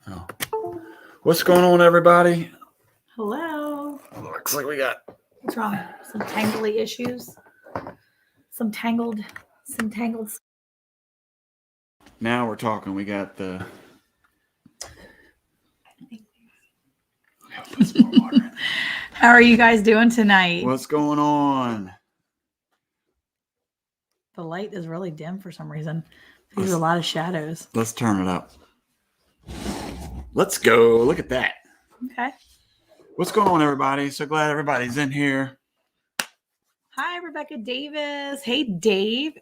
Oh. What's going on, everybody? Hello. Looks like we got. What's wrong? Some tangly issues? Some tangled. Now we're talking. We got the. Put some more water in. How are you guys doing tonight? What's going on? The light is really dim for some reason. There's a lot of shadows. Let's turn it up. Let's go. Look at that. Okay. What's going on, everybody? So glad everybody's in here. Hi, Rebecca Davis. Hey, Dave.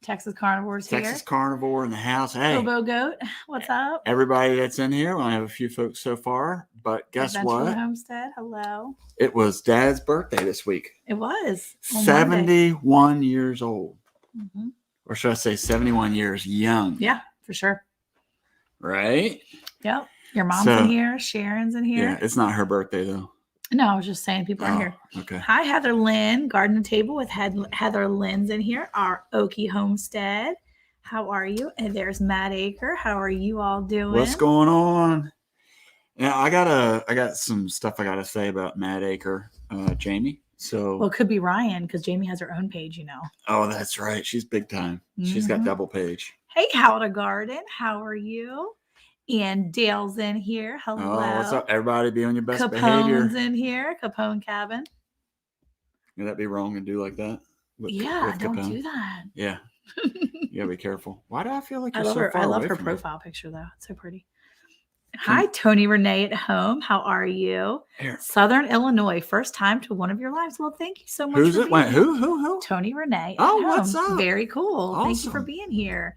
Texas Carnivores here. Texas Carnivore in the house. Hey. Hobo Goat. What's up? Everybody that's in here. I have a few folks so far, but guess Adventure what? Homestead. Hello. It was Dad's birthday this week. It was. 71 years old. Mm-hmm. Or should I say 71 years young? Yeah, for sure. Right? Yep. Your mom's in here. Sharon's in here. Yeah, it's not her birthday, though. No, I was just saying people are here. Okay. Hi, Heather Lynn. Garden Table with Heather Lynn's in here. Our Okie Homestead. How are you? And there's Matt Aker. How are you all doing? What's going on? Now, I got some stuff I got to say about Matt Aker, Jamie. So, well, it could be Ryan because Jamie has her own page, you know. Oh, that's right. She's big time. Mm-hmm. She's got double page. Hey, How to Garden. How are you? And Dale's in here. Hello. Oh, what's up? Everybody be on your best Capone's behavior. in here. Capone Cabin. Would that be wrong to do like that? With don't Capone? do that. Yeah. You gotta be careful. Why do I feel like you're so I far love away her from profile picture, though. It's so pretty. Hi, Tony Renee at home. How are you? Here. Southern Illinois. First time to one of your lives. Well, thank you so much. Who's it? Wait, who? Tony Renee. Oh, what's up? Very cool. Awesome. Thank you for being here.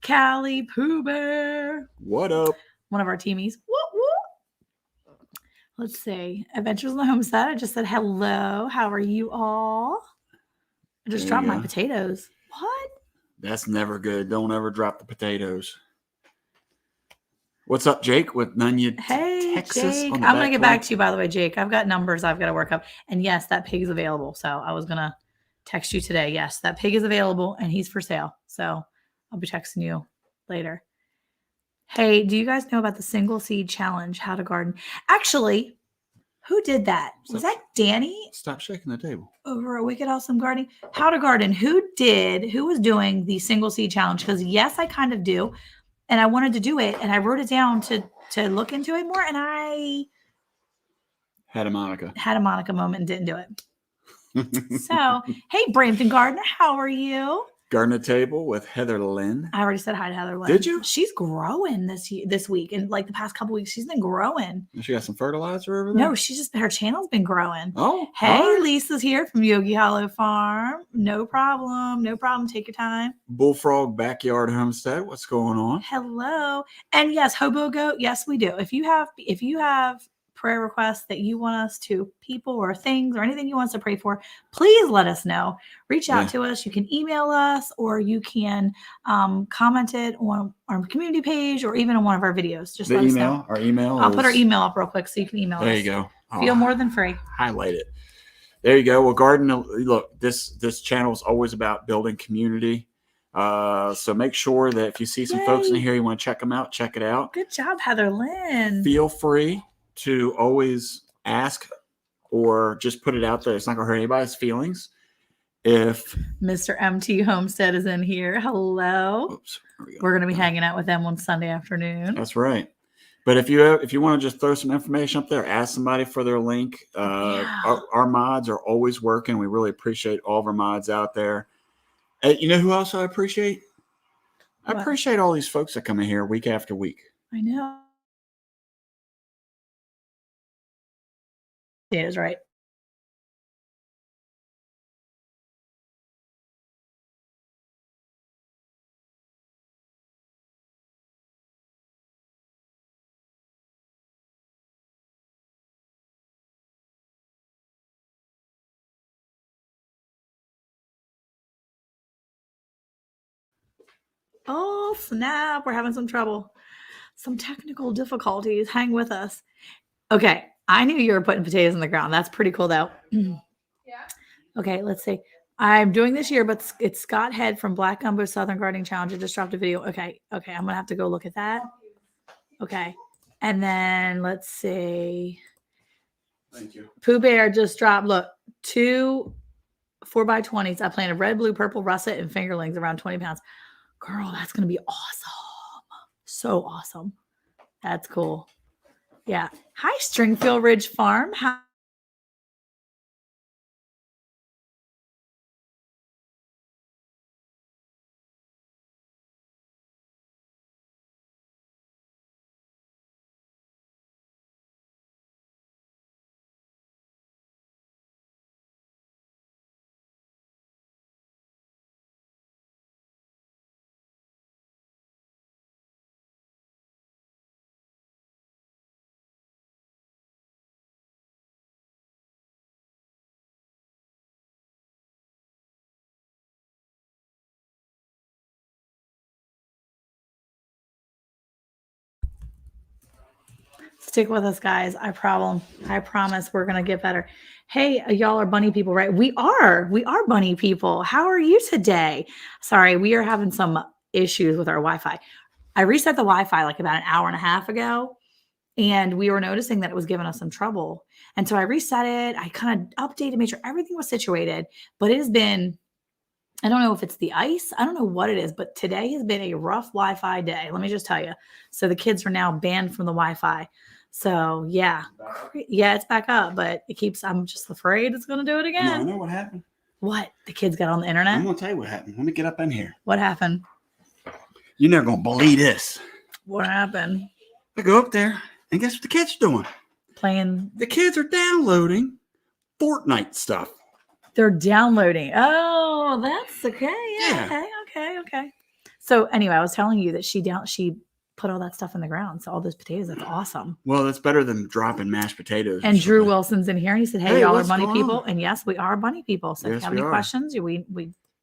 Callie Pooh Bear. What up? One of our teamies. Whoop, whoop. Let's see. Adventures on the Homestead. I just said hello. How are you all? I just dropped my potatoes. What? That's never good. Don't ever drop the potatoes. What's up, Jake, with Nunya, hey, Texas? Jake. I'm going to get back to you, by the way, Jake. I've got numbers I've got to work up. And yes, that pig is available. So I was going to text you today. Yes, that pig is available and he's for sale. So I'll be texting you later. Hey, do you guys know about the single seed challenge, How to Garden? Actually, who did that? Was that Danny? Stop shaking the table. Over at Wicked Awesome Gardening? How to Garden. Who was doing the single seed challenge? Because yes, I kind of do. And I wanted to do it. And I wrote it down to look into it more. And I had a Monica moment and didn't do it. So, hey, Brampton Gardener, how are you? Garden Table with Heather Lynn. I already said hi to Heather Lynn. Did you? She's growing this week. And like the past couple weeks, she's been growing. She got some fertilizer over there? No, her channel's been growing. Oh, hey, right. Lisa's here from Yogi Hollow Farm. No problem. Take your time. Bullfrog Backyard Homestead. What's going on? Hello. And yes, Hobo Goat. Yes, we do. If you have prayer requests that you want us to people or things or anything you want us to pray for, please let us know. Reach out to us. You can email us or you can comment it on our community page or even on one of our videos. Just let us know. Our email. I'll put our email up real quick so you can email us. There you go. Feel more than free. Highlight it. There you go. Well, Garden, look, this channel is always about building community. So make sure that if you see some folks in here, you want to check them out, check it out. Good job, Heather Lynn. Feel free to always ask or just put it out there. It's not going to hurt anybody's feelings. If Mr. MT Homestead is in here, hello. Oops, we're going to be hanging out with them on Sunday afternoon. That's right. But if you want to just throw some information up there, ask somebody for their link. Our mods are always working. We really appreciate all of our mods out there. You know who else I appreciate? What? I appreciate all these folks that come in here week after week. I know. It is right. Oh, snap. We're having some trouble. Some technical difficulties. Hang with us. Okay. I knew you were putting potatoes in the ground. That's pretty cool, though. Yeah. Okay, let's see. I'm doing this year, but it's Scott Head from Black Gumbo Southern Gardening Challenge. I just dropped a video. Okay. I'm going to have to go look at that. Okay. And then let's see. Thank you. Pooh Bear just dropped, look, 2 4x20s. I planted red, blue, purple, russet, and fingerlings around 20 pounds. Girl, that's going to be awesome. So awesome. That's cool. Yeah. Hi, Stringfield Ridge Farm. How Stick with us, guys. I promise we're going to get better. Hey, y'all are bunny people, right? We are bunny people. How are you today? Sorry, we are having some issues with our Wi-Fi. I reset the Wi-Fi like about an hour and a half ago, and we were noticing that it was giving us some trouble. And so I reset it. I kind of updated, made sure everything was situated, but it has been, I don't know if it's the ice. I don't know what it is, but today has been a rough Wi-Fi day. Let me just tell you. So the kids are now banned from the Wi-Fi. So yeah, it's back up, but it keeps, I'm just afraid it's going to do it No, again. I know what happened. What? The kids got on the internet? I'm going to tell you what happened. Let me get up in here. What happened? You're never going to believe this. What happened? I go up there, and guess what the kids are doing? Playing. The kids are downloading Fortnite stuff. They're downloading. Oh, that's okay. Yeah. Okay. So anyway, I was telling you that she put all that stuff in the ground. So all those potatoes, that's awesome. Well, that's better than dropping mashed potatoes. And Drew Wilson's in here, and he said, "Hey, y'all are bunny people." On? And yes, we are bunny people. So if you have any questions, we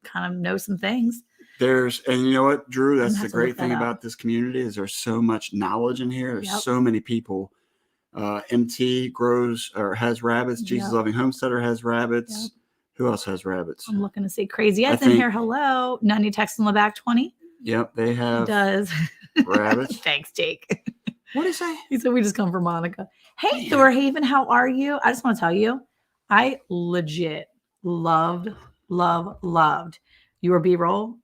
kind of know some things. And you know what, Drew? That's the great thing about this community is there's so much knowledge in here. There's so many people. MT grows or has rabbits. Jesus Loving Homesteader has rabbits. Who else has rabbits? I'm looking to see. Crazy Ed's in here. Hello. None you texting the back 20? Yep, they have. He does. Rabbits. Thanks, Jake. What did he say? He said we just come from Monica. Hey, Thorhaven, how are you? I just want to tell you, I legit loved your B-roll.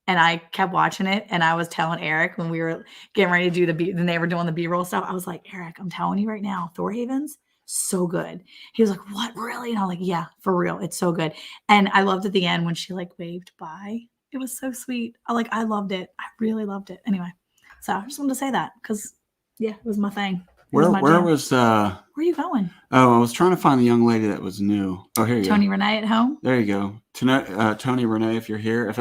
And I kept watching it, and I was telling Eric when we were getting ready to do then they were doing the B-roll stuff. I was like, Eric, I'm telling you right now, Thorhaven's so good. He was like, what, really? And I'm like, yeah, for real. It's so good. And I loved at the end when she like waved bye. It was so sweet. I loved it. I really loved it. Anyway, so I just wanted to say that because, yeah, it was my thing. Where was Where are you going? Oh, I was trying to find the young lady that was new. Oh, here you go. Tony Renee at home? There you go. Tony Renee, if you're here.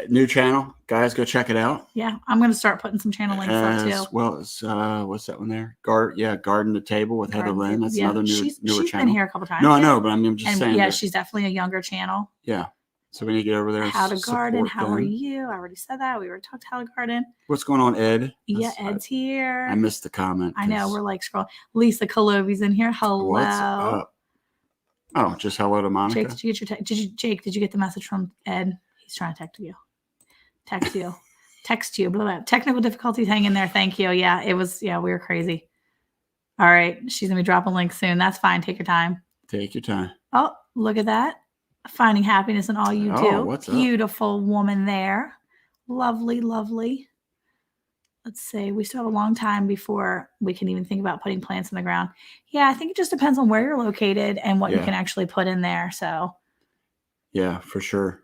New channel, guys, go check it out. Yeah, I'm going to start putting some channel links up too. As well as what's that one there? Garden to Table with Heather Lynn. That's another newer channel. She's been here a couple times. No, I know, but I'm just saying. Yeah, she's definitely a younger channel. Yeah, so we need to get over there. How to garden? How are you? I already said that. We were talking how to garden. What's going on, Ed? Yeah, Ed's here. I missed the comment. I know we're like scrolling. Lisa Kalovi's in here. Hello. What's up? Oh, just hello to Monica. Jake, did you get your Jake, did you get the message from Ed? He's trying to text you. Blah, blah. Technical difficulties, hang in there. Thank you. Yeah, it was. Yeah, we were crazy. All right, she's gonna be dropping links soon. That's fine. Take your time. Oh, look at that. Finding happiness in all you do. What's Beautiful woman there. Lovely. Let's see. We still have a long time before we can even think about putting plants in the ground. Yeah, I think it just depends on where you're located and what you can actually put in there. So. Yeah, for sure.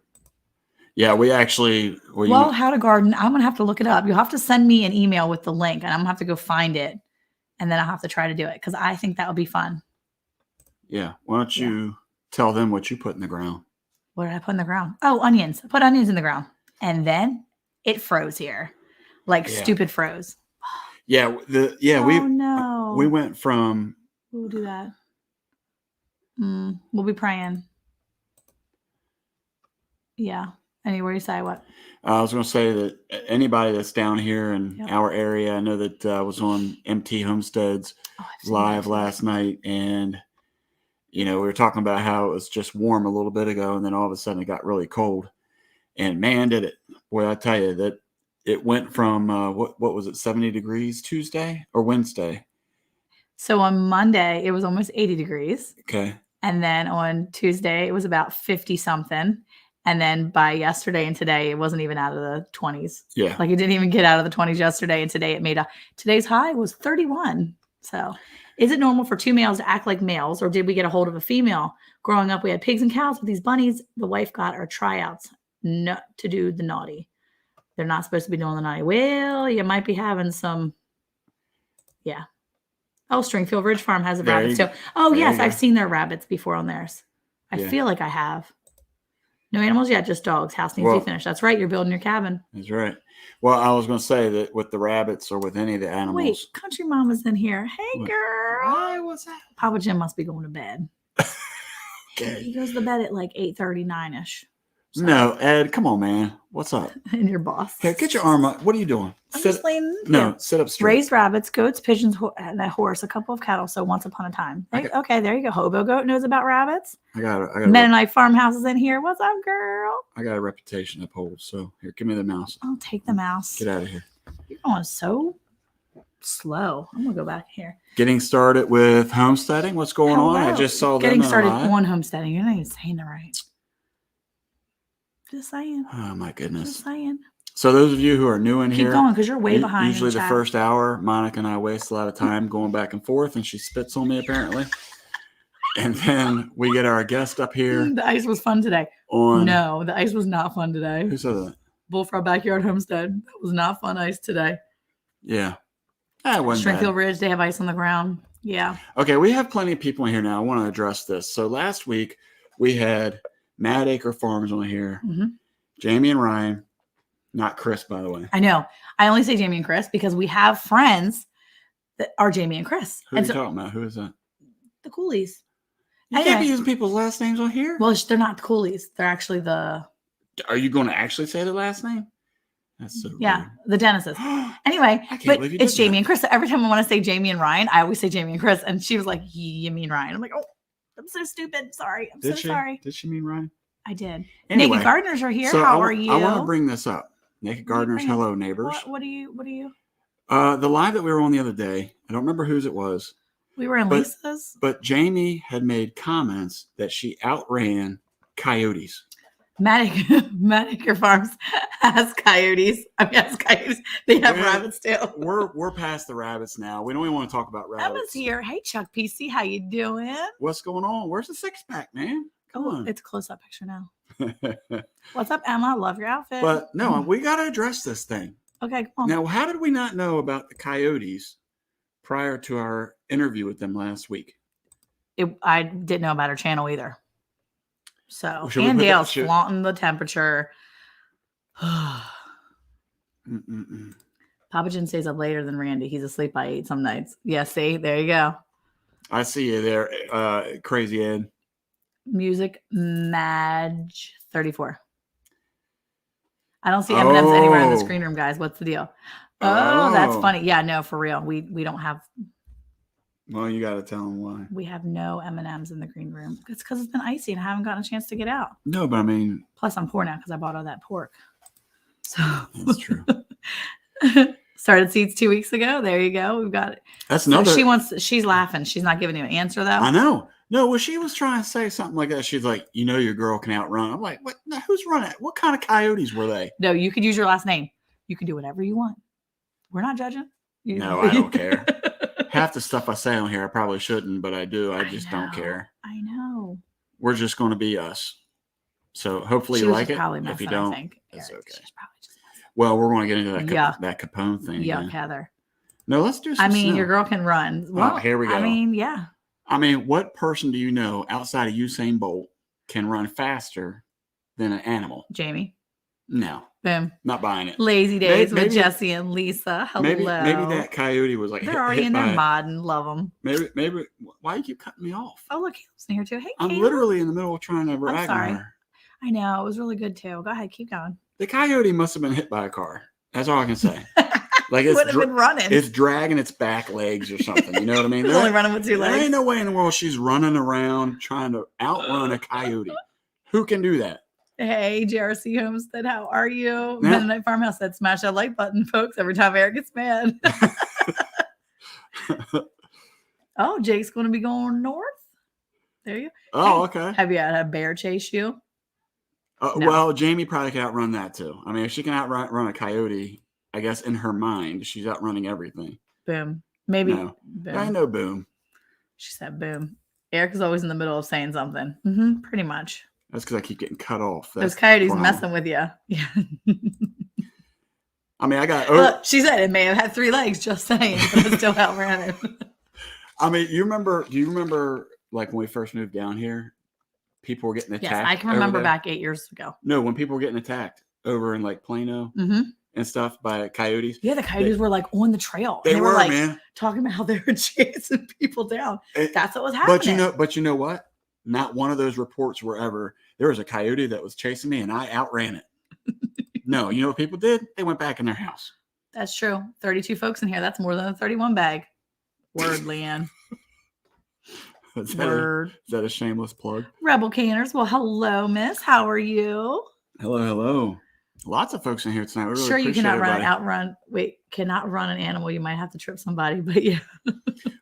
Yeah, we actually. How to garden. I'm going to have to look it up. You'll have to send me an email with the link, and I'm going to have to go find it. And then I'll have to try to do it because I think that would be fun. Yeah. Why don't you tell them what you put in the ground? What did I put in the ground? Oh, onions. I put onions in the ground. And then it froze here. Stupid froze. Yeah. We went from. We'll do that. We'll be praying. Yeah. Anyway, you say what? I was going to say that anybody that's down here in our area, I know that I was on MT Homesteads live last night, and we were talking about how it was just warm a little bit ago, and then all of a sudden it got really cold. And man, did it! Boy, I tell you that it went from what was it, 70 degrees Tuesday or Wednesday? So on Monday, it was almost 80 degrees. Okay. And then on Tuesday, it was about 50 something. And then by yesterday and today, it wasn't even out of the 20s. Yeah. Like it didn't even get out of the 20s yesterday. And today today's high was 31. So is it normal for two males to act like males, or did we get a hold of a female? Growing up, we had pigs and cows with these bunnies. The wife got our tryouts to do the naughty. They're not supposed to be doing the naughty. Well, you might be having some. Yeah. Oh, Stringfield Ridge Farm has rabbits too. Oh, yes. I've seen their rabbits before on theirs. I feel like I have. No animals yet, just dogs. House needs to be finished. That's right. You're building your cabin. That's right. Well, I was going to say that with the rabbits or with any of the animals. Wait, Country Mama's in here. Hey, girl. Hi, what's that? Papa Jim must be going to bed. Okay. He goes to bed at like 8:39ish. So. No, Ed, come on, man. What's up? And your boss. Here, get your arm up. What are you doing? I'm just laying. No, sit up straight. Raised rabbits, goats, pigeons, and a horse, a couple of cattle. So once upon a time. Okay, there you go. Hobo Goat knows about rabbits. I got Mennonite farmhouses in here. What's up, girl? I got a reputation to uphold. So here, give me the mouse. I'll take the mouse. Get out of here. You're going so slow. I'm gonna go back here. Getting started with homesteading. What's going on? I just saw them. Getting started on homesteading. You're not even saying it right. Just saying. Oh my goodness. Just saying. So those of you who are new in here, keep going because you're way behind. Usually the first hour, Monica and I waste a lot of time going back and forth, and she spits on me apparently. And then we get our guest up here. The ice was fun today. No, the ice was not fun today. Who said that? Bullfrog Backyard Homestead. That was not fun ice today. Yeah. Stringfield Ridge, they have ice on the ground. Yeah. Okay, we have plenty of people in here now. I want to address this. So last week we had Mad Acre Farms on here. Mm-hmm. Jamie and Ryan. Not Chris, by the way. I know. I only say Jamie and Chris because we have friends that are Jamie and Chris. Who are you talking about? Who is that? The Coolies. You can't be using people's last names on here. Well, they're not the Coolies. They're actually the... Are you going to actually say their last name? That's so rude. The Dennises. Anyway, but it's Jamie and Chris. So every time I want to say Jamie and Ryan, I always say Jamie and Chris. And she was like, you mean Ryan? I'm like, oh, I'm so stupid. Sorry. I'm so sorry. Did she mean Ryan? I did. Anyway, Naked Gardeners are here. How are you? I want to bring this up. Naked Gardeners, hello, neighbors. What are you? The live that we were on the other day, I don't remember whose it was. We were in Lisa's. But Jamie had made comments that she outran coyotes. Manicure Farms has coyotes. They have rabbits too. We're past the rabbits now. We don't even want to talk about rabbits. Emma's here. Hey, Chuck PC, how you doing? What's going on? Where's the six pack, man? Come on. It's a close-up picture now. What's up, Emma? Love your outfit. But no, we got to address this thing. Okay, come on. Now, how did we not know about the coyotes prior to our interview with them last week? I didn't know about her channel either. So, and Dale's flaunting the temperature. Papa Jim stays up later than Randy. He's asleep by 8 some nights. Yeah, see? There you go. I see you there, Crazy Ed. Music Madge 34. I don't see M&Ms anywhere in the screen room, guys. What's the deal? Oh, that's funny. Yeah, no, for real. We don't have. Well, you got to tell them why. We have no M&Ms in the green room. It's because it's been icy and I haven't gotten a chance to get out. No, but I mean. Plus, I'm poor now because I bought all that pork. So that's true. Started seeds 2 weeks ago. There you go. We've got it. That's another. So she's laughing. She's not giving you an answer though. I know. No, well, she was trying to say something like that. She's like, your girl can outrun. I'm like, what? No, who's running? What kind of coyotes were they? No, you could use your last name. You can do whatever you want. We're not judging. No, I don't care. Half the stuff I say on here, I probably shouldn't, but I do. I just don't care. I know. We're just going to be us. So hopefully you like it. If you don't, it's okay. Well, we're going to get into that Capone thing. Yuck, Heather. No, let's do some snow. Your girl can run. Well, here we go. Yeah. What person do you know outside of Usain Bolt can run faster than an animal? Jamie. No. Boom. Not buying it. Lazy days with Jesse and Lisa. Hello. Maybe that coyote was like they're already in their mod and love them. Maybe. Why you keep cutting me off? Oh, look, Caleb's in here too. Hey, I'm Caleb. literally in the middle of trying to brag on her. I know. It was really good too. Go ahead. Keep going. The coyote must have been hit by a car. That's all I can say. Like it's been running. It's dragging its back legs or something. You know what I mean? It's only running with 2 legs. There ain't no way in the world she's running around trying to outrun a coyote. Who can do that? Hey, JRC Homestead, how are you? Yeah. Mennonite Farmhouse said, smash that like button, folks, every time Eric gets mad. Oh, Jake's going to be going north. There you go. Oh, okay. Have you had a bear chase you? No. Well, Jamie probably can outrun that too. I mean, if she can outrun a coyote, I guess in her mind, she's outrunning everything. Boom. Maybe. No, Boom. I know boom. She said boom. Eric is always in the middle of saying something. Pretty much. That's because I keep getting cut off. Those coyotes messing with you. Yeah. I mean, I got. Look, she said it may have had 3 legs, just saying, but it still outran it. I mean, do you remember like when we first moved down here, people were getting attacked? Yes, I can remember back 8 years ago. No, when people were getting attacked over in like Plano and stuff by coyotes. Yeah, the coyotes were like on the trail. They were like, man, talking about how they were chasing people down. That's what was happening. But you know what? Not one of those reports were ever. There was a coyote that was chasing me, and I outran it. No, you know what people did? They went back in their house. That's true. 32 folks in here. That's more than a 31 bag. Word, Leanne. Is Word. Is that a shameless plug? Rebel Canners. Well, hello, miss. How are you? Hello. Lots of folks in here tonight. We really sure, you cannot everybody. cannot run an animal. You might have to trip somebody, but yeah.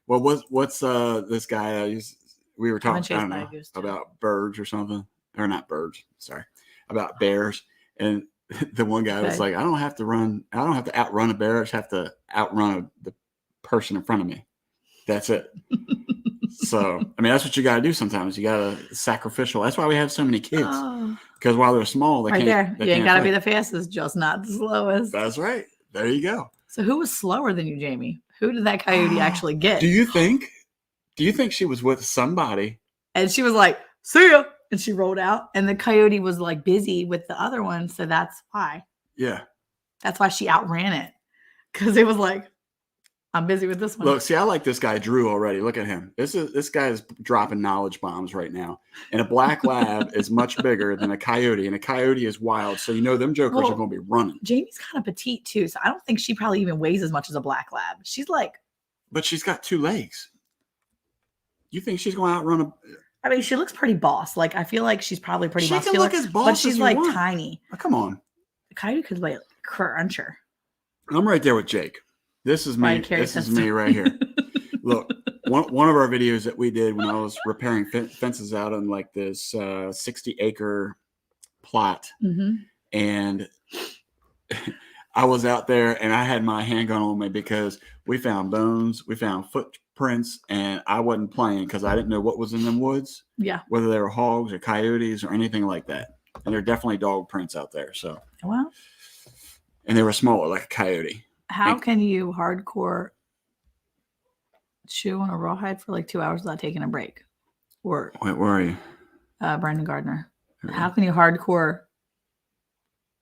Well, what's this guy? We were talking about birds or something, or not birds. Sorry, about bears. And the one guy was like, I don't have to outrun a bear. I just have to outrun the person in front of me. That's it. So, I mean, that's what you got to do sometimes. You got to sacrificial. That's why we have so many kids. Because while they're small, they can't. You ain't got to be the fastest, just not the slowest. That's right. There you go. So who was slower than you, Jamie? Who did that coyote actually get? Do you think she was with somebody? And she was like, see ya. And she rolled out. And the coyote was like busy with the other one. So that's why. Yeah. That's why she outran it. Because it was like, I'm busy with this one. Look, see, I like this guy, Drew, already. Look at him. This guy is dropping knowledge bombs right now. And a black lab is much bigger than a coyote. And a coyote is wild. So, them jokers are going to be running. Jamie's kind of petite, too. So I don't think she probably even weighs as much as a black lab. She's like. But she's got 2 legs. You think she's going to outrun I mean, she looks pretty boss. Like, I feel like she's probably pretty muscular. She can look as boss but she's as like want. Tiny. Oh, come on. The coyote could weigh cruncher. I'm right there with Jake. This is me. This is me right here. Look, one of our videos that we did when I was repairing fences out on like this 60-acre plot. And I was out there and I had my handgun on me because we found bones, we found footprints, and I wasn't playing because I didn't know what was in them woods. Yeah. Whether they were hogs or coyotes or anything like that. And there are definitely dog prints out there. So. Well. And they were smaller, like a coyote. How can you hardcore chew on a rawhide for like 2 hours without taking a break? Or wait, where are you? Brandon Gardner. How can you hardcore?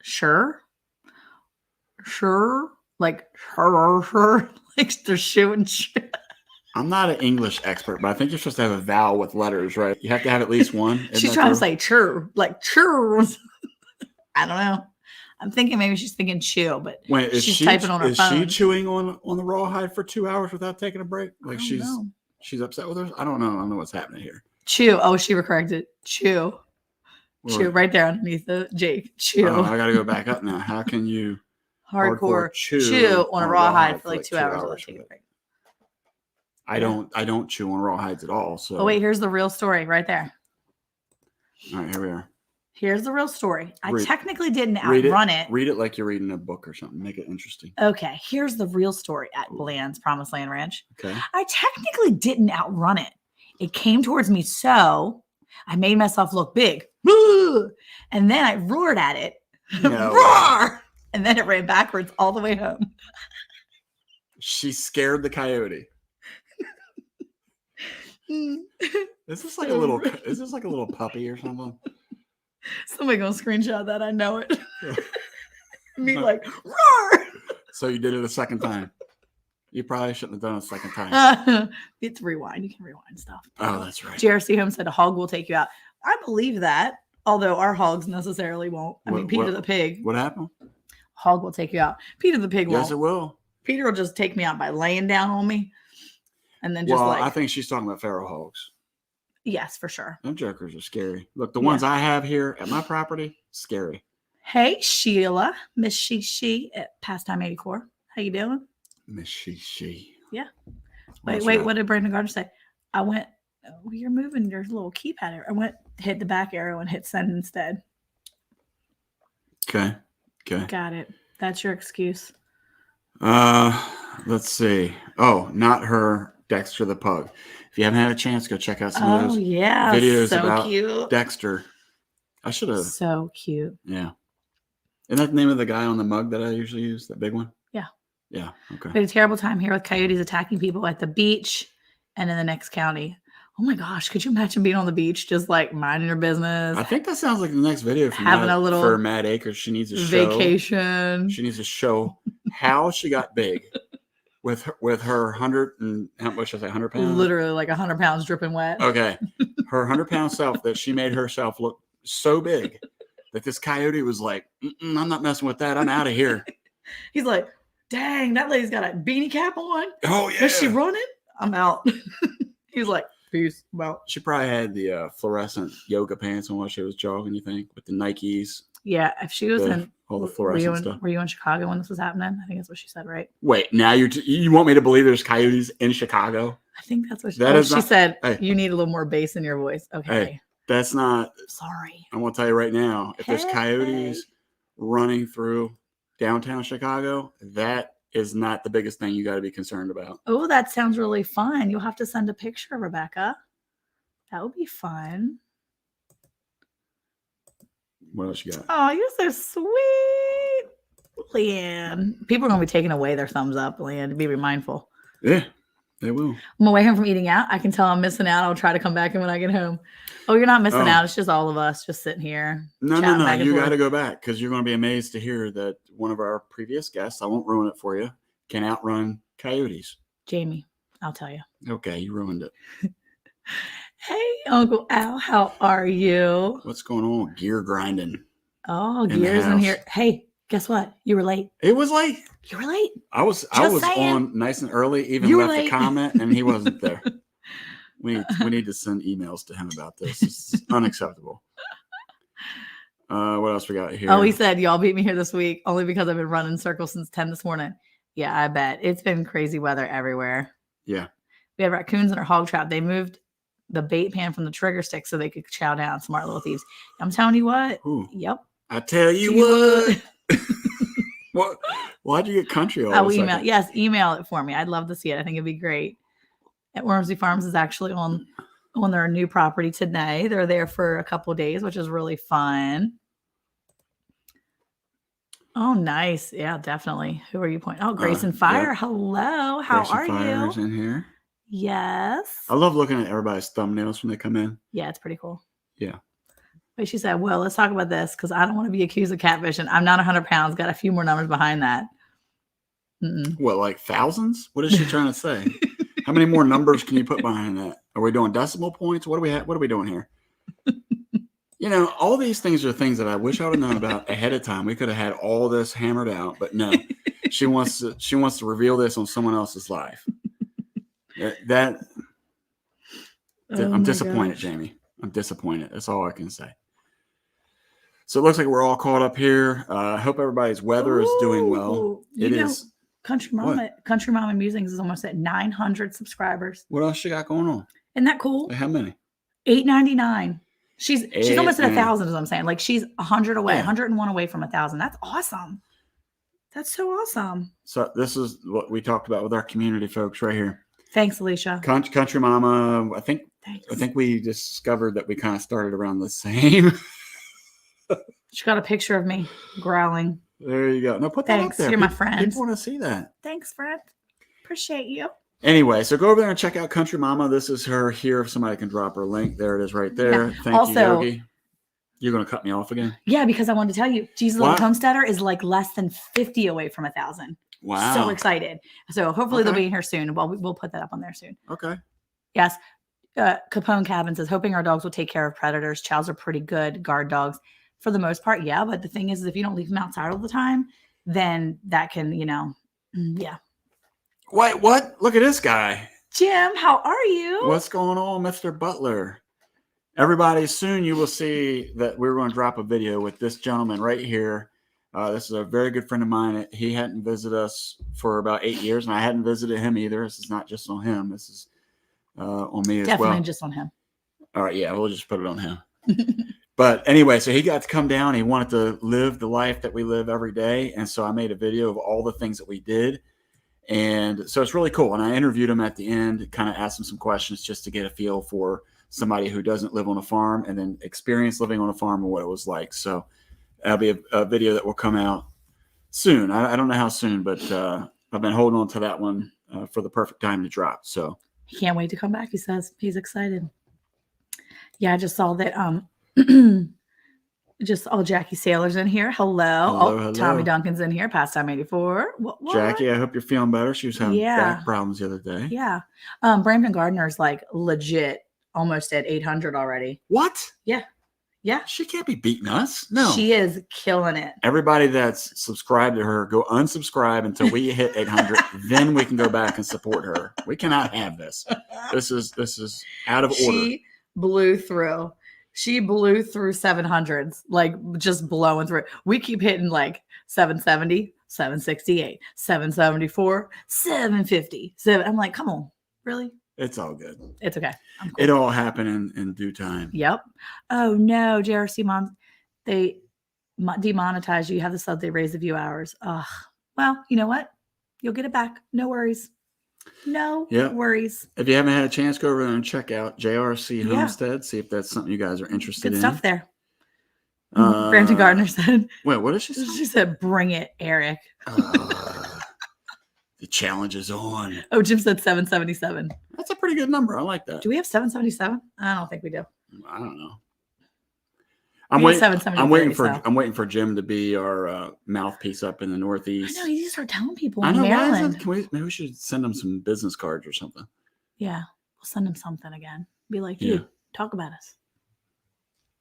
Sure, like like they're shooting. I'm not an English expert, but I think you're supposed to have a vowel with letters, right? You have to have at least one. She's trying to say chur, like chur. I don't know. I'm thinking maybe she's thinking chew, but wait, she's typing on her phone. Is she chewing on the rawhide for 2 hours without taking a break? Like she's upset with her? I don't know. I don't know what's happening here. Chew. Oh, she corrected. Chew. Chew right there underneath the Jake. Chew. Oh, I got to go back up now. How can you hardcore chew on a rawhide for like 2 hours without taking a break? I don't chew on rawhides at all. So. Oh wait, here's the real story right there. All right, here we are. Here's the real story. I technically didn't outrun it. Read it like you're reading a book or something. Make it interesting. Okay. Here's the real story at Bland's Promised Land Ranch. Okay. I technically didn't outrun it. It came towards me, so I made myself look big. And then I roared at it. No. Roar! And then it ran backwards all the way home. She scared the coyote. Is this like a little puppy or something? Somebody gonna screenshot that. I know it. Me like roar. So you did it a second time. You probably shouldn't have done it a second time. It's rewind. You can rewind stuff. Oh, that's right. JRC Home said a hog will take you out. I believe that, although our hogs necessarily won't. I mean, Peter the pig. What happened? Hog will take you out. Peter the pig won't. Yes, it will. Peter will just take me out by laying down on me, and then just I think she's talking about feral hogs. Yes, for sure. Them jokers are scary. Look, the ones I have here at my property, scary. Hey, Sheila, Miss She at Pastime 84. How you doing? Miss She. Yeah. Wait. What did Brandon Gardner say? I went. Oh, you're moving your little keypad. I went, hit the back arrow and hit send instead. Okay. Got it. That's your excuse. Let's see. Oh, not her, Dexter the pug. If you haven't had a chance, go check out some of those videos about cute. Dexter. I should have. So cute. Yeah. Isn't that the name of the guy on the mug that I usually use? That big one? Yeah. Yeah. Okay. We had a terrible time here with coyotes attacking people at the beach and in the next county. Oh my gosh, could you imagine being on the beach just like minding your business? I think that sounds like the next video for having a little for Mad Acres. She needs a show. Vacation. She needs to show how she got big with her 100 and how much is that? 100 pounds? Literally like 100 pounds dripping wet. Okay. Her 100-pound self that she made herself look so big that this coyote was like, I'm not messing with that. I'm out of here. He's like, dang, that lady's got a beanie cap on. Oh, yeah. Is she running? I'm out. He's like, peace. Well, she probably had the fluorescent yoga pants on while she was jogging, you think, with the Nikes. Yeah, if she was in all the fluorescent stuff. Were you in Chicago when this was happening? I think that's what she said, right? Wait, now you want me to believe there's coyotes in Chicago? I think that's what she said. Hey, you need a little more bass in your voice. Okay. Hey, that's not. Sorry. I'm going to tell you right now, if there's coyotes running through downtown Chicago, that is not the biggest thing you got to be concerned about. Oh, that sounds really fun. You'll have to send a picture, Rebecca. That would be fun. What else you got? Oh, you're so sweet, Leanne. People are going to be taking away their thumbs up, Leanne. Be mindful. Yeah, they will. I'm away home from eating out. I can tell I'm missing out. I'll try to come back in when I get home. Oh, you're not missing out. It's just all of us just sitting here. No. You got to go back because you're going to be amazed to hear that one of our previous guests, I won't ruin it for you, can outrun coyotes. Jamie, I'll tell you. Okay, you ruined it. Hey, Uncle Al, how are you? What's going on? Gear grinding. Oh, gears in here. Hey, guess what? You were late. It was late. You were late. I was on nice and early, even left a comment, and he wasn't there. We need to send emails to him about this. It's unacceptable. What else we got here? Oh, he said, y'all beat me here this week only because I've been running circles since 10 this morning. Yeah, I bet. It's been crazy weather everywhere. Yeah. We had raccoons in our hog trap. They moved the bait pan from the trigger stick so they could chow down. Smart little thieves. I'm telling you what. Ooh. Yep. I tell you what. What? Why'd you get country all of a sudden? Yes, email it for me. I'd love to see it. I think it'd be great. At Wormsby Farms is actually on their new property today. They're there for a couple of days, which is really fun. Oh, nice. Yeah, definitely. Who are you pointing? Oh, Grace and Fire. Yep. Hello. How are you? Is in here. Yes. I love looking at everybody's thumbnails when they come in. Yeah, it's pretty cool. Yeah. But she said, well, let's talk about this because I don't want to be accused of catfishing. I'm not 100 pounds. Got a few more numbers behind that. What, like thousands? What is she trying to say? How many more numbers can you put behind that? Are we doing decimal points? What are we doing here? All these things are things that I wish I would have known about ahead of time. We could have had all this hammered out, but no. She wants to reveal this on someone else's life. I'm disappointed, gosh. Jamie. I'm disappointed. That's all I can say. So it looks like we're all caught up here. I hope everybody's weather is doing well. It is. Country Mama Musings is almost at 900 subscribers. What else you got going on? Isn't that cool? How many? 899. She's almost at 1,000, is what I'm saying. Like she's 100 away, 101 away from 1,000. That's awesome. That's so awesome. So this is what we talked about with our community folks right here. Thanks, Alicia. Country Mama. I think we discovered that we kind of started around the same. She got a picture of me growling. There you go. No, put that up there. You're my friend. People want to see that. Thanks, friend. Appreciate you. Anyway, so go over there and check out Country Mama. This is her here. If somebody can drop her link, there it is right there. Yeah. Thank you, Yogi. You're going to cut me off again? Yeah, because I wanted to tell you, Jesus Little Homesteader is like less than 50 away from 1,000. Wow. So excited. So hopefully they'll be in here soon. Well, we'll put that up on there soon. Okay. Yes. Capone Cabin says, hoping our dogs will take care of predators. Chows are pretty good guard dogs for the most part. Yeah. But the thing is if you don't leave them outside all the time, then that can, yeah. Wait, what? Look at this guy. Jim, how are you? What's going on, Mr. Butler? everybody, soon you will see that we're going to drop a video with this gentleman right here. This is a very good friend of mine. He hadn't visited us for about 8 years, and I hadn't visited him either. This is not just on him. This is on me as well. Definitely just on him. All right, yeah, we'll just put it on him. But anyway, so he got to come down. He wanted to live the life that we live every day. And so I made a video of all the things that we did. And so it's really cool. And I interviewed him at the end, kind of asked him some questions just to get a feel for somebody who doesn't live on a farm and then experience living on a farm and what it was like. So that'll be a video that will come out soon. I don't know how soon, but I've been holding on to that one for the perfect time to drop. So he can't wait to come back. He says he's excited. Yeah, I just saw that. Just all Jackie Sailor's in here. Hello. Tommy Duncan's in here. Pastime 84. What? Jackie, I hope you're feeling better. She was having back problems the other day. Yeah. Brandon Gardner's like legit almost at 800 already. What? Yeah. Yeah. She can't be beating us. No. She is killing it. Everybody that's subscribed to her, go unsubscribe until we hit 800. Then we can go back and support her. We cannot have this. This is out of order. She blew through 700s, like just blowing through. We keep hitting like 770, 768, 774, 750. I'm like, come on, really? It's all good. It's okay. Cool. It all happened in due time. Yep. Oh no, JRC they demonetize you. You have the sub, they raise the view hours. Well, you know what? You'll get it back. No worries. No worries. If you haven't had a chance, go over there and check out JRC Homestead. See if that's something you guys are interested in. Good stuff there. Brandon Gardner said. Wait, what did she say? She said, "Bring it, Eric." The challenge is on. Oh, Jim said 777. That's a pretty good number. I like that. Do we have 777? I don't think we do. I don't know. I'm waiting for Jim to be our mouthpiece up in the Northeast. I know, you need to start telling people in Maryland. Maybe we should send them some business cards or something. Yeah, we'll send him something again. Be like, dude, talk about us.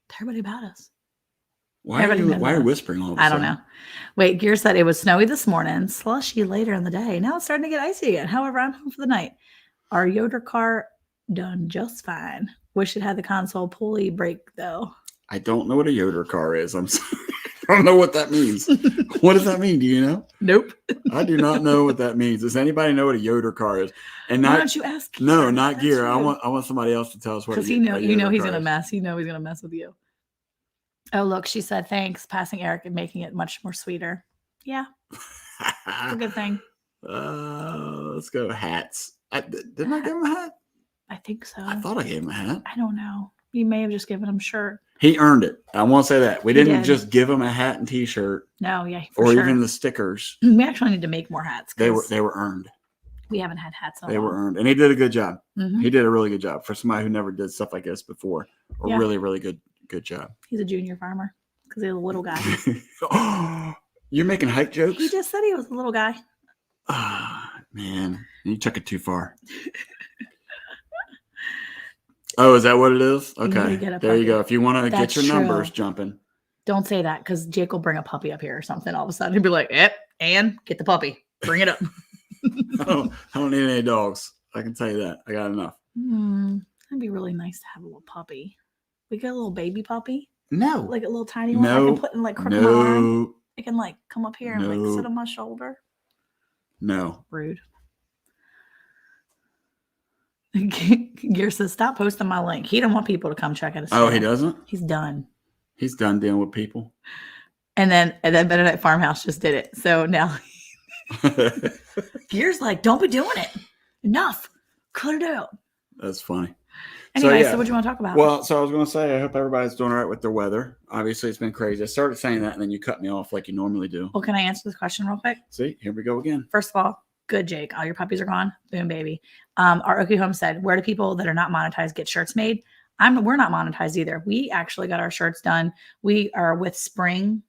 Tell everybody about us. Why are you whispering all of a sudden? I don't know. Wait, Gear said it was snowy this morning, slushy later in the day. Now it's starting to get icy again. However, I'm home for the night. Our Yoder car done just fine. Wish it had the console pulley brake though. I don't know what a Yoder car is. I'm sorry. I don't know what that means. What does that mean? Do you know? Nope. I do not know what that means. Does anybody know what a Yoder car is? And why don't you ask? Gear? No, not Gear. I want somebody else to tell us what. Because he's gonna mess. He's gonna mess with you. Oh look, she said thanks, passing Eric and making it much more sweeter. Yeah, it's a good thing. Let's go hats. Didn't I give him a hat? I think so. I thought I gave him a hat. I don't know. You may have just given him a shirt. He earned it. I won't say that. We didn't just give him a hat and T-shirt. No, even the stickers. We actually need to make more hats. They were earned. We haven't had hats. They were earned, and he did a good job. Mm-hmm. He did a really good job for somebody who never did stuff like this before. Really, really good job. He's a junior farmer because he's a little guy. You're making hype jokes? He just said he was a little guy. Man, you took it too far. Oh, is that what it is? Okay. There you go. If you want to get your numbers jumping. Don't say that because Jake will bring a puppy up here or something. All of a sudden he'll be like, and get the puppy. Bring it up. I don't need any dogs. I can tell you that. I got enough. That'd be really nice to have a little puppy. We got a little baby puppy. No. Like a little tiny one. I can put in like crook my arm. It can like come up here and like sit on my shoulder. No. Rude. Gear says, stop posting my link. He don't want people to come check out his Oh, he doesn't? He's done. He's done dealing with people. And then Benedict Farmhouse just did it. So now Gear's like, don't be doing it. Enough. Cut it out. That's funny. Anyway, so what do you want to talk about? Well, so I was going to say, I hope everybody's doing all right with their weather. Obviously, it's been crazy. I started saying that, and then you cut me off like you normally do. Well, can I answer this question real quick? See, here we go again. First of all, good, Jake. All your puppies are gone. Boom, baby. Our Okie Home said, where do people that are not monetized get shirts made? We're not monetized either. We actually got our shirts done. We are with Teespring.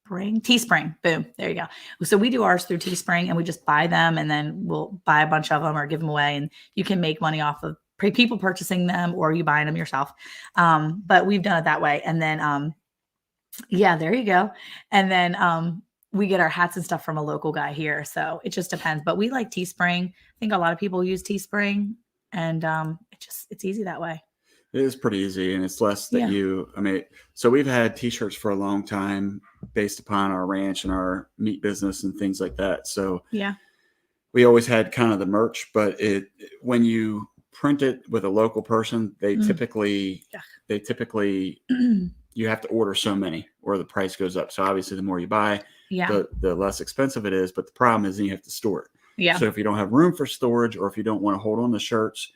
Boom. There you go. So we do ours through Teespring and we just buy them and then we'll buy a bunch of them or give them away. And you can make money off of people purchasing them or you buying them yourself. But we've done it that way. And then, there you go. And then, we get our hats and stuff from a local guy here. So it just depends, but we like Teespring. I think a lot of people use Teespring and it's easy that way. It is pretty easy, and it's less that so we've had t-shirts for a long time based upon our ranch and our meat business and things like that. So Yeah. we always had kind of the merch, but when you print it with a local person, they typically you have to order so many or the price goes up. So obviously the more you buy, the less expensive it is. But the problem is then you have to store it. Yeah. So if you don't have room for storage, or if you don't want to hold on to shirts,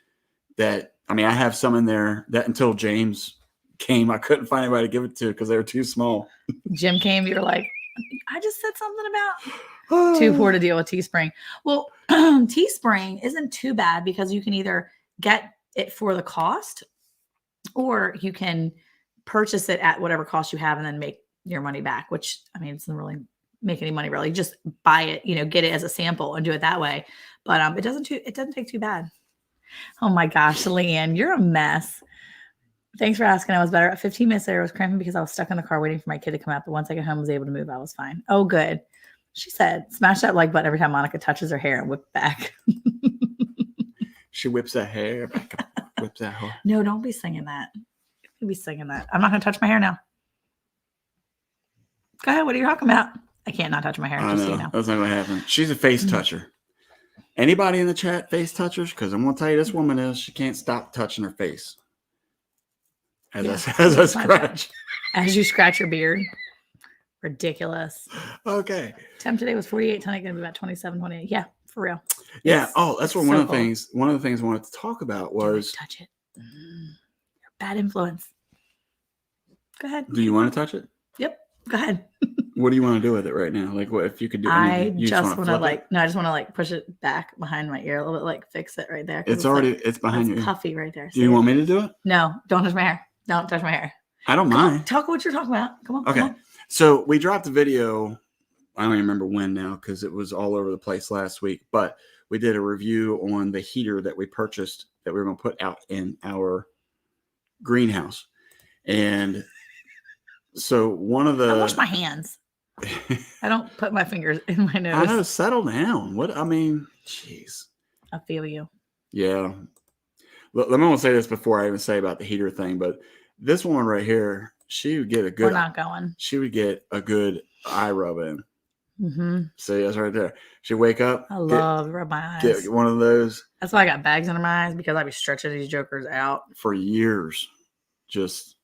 I have some in there that until James came, I couldn't find anybody to give it to because they were too small. Jim came, you were like, I just said something about too poor to deal with Teespring. Well, Teespring isn't too bad because you can either get it for the cost or you can purchase it at whatever cost you have and then make your money back, which it doesn't really make any money really. You just buy it, get it as a sample and do it that way. But it doesn't take too bad. Oh my gosh, Leanne, you're a mess. Thanks for asking. I was better. 15 minutes later, I was cramping because I was stuck in the car waiting for my kid to come out. But once I got home, I was able to move. I was fine. Oh, good. She said, smash that like button every time Monica touches her hair and whip back. She whips that hair back. Whips that hair. No, don't be singing that. Don't be singing that. I'm not going to touch my hair now. Go ahead. What are you talking about? I can't not touch my hair. I know. That's not going to happen. She's a face toucher. Anybody in the chat face touchers? Because I'm going to tell you, this woman she can't stop touching her face. As I scratch. As you scratch your beard. Ridiculous. Okay. Temp today was 48. Tonight going to be about 27, 28. Yeah, for real. Yeah. That's what one of the things I wanted to talk about was. Touch it. You're a bad influence. Go ahead. Do you want to touch it? Yep. Go ahead. What do you want to do with it right now? Like, what if you could do? I just want to I just want to push it back behind my ear a little bit, fix it right there. It's behind your ear. Puffy right there. Do you want me to do it? No, don't touch my hair. Don't touch my hair. I don't mind. Talk what you're talking about. Come on. Okay. Come on. So we dropped a video. I don't even remember when now because it was all over the place last week. But we did a review on the heater that we purchased that we were going to put out in our greenhouse. And so one of the... I wash my hands. I don't put my fingers in my nose. I know. Settle down. Jeez. I feel you. Yeah. Let me say this before I even say about the heater thing, but this woman right here, she would get a good... We're not going. She would get a good eye rub in. Mm-hmm. See, that's right there. She'd wake up. I love to rub my eyes. Get one of those. That's why I got bags under my eyes because I'd be stretching these jokers out. For years. Just,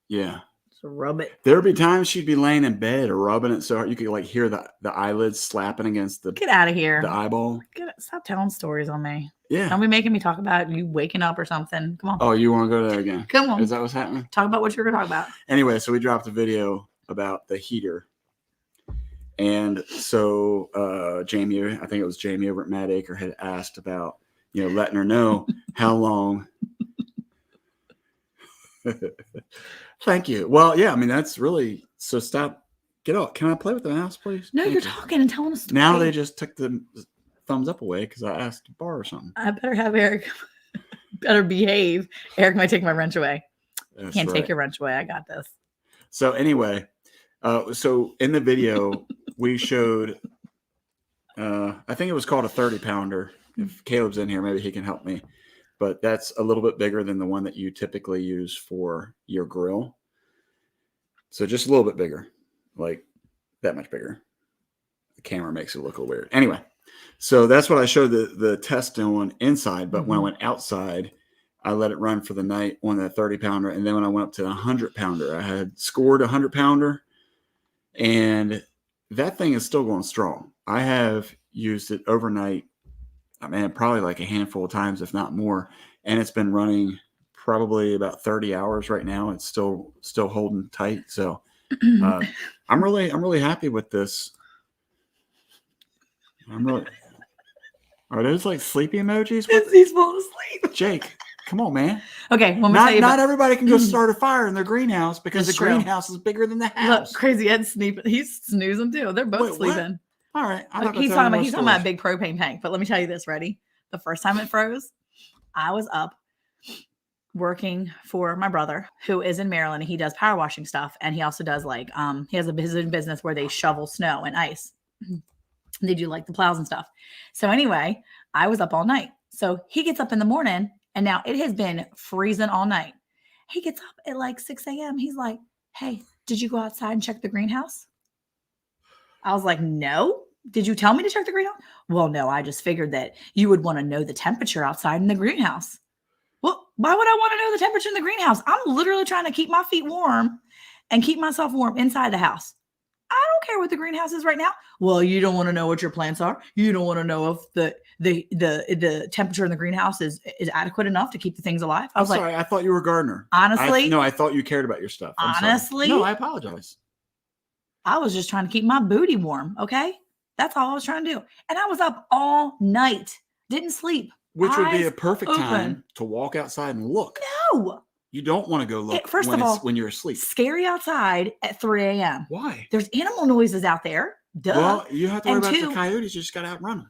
yeah. So rub it. There'd be times she'd be laying in bed or rubbing it so hard you could hear the eyelids slapping against the... Get out of here. The eyeball. Stop telling stories on me. Yeah. Don't be making me talk about you waking up or something. Come on. Oh, you want to go there again? Come on. Is that what's happening? Talk about what you're going to talk about. Anyway, so we dropped a video about the heater. And so Jamie, I think it was Jamie over at Mad Acre had asked about, letting her know how long. Thank you. Well, yeah, that's really, so stop. Get out. Can I play with the mouse, please? No, you're talking and telling us. Now they just took the thumbs up away because I asked to borrow something. I better have Eric. Better behave. Eric might take my wrench away. Can't take your wrench away. I got this. So anyway, so in the video we showed, I think it was called a 30-pounder. If Caleb's in here, maybe he can help me. But that's a little bit bigger than the one that you typically use for your grill. So just a little bit bigger, like that much bigger. The camera makes it look a little weird. Anyway, so that's what I showed the test on inside. But when I went outside, I let it run for the night on the 30-pounder. And then when I went up to the 100-pounder, I had scored a 100-pounder. And that thing is still going strong. I have used it overnight. Probably like a handful of times, if not more. And it's been running probably about 30 hours right now. It's still holding tight. So I'm really happy with this. Are those like sleepy emojis? He's falling asleep. Jake, come on, man. Okay, not everybody can go start a fire in their greenhouse because That's the true. greenhouse is bigger than the house. Look, Crazy Ed's sleeping. He's snoozing too. They're both sleeping. All right. He's talking about a big propane tank. But let me tell you this, ready? The first time it froze, I was up working for my brother who is in Maryland. And he does power washing stuff. And he also does he has a business where they shovel snow and ice. They do the plows and stuff. So anyway, I was up all night. So he gets up in the morning and now it has been freezing all night. He gets up at like 6 a.m. He's like, hey, did you go outside and check the greenhouse? I was like, no. Did you tell me to check the greenhouse? Well, no, I just figured that you would want to know the temperature outside in the greenhouse. Well, why would I want to know the temperature in the greenhouse? I'm literally trying to keep my feet warm and keep myself warm inside the house. I don't care what the greenhouse is right now. Well, you don't want to know what your plants are. You don't want to know if the temperature in the greenhouse is adequate enough to keep the things alive. I was sorry, I thought you were a gardener. Honestly, no, I thought you cared about your stuff. Honestly, no, I apologize. I was just trying to keep my booty warm. Okay, that's all I was trying to do, and I was up all night, didn't sleep. Which would be a perfect time to walk outside and look. No. You don't want to go look when you're asleep. Scary outside at 3 a.m. Why? There's animal noises out there. Duh. Well, you have to worry about the coyotes. You just got to outrun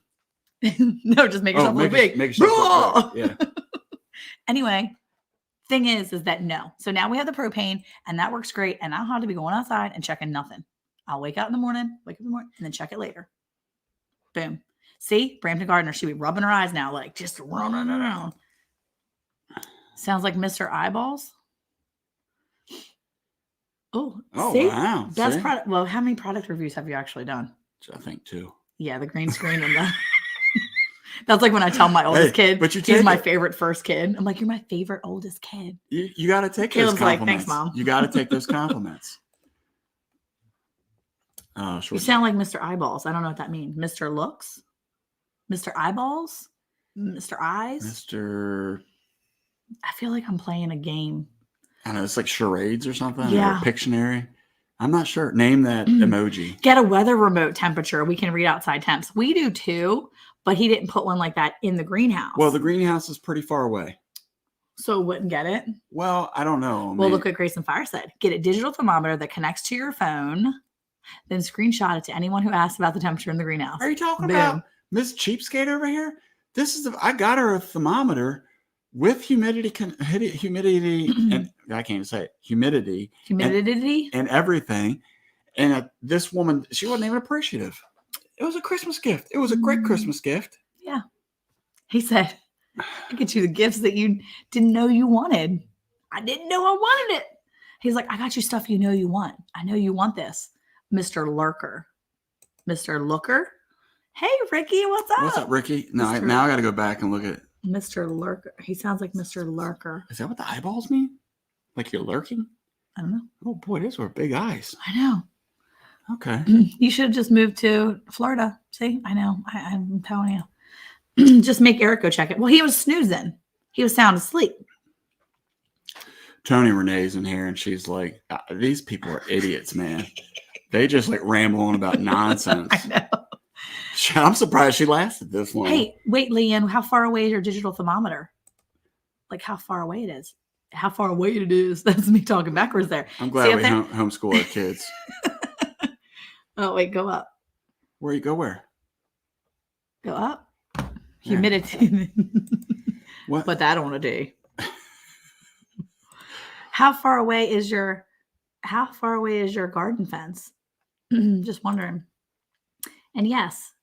them. No, just make yourself look big. Make yourself look big. Yeah. Anyway, thing is that no. So now we have the propane, and that works great. And I don't have to be going outside and checking nothing. I'll wake up in the morning, and then check it later. Boom. See, Brampton Gardener, she'd be rubbing her eyes now, like just running around. Sounds like Mr. Eyeballs. Oh, see? Wow. Best product. Well, how many product reviews have you actually done? I think 2. Yeah, the green screen and the. That's like when I tell my oldest kid, but he's my favorite first kid. I'm like, you're my favorite oldest kid. You got to take Caleb's those compliments. Like, thanks, Mom. You got to take those compliments. Oh, sure. You sound like Mr. Eyeballs. I don't know what that means. Mr. Looks. Mr. Eyeballs? Mr. Eyes? I feel like I'm playing a game. I don't know. It's like charades or something. Yeah. Or Pictionary. I'm not sure. Name that emoji. Get a weather remote temperature. We can read outside temps. We do too, but he didn't put one like that in the greenhouse. Well, the greenhouse is pretty far away. So wouldn't get it? Well, I don't know. Well, look what Grayson Fire said. Get a digital thermometer that connects to your phone, then screenshot it to anyone who asks about the temperature in the greenhouse. Are you talking about Miss Cheapskate over here? I got her a thermometer with humidity, and I can't even say it, humidity, and everything. And this woman, she wasn't even appreciative. It was a Christmas gift. It was a great Christmas gift. Yeah. He said, I get you the gifts that you didn't know you wanted. I didn't know I wanted it. He's like, I got you stuff you know you want. I know you want this. Mr. Lurker. Mr. Looker. Hey, Ricky, what's up? What's up, Ricky? No, now I got to go back and look at it. Mr. Lurker. He sounds like Mr. Lurker. Is that what the eyeballs mean? Like you're lurking? I don't know. Oh, boy, those were big eyes. I know. Okay. You should have just moved to Florida. See, I know. I'm telling you. Just make Eric go check it. Well, he was snoozing. He was sound asleep. Tony Renee's in here, and she's like, these people are idiots, man. They just like ramble on about nonsense. I know. I'm surprised she lasted this long. Hey, wait, Leanne, how far away is your digital thermometer? Like how far away it is? How far away it is? That's me talking backwards there. I'm glad we homeschool our kids. Oh, wait, go up. Where you go where? Go up. Humidity. What? Put that on a day. How far away is your garden fence? Just wondering. And yes,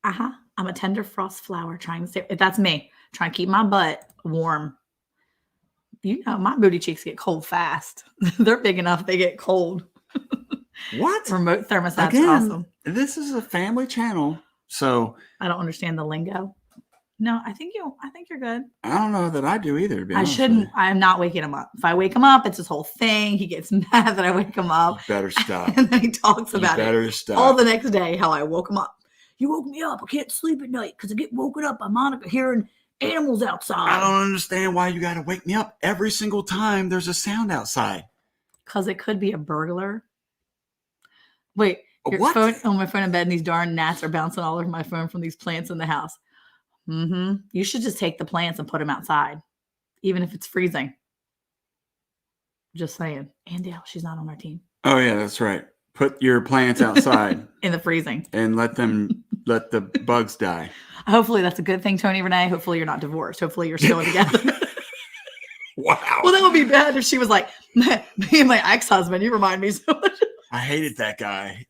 I'm a tender frost flower trying to stay. That's me trying to keep my butt warm. You know, my booty cheeks get cold fast. They're big enough; they get cold. What? Remote thermostats are awesome. This is a family channel, so I don't understand the lingo. No, I think you're good. I don't know that I do either. I shouldn't. I'm not waking him up. If I wake him up, it's this whole thing. He gets mad that I wake him up. You better stop. And then he talks about it all the next day, how I woke him up. You woke me up. I can't sleep at night because I get woken up by Monica hearing animals outside. I don't understand why you got to wake me up every single time there's a sound outside. Because it could be a burglar. Wait, what? Phone on my phone in bed, and these darn gnats are bouncing all over my phone from these plants in the house. You should just take the plants and put them outside, even if it's freezing. Just saying. And Dale, she's not on our team. Oh yeah, that's right. Put your plants outside in the freezing and let the bugs die. Hopefully that's a good thing, Tony Renee. Hopefully you're not divorced. Hopefully you're still together. Wow. Well, that would be bad if she was like, me and my ex-husband. You remind me so much. I hated that guy.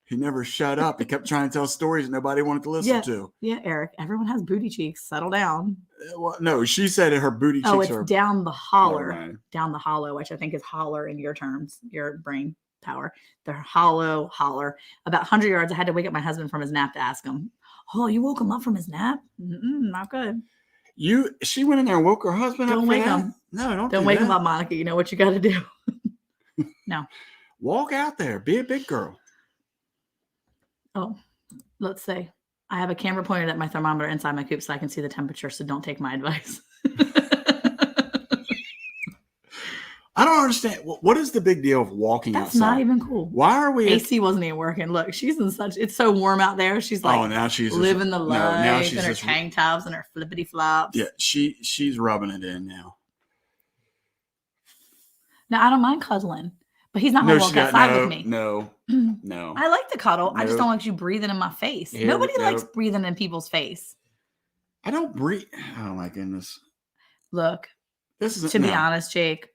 He never shut up. He kept trying to tell stories nobody wanted to listen to. Yeah, Eric. Everyone has booty cheeks. Settle down. Well, no, she said her booty cheeks Oh, it's are down the holler. Never mind. Down the hollow, which I think is holler in your terms, your brain power. The hollow holler. About 100 yards, I had to wake up my husband from his nap to ask him, oh, you woke him up from his nap? Not good. She went in there and woke her husband up. Don't wake him. No, Don't wake him up, Monica. You know what you got to do. No. Walk out there. Be a big girl. Oh, let's say I have a camera pointed at my thermometer inside my coop so I can see the temperature. So don't take my advice. I don't understand. What is the big deal of walking That's outside? not even cool. Why are we? AC wasn't even working. Look, she's in such. It's so warm out there. She's like, now she's living the life. now she's in her tank tops and her flippity flops. Yeah, she's rubbing it in now. Now I don't mind cuddling, but he's not gonna walk outside with me. No. I like the cuddle. I just No. don't like you breathing in my face. Here, Nobody no. likes breathing in people's face. I don't breathe. Oh my goodness. Look, This is to be honest, Jake,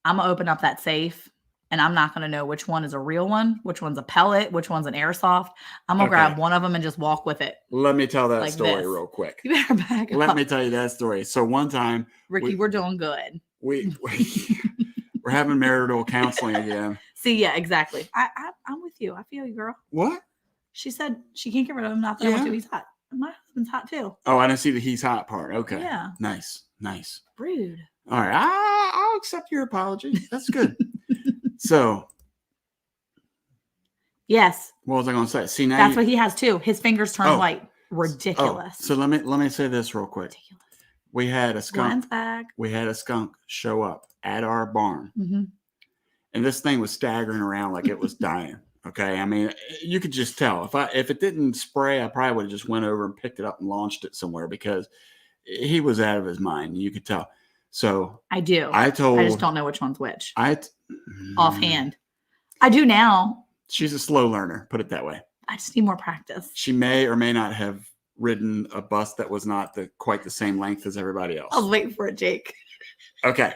I'm gonna open up that safe and I'm not gonna know which one is a real one, which one's a pellet, which one's an airsoft. I'm gonna grab one of them and just walk with it. Let me tell that like story this. real quick. You better back up. Let me tell you that story. So one time, Ricky, we're doing good. we're having marital counseling again. See, yeah, exactly. I'm with you. I feel you, girl. What? She said she can't get rid of him. Not that I want to. He's hot. My husband's hot too. Oh, I didn't see the he's hot part. Okay. Yeah. Nice. Rude. All right. I'll accept your apology. That's good. So, yes. what was I going to say? See, now That's what he has too. His fingers turn white. Ridiculous. So let me say this real quick. Ridiculous. We had a skunk. Line's back. We had a skunk show up at our barn, Mm-hmm. and this thing was staggering around like it was dying. Okay, I mean, you could just tell. If it didn't spray, I probably would have just went over and picked it up and launched it somewhere because he was out of his mind. You could tell. So I do. I just don't know which one's which. Mm-hmm. Offhand. I do now. She's a slow learner, put it that way. I just need more practice. She may or may not have ridden a bus that was not quite the same length as everybody else. I was waiting for it, Jake. Okay.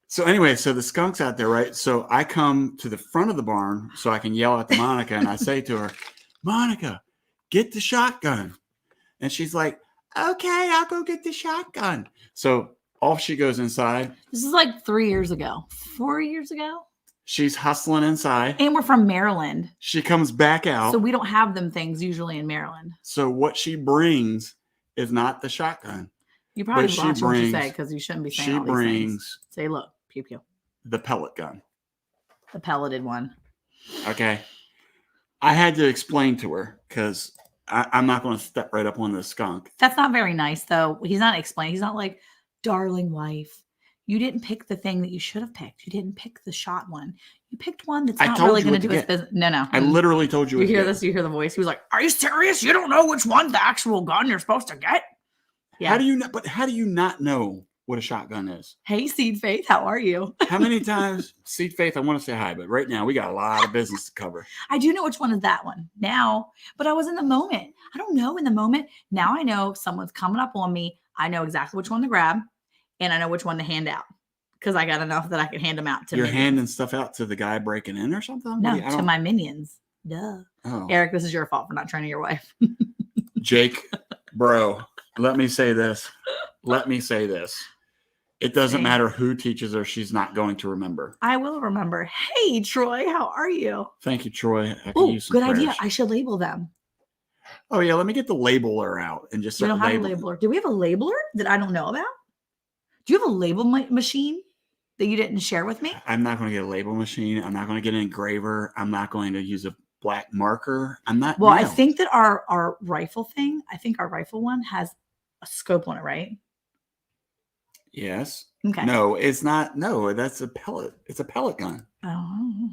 So anyway, so the skunk's out there, right? So I come to the front of the barn so I can yell at the Monica and I say to her, Monica, get the shotgun. And she's like, okay, I'll go get the shotgun. So off she goes inside. This is like 3 years ago, 4 years ago. She's hustling inside. And we're from Maryland. She comes back out. So we don't have them things usually in Maryland. So what she brings is not the shotgun. You probably But watch what you say because you shouldn't be saying She all these things. brings Say, look, pew pew. the pellet gun. The pelleted one. Okay. I had to explain to her because I'm not going to step right up on the skunk. That's not very nice, though. He's not explaining. He's not like, darling wife, you didn't pick the thing that you should have picked. You didn't pick the shot one. You picked one that's not really going to do its business. No. I literally told you. You hear this? You hear the voice. He was like, are you serious? You don't know which one's the actual gun you're supposed to get? Yeah. How do you not? But how do you not know what a shotgun is? Hey, Seed Faith, how are you? How many times, Seed Faith? I want to say hi, but right now we got a lot of business to cover. I do know which one is that one now, but I was in the moment. I don't know in the moment. Now I know if someone's coming up on me. I know exactly which one to grab, and I know which one to hand out because I got enough that I can hand them out to. You're minions. handing stuff out to the guy breaking in or something? No, to my minions. Duh. Oh. Eric, this is your fault for not training your wife. Jake, bro, let me say this. It doesn't matter who teaches her. She's not going to remember. I will remember. Hey, Troy, how are you? Thank you, Troy. Oh, good idea. I should label them. Oh, yeah. Let me get the labeler out and just We don't have a label. labeler. Do we have a labeler that I don't know about? Do you have a label machine that you didn't share with me? I'm not going to get a label machine. I'm not going to get an engraver. I'm not going to use a black marker. I'm not. Well, no. I think that our rifle thing, our rifle one has a scope on it, right? Yes. Okay. No, it's not. No, that's a pellet. It's a pellet gun. Oh.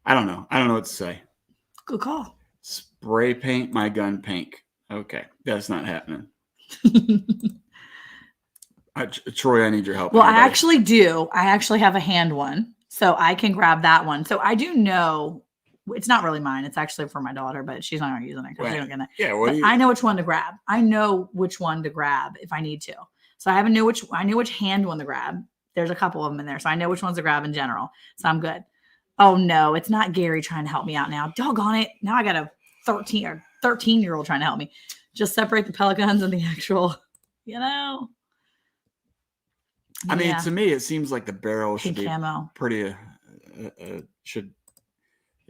I don't know. I don't know what to say. Good call. Spray paint my gun pink. Okay. That's not happening. Troy, I need your help. Well, I actually do. I actually have a hand one, so I can grab that one. So I do know it's not really mine. It's actually for my daughter, but she's not using it because we don't get that. Yeah, I know which one to grab. I know which one to grab if I need to. So I knew which hand one to grab. There's a couple of them in there. So I know which ones to grab in general. So I'm good. Oh no, it's not Gary trying to help me out now. Doggone it. Now I got a 13-year-old trying to help me. Just separate the pellet guns and the actual, I mean, to me, it seems like the barrel should be camo. Pretty,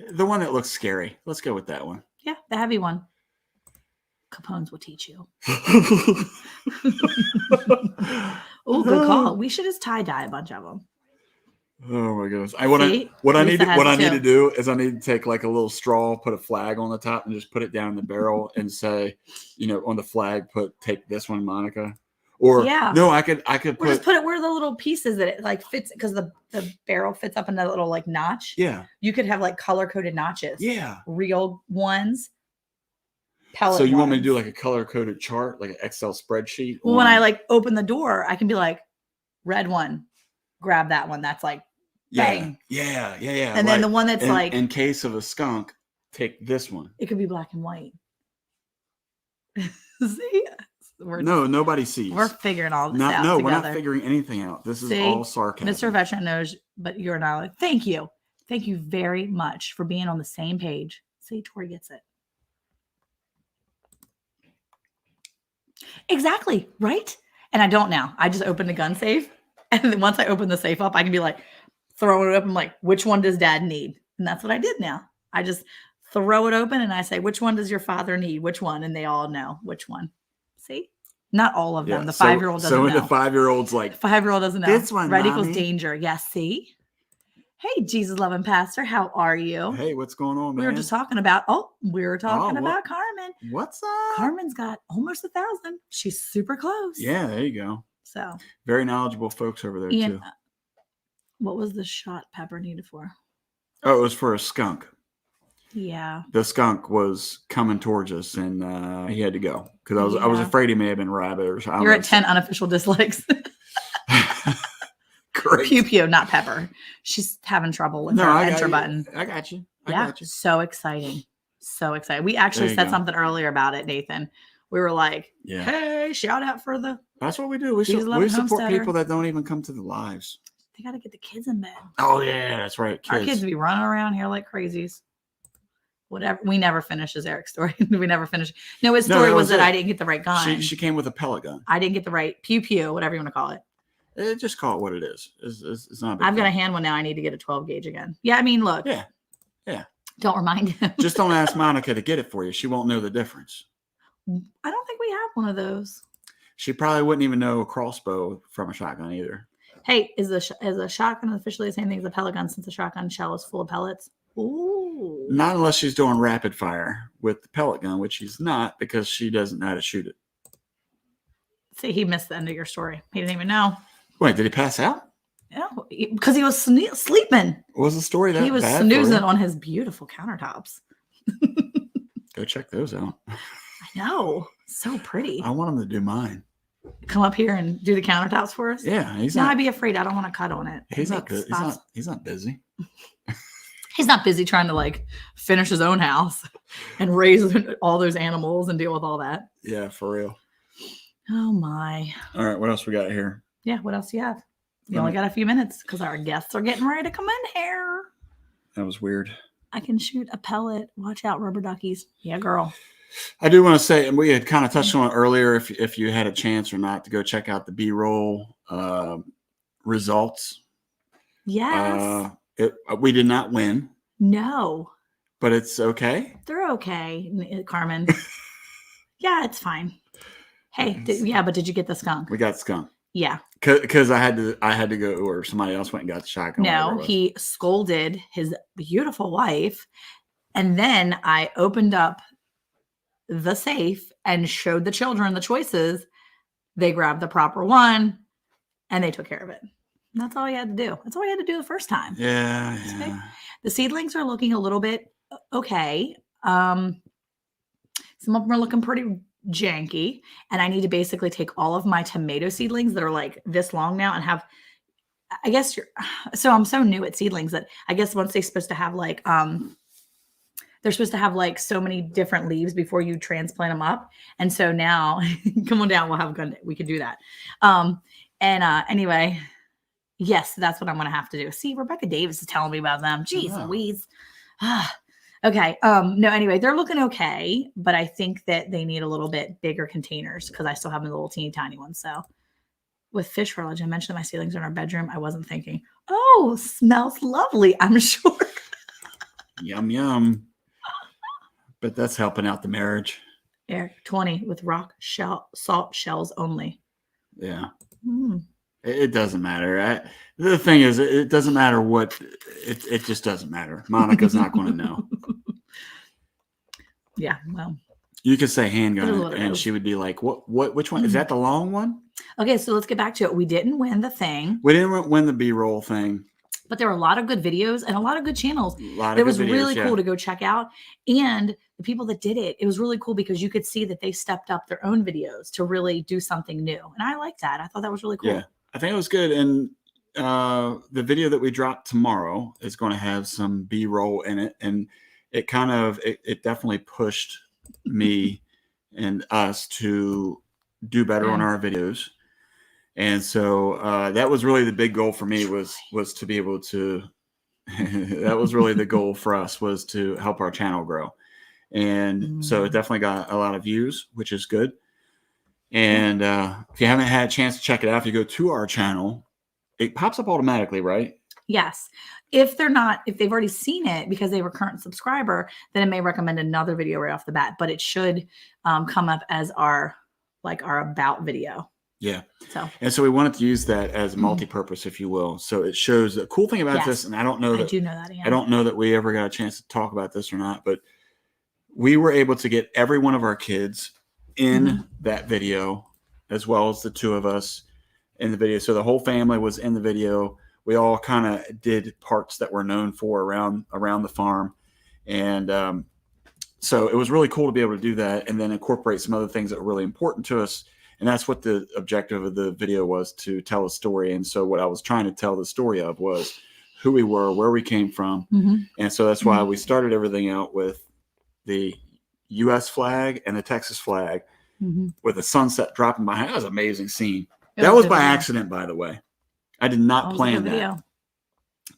the one that looks scary. Let's go with that one. Yeah, the heavy one. Capone's will teach you. Oh, good call. We should just tie-dye a bunch of them. Oh my goodness! What I need to do is I need to take like a little straw, put a flag on the top, and just put it down in the barrel and say, on the flag, take this one, Monica. Or no, I could just put it where the little pieces that it like fits, because the barrel fits up in that little like notch. Yeah, you could have like color-coded notches. Yeah, real ones. Pellet so you ones. want me to do like a color-coded chart, like an Excel spreadsheet? Well, when I like open the door, I can be like, red one, grab that one. That's like bang. Yeah. And then the one that's like, in case of a skunk, take this one. It could be black and white. See? Nobody sees. We're figuring all this out. No, together. we're not figuring anything out. This is all sarcasm. Mr. Veteran knows, but you're not. Like, thank you. Thank you very much for being on the same page. See, Tori gets it. Exactly. Right? And I don't now. I just opened the gun safe. And then once I open the safe up, I can be like, throwing it up. I'm like, which one does dad need? And that's what I did now. I just throw it open and I say, which one does your father need? Which one? And they all know which one. See? Not all of them. The 5-year-old doesn't know. So when the 5-year-old's like, 5-year-old doesn't know. This one, Red Mommy. equals danger. Yes. See? Hey, Jesus loving pastor. How are you? Hey, what's going on, man? We were just talking about, about Carmen. What's up? Carmen's got almost 1,000. She's super close. Yeah, there you go. So very knowledgeable folks over there too. What was the shot Pepper needed for? Oh, it was for a skunk. Yeah. The skunk was coming towards us, and he had to go because I was afraid he may have been rabbit or something. You're at 10 unofficial dislikes. Great. Pew pew, not Pepper. She's having trouble with her enter button. I got you. I got you. So exciting. So exciting. We actually said something earlier about it, Nathan. We were like, hey, shout out for the. That's what we do. We support people that don't even come to the lives. They got to get the kids in bed. Oh, yeah, that's right. Our kids be running around here like crazies. Whatever. We never finished his Eric's story. We never finished. No, his story was that I didn't get the right gun. She came with a pellet gun. I didn't get the right pew pew, whatever you want to call it. Just call it what it is. It's not. I've got a hand one now. I need to get a 12 gauge again. Yeah, I mean, look. Yeah. Don't remind him. Just don't ask Monica to get it for you. She won't know the difference. I don't think we have one of those. She probably wouldn't even know a crossbow from a shotgun either. Hey, is a shotgun officially the same thing as a pellet gun since the shotgun shell is full of pellets? Ooh. Not unless she's doing rapid fire with the pellet gun, which she's not because she doesn't know how to shoot it. See, he missed the end of your story. He didn't even know. Wait, did he pass out? No, because he was sleeping. Was the story that he was bad snoozing on his beautiful countertops? Go check those out. I know, so pretty. I want him to do mine. Come up here and do the countertops for us. Yeah, I'd be afraid. I don't want to cut on it. He's not busy. He's not busy trying to like finish his own house and raise all those animals and deal with all that. Yeah, for real. Oh my. All right, what else we got here? Yeah, what else do you have? We only got a few minutes because our guests are getting ready to come in here. That was weird. I can shoot a pellet. Watch out, rubber duckies. Yeah, girl. I do want to say, and we had kind of touched on it earlier, if you had a chance or not to go check out the B-roll results. Yes. We did not win. No. But it's okay. They're okay, Carmen. Yeah, it's fine. Hey, but did you get the skunk? We got skunk. Yeah. Because I had to go, or somebody else went and got the shotgun. No, he scolded his beautiful wife. And then I opened up the safe and showed the children the choices. They grabbed the proper one and they took care of it. That's all you had to do. That's all you had to do the first time. Yeah. Okay. The seedlings are looking a little bit okay. Some of them are looking pretty janky, and I need to basically take all of my tomato seedlings that are like this long now and have, I guess I'm so new at seedlings that I guess once they're supposed to have like, they're supposed to have like so many different leaves before you transplant them up. And so now come on down. We could do that. Anyway, Yes, that's what I'm going to have to do. See, Rebecca Davis is telling me about them. Jeez Wow. Louise. Okay. No, anyway, they're looking okay, but I think that they need a little bit bigger containers because I still have the little teeny tiny ones. So with fish relish, I mentioned that my ceilings are in our bedroom. I wasn't thinking, oh, smells lovely, I'm sure. Yum, yum. But that's helping out the marriage. Eric, 20 with rock salt shells only. Yeah. Mm. It doesn't matter. The thing is, it doesn't matter what. It just doesn't matter. Monica's not going to know. Yeah, well. You could say It is handgun, what it and is. she would be like, "What? Which one is that? The long one?" Okay, so let's get back to it. We didn't win the thing, We didn't win the B-roll thing. but there were a lot of good videos and a lot of good channels. A lot of It good was videos, really yeah. cool to go check out. And the people that did it, it was really cool because you could see that they stepped up their own videos to really do something new. And I liked that. I thought that was really cool. Yeah, I think it was good. And the video that we drop tomorrow is going to have some B-roll in it, and it kind of it definitely pushed me and us to do better on our videos. And so that was really the big goal for me was to be able to that was really the goal for us, was to help our channel grow. And so it definitely got a lot of views, which is good. And if you haven't had a chance to check it out, if you go to our channel, it pops up automatically, right? Yes. If they've already seen it because they were a current subscriber, then it may recommend another video right off the bat, but it should come up as our about video. Yeah. So we wanted to use that as multi-purpose, if you will. So it shows the cool thing about this, and I don't know that I do know that. Yeah. I don't know that we ever got a chance to talk about this or not, but we were able to get every one of our kids in that video, as well as the two of us in the video. So the whole family was in the video. We all kind of did parts that we're known for around the farm. And so it was really cool to be able to do that and then incorporate some other things that were really important to us. And that's what the objective of the video was, to tell a story. And so what I was trying to tell the story of was who we were, where we came from. And so that's why we started everything out with the U.S. flag and the Texas flag with the sunset dropping behind. That was an amazing scene. That was by accident, by the way. I did not plan that.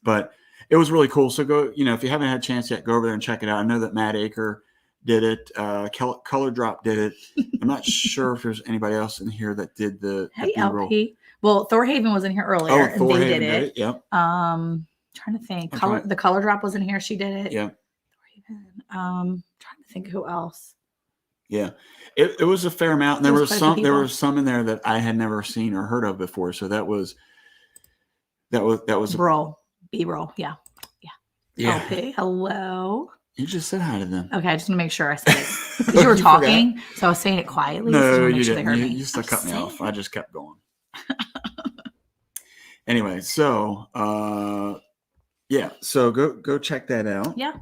But it was really cool. So go, if you haven't had a chance yet, go over there and check it out. I know that Matt Aker did it. Color Drop did it. I'm not sure if there's anybody else in here that did the B-roll. LP. Well, Thorhaven was in here earlier. Oh, Thorhaven did it. Yep. Trying to think. The Color Drop was in here. She did it. Yeah. Trying to think who else. Yeah, it was a fair amount. And there were some in there that I had never seen or heard of before. So that was B-roll. Yeah. LP, hello. You just said hi to them. Okay, I just want to make sure I said it. Because you were talking, so I was saying it quietly. No, you didn't. You still cut me off. I just kept going. Anyway, so so go check that out. Yeah.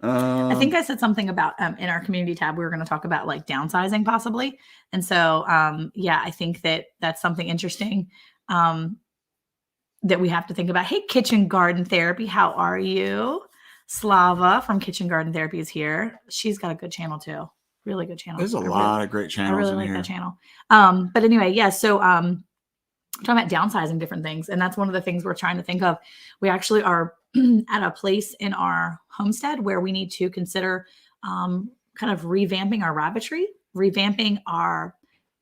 I think I said something about in our community tab, we were going to talk about like downsizing possibly. And so, I think that's something interesting that we have to think about. Hey, Kitchen Garden Therapy, how are you? Slava from Kitchen Garden Therapy is here. She's got a good channel too. Really good channel. There's a lot of great channels. I really like that channel. But anyway, yeah. So talking about downsizing different things. And that's one of the things we're trying to think of. We actually are at a place in our homestead where we need to consider kind of revamping our rabbitry, revamping our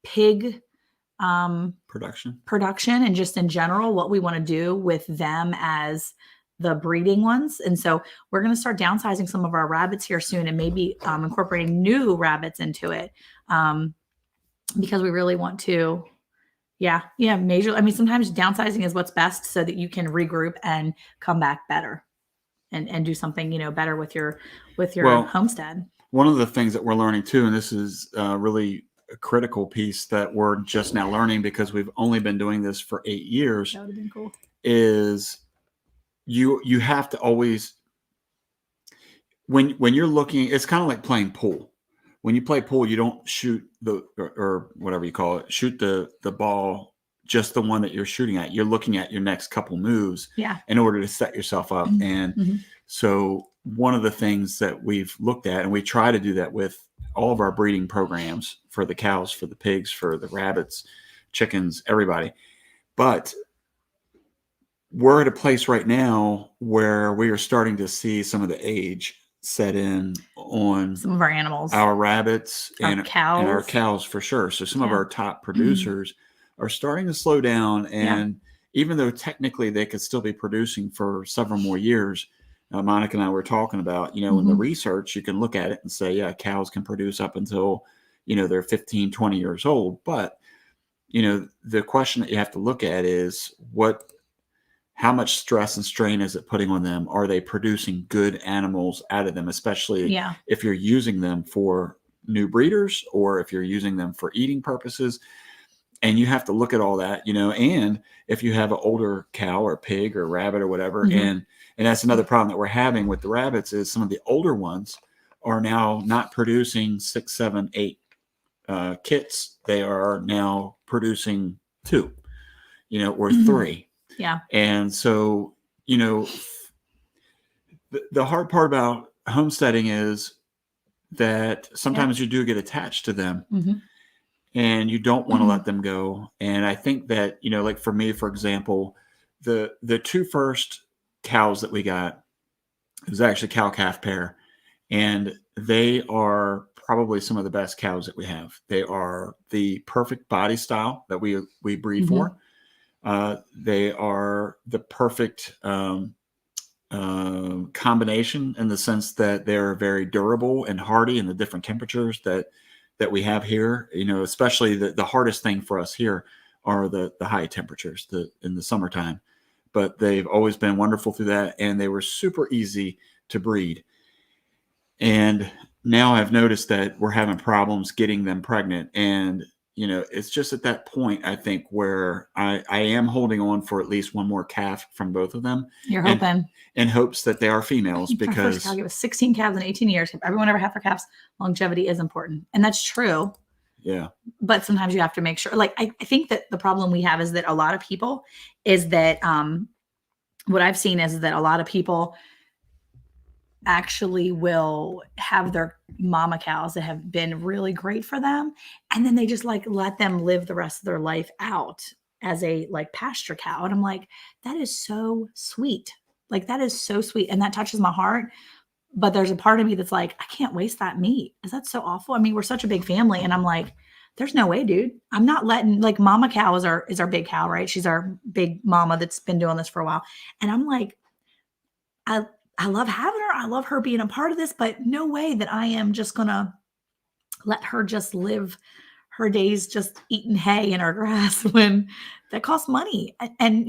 pig production, and just in general what we want to do with them as the breeding ones. And so we're going to start downsizing some of our rabbits here soon, and maybe incorporating new rabbits into it because we really want to major. I mean, sometimes downsizing is what's best so that you can regroup and come back better and do something better with your homestead. One of the things that we're learning too, and this is really a critical piece that we're just now learning because we've only been doing this for 8 years. That would have been cool. Is you have to always, when you're looking, it's kind of like playing pool. When you play pool, you don't shoot or whatever you call it, shoot the ball, just the one that you're shooting at. You're looking at your next couple moves in order to set yourself up. And so one of the things that we've looked at, and we try to do that with all of our breeding programs for the cows, for the pigs, for the rabbits, chickens, everybody. But we're at a place right now where we are starting to see some of the age set in on Some of our animals, our rabbits our and cows. our cows for sure. So some of Yeah. our top producers are starting to slow down. And even though technically they could still be producing for several more years, Monica and I were talking about, in the research, you can look at it and say, yeah, cows can produce up until, they're 15, 20 years old. But, the question that you have to look at is how much stress and strain is it putting on them? Are they producing good animals out of them, especially if you're using them for new breeders or if you're using them for eating purposes? And you have to look at all that, and if you have an older cow or pig or rabbit or whatever, and that's another problem that we're having with the rabbits is some of the older ones are now not producing 6, 7, 8 kits. They are now producing 2, or 3. Yeah. And so, the hard part about homesteading is that sometimes you do get attached to them and you don't want to let them go. And I think that, like for me, for example, the 2 first cows that we got, it was actually cow-calf pair, and they are probably some of the best cows that we have. They are the perfect body style that we breed for. They are the perfect combination in the sense that they're very durable and hardy in the different temperatures that we have here. Especially the hardest thing for us here are the high temperatures in the summertime. But they've always been wonderful through that, and they were super easy to breed. And now I've noticed that we're having problems getting them pregnant, and it's just at that point, I think, where I am holding on for at least one more calf from both of them. You're hoping. In hopes that they are females, because our first cow gave us 16 calves in 18 years. If everyone ever had their calves, longevity is important. And that's true. Yeah. But sometimes you have to make sure, like, I think that the problem we have is that a lot of people is that, what I've seen is that a lot of people actually will have their mama cows that have been really great for them. And then they just let them live the rest of their life out as a pasture cow. And I'm like, that is so sweet. That is so sweet. And that touches my heart. But there's a part of me that's like, I can't waste that meat. Is that so awful? I mean, we're such a big family. And I'm like, there's no way, dude. I'm not letting mama cow is our big cow, right? She's our big mama that's been doing this for a while. And I'm like, I love having her. I love her being a part of this, but no way that I am just going to let her just live her days just eating hay in our grass when that costs money. And,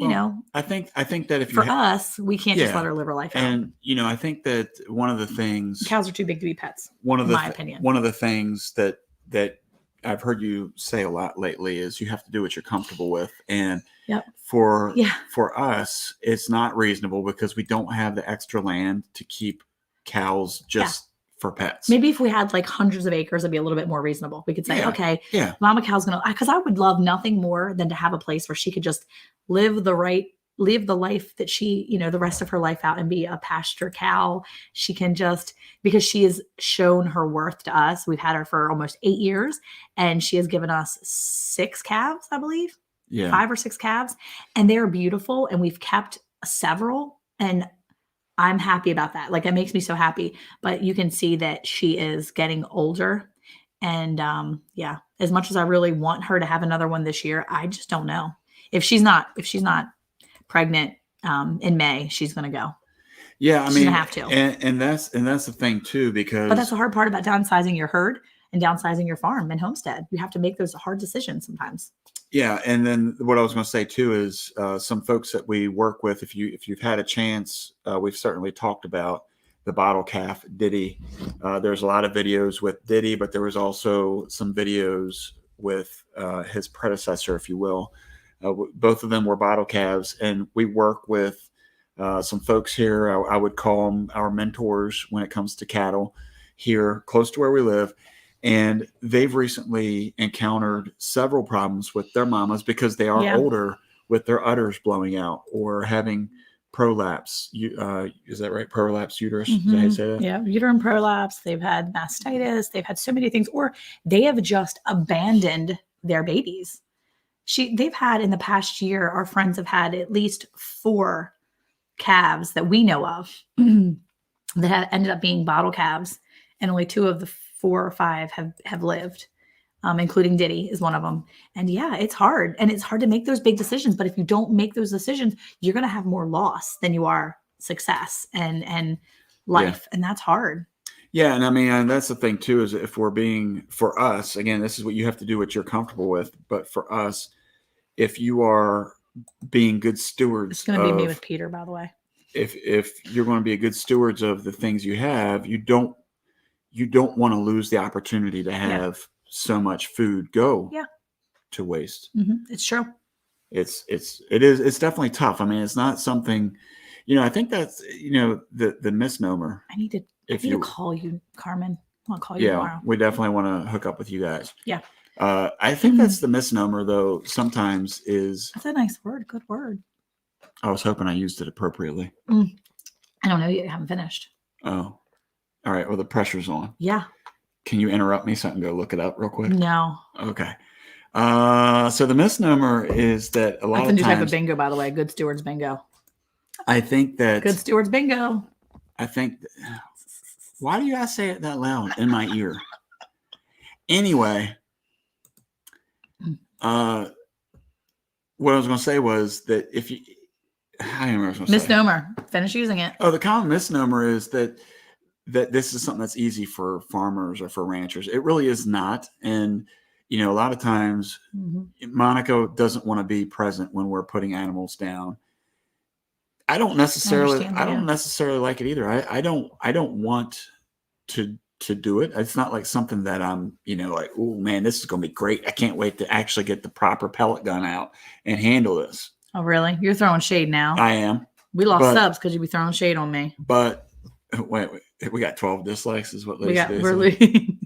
I think that if for us, we can't just let her live her life out. And, I think that one of the things, cows are too big to be pets, in my opinion. One of the things that I've heard you say a lot lately is you have to do what you're comfortable with. And for us, it's not reasonable because we don't have the extra land to keep cows just for pets. Maybe if we had hundreds of acres, it'd be a little bit more reasonable. We could say, okay, mama cow's because I would love nothing more than to have a place where she could just live the life that she, the rest of her life out and be a pasture cow. She can because she has shown her worth to us. We've had her for almost 8 years and she has given us 6 calves, I believe. 5 or 6 calves, and they're beautiful. And we've kept several, and I'm happy about that. It makes me so happy, but you can see that she is getting older. And as much as I really want her to have another one this year, I just don't know if she's not pregnant in May, she's going to go. Yeah. I mean, gonna have to. And that's the thing too, because. But that's the hard part about downsizing your herd and downsizing your farm and homestead. You have to make those hard decisions sometimes. Yeah. And then what I was going to say too is some folks that we work with, if you've had a chance, we've certainly talked about the bottle calf, Diddy. There's a lot of videos with Diddy, but there was also some videos with his predecessor, if you will. Both of them were bottle calves, and we work with some folks here. I would call them our mentors when it comes to cattle here close to where we live. And they've recently encountered several problems with their mamas because they are older, with their udders blowing out or having prolapse. Is that right? Prolapse uterus? Is that how you say that? Yeah, uterine prolapse. They've had mastitis. They've had so many things, or they have just abandoned their babies. they've had in the past year, our friends have had at least 4 calves that we know of that ended up being bottle calves, and only 2 of the 4 or 5 have lived, including Diddy is one of them. And yeah, it's hard, and it's hard to make those big decisions. But if you don't make those decisions, you're going to have more loss than you are success and life, and that's hard. Yeah, and I mean, and that's the thing too, is if we're being, for us, again, this is what you have to do, what you're comfortable with. But for us, if you are being good stewards, it's going to be me with Peter, by the way. If you're going to be a good stewards of the things you have, you don't want to lose the opportunity to have so much food go to waste. It's true. It's definitely tough. I mean, it's not something, I think that's, the misnomer. I need to call you, Carmen. I'll call you tomorrow. We definitely want to hook up with you guys. Yeah. I think that's the misnomer, though, sometimes is. That's a nice word. Good word. I was hoping I used it appropriately. I don't know. You haven't finished. Oh, all right. Well, the pressure's on. Yeah. Can you interrupt me so I can go look it up real quick? No. Okay. So the misnomer is that a lot of times. That's a new type of bingo, by the way. Good stewards bingo. I think that. Good stewards bingo. I think. Why do you guys say it that loud in my ear? Anyway. What I was going to say was that if you. I don't remember what I was going to say. Misnomer. Finish using it. Oh, the common misnomer is that this is something that's easy for farmers or for ranchers. It really is not. And, a lot of times Monica doesn't want to be present when we're putting animals down. I don't necessarily like it either. I don't want to do it. It's not like something that I'm, like, oh man, this is going to be great. I can't wait to actually get the proper pellet gun out and handle this. Oh, really? You're throwing shade now. I am. We lost subs because you be throwing shade on me. But wait, we got 12 dislikes is what we're losing.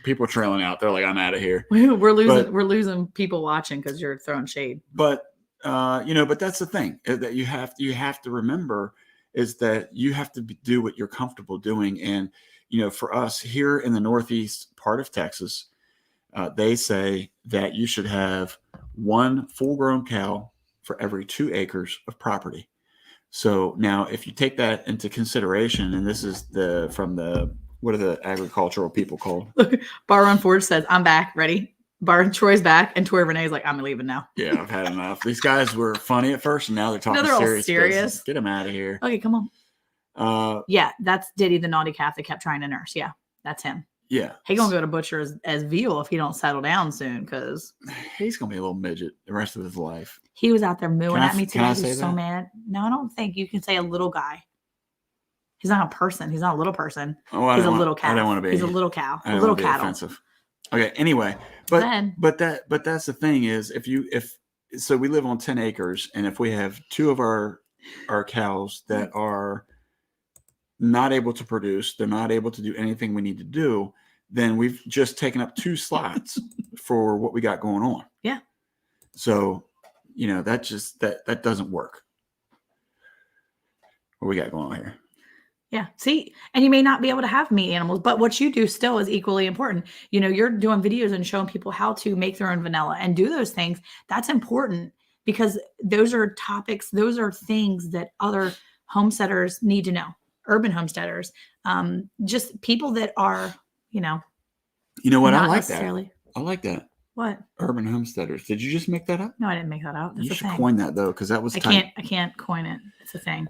people trailing out. They're like, I'm out of here. We're losing people watching because you're throwing shade. But but that's the thing that you have to remember is that you have to do what you're comfortable doing. And for us here in the northeast part of Texas, they say that you should have 1 full-grown cow for every 2 acres of property. So now if you take that into consideration, and this is what are the agricultural people called? Bar Run Forge says, I'm back. Ready? Troy's back. And Tori Renee's like, I'm leaving now. Yeah, I've had enough. These guys were funny at first, and now they're talking serious. Business. Get them out of here. Okay, come on. Yeah, that's Diddy, the naughty calf that kept trying to nurse. Yeah, that's him. Yeah. He's going to go to butcher as veal if he don't settle down soon, because he's going to be a little midget the rest of his life. He was out there mooing at me today. He was so that? mad. No, I don't think you can say a little guy. He's not a person. He's not a little person. Oh, he's a little cow. I don't want to be. He's a little cow. A little cattle. Offensive. Okay. Anyway, but that's the thing is so we live on 10 acres, and if we have 2 of our cows that are not able to produce, they're not able to do anything we need to do, then we've just taken up 2 slots for what we got going on. Yeah. So, that doesn't work. What we got going on here? Yeah. See, and you may not be able to have meat animals, but what you do still is equally important. You're doing videos and showing people how to make their own vanilla and do those things. That's important because those are topics. Those are things that other homesteaders need to know. Urban homesteaders, just people that are, You know what? I like that. I like that. What? Urban homesteaders. Did you just make that up? No, I didn't make that up. That's you should coin that though, because that was. I can't coin it. It's a thing.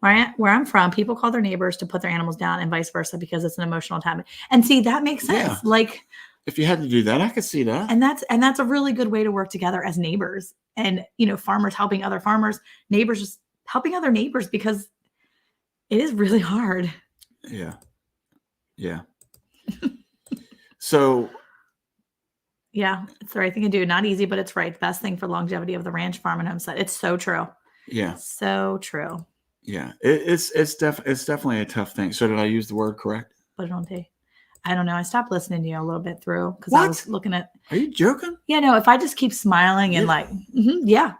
Where I'm from, people call their neighbors to put their animals down, and vice versa, because it's an emotional attachment. And see, that makes sense. Yeah. Like, if you had to do that, I could see that. And that's a really good way to work together as neighbors, and farmers helping other farmers, neighbors just helping other neighbors, because it is really hard. Yeah. Yeah. So. Yeah, it's the right thing to do. Not easy, but it's right. Best thing for longevity of the ranch, farm, and homestead. It's so true. Yeah. So true. Yeah, it's definitely a tough thing. So did I use the word correct? Put it on tape. I don't know. I stopped listening to you a little bit through because I was looking at. Are you joking? Yeah, no. If I just keep smiling and yeah,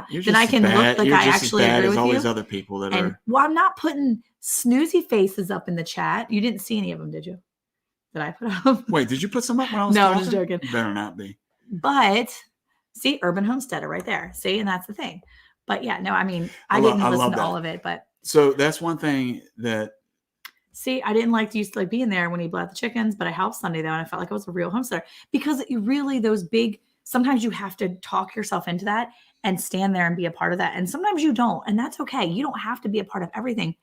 then I can look like I actually agree with you. All these other people that are. Well, I'm not putting snoozy faces up in the chat. You didn't see any of them, did you? Did I put up? Wait, did you put some up when I was No, talking? I'm just joking. Better not be. But See, urban homesteader right there. See, and that's the thing. But yeah, no, I mean, I I didn't love listen to that. all of it, but So that's one thing that see, I didn't like to used to like being there when he bled the chickens, but I helped Sunday though, and I felt like I was a real homesteader because you really those big. Sometimes you have to talk yourself into that and stand there and be a part of that, and sometimes you don't, and that's okay. You don't have to be a part of everything.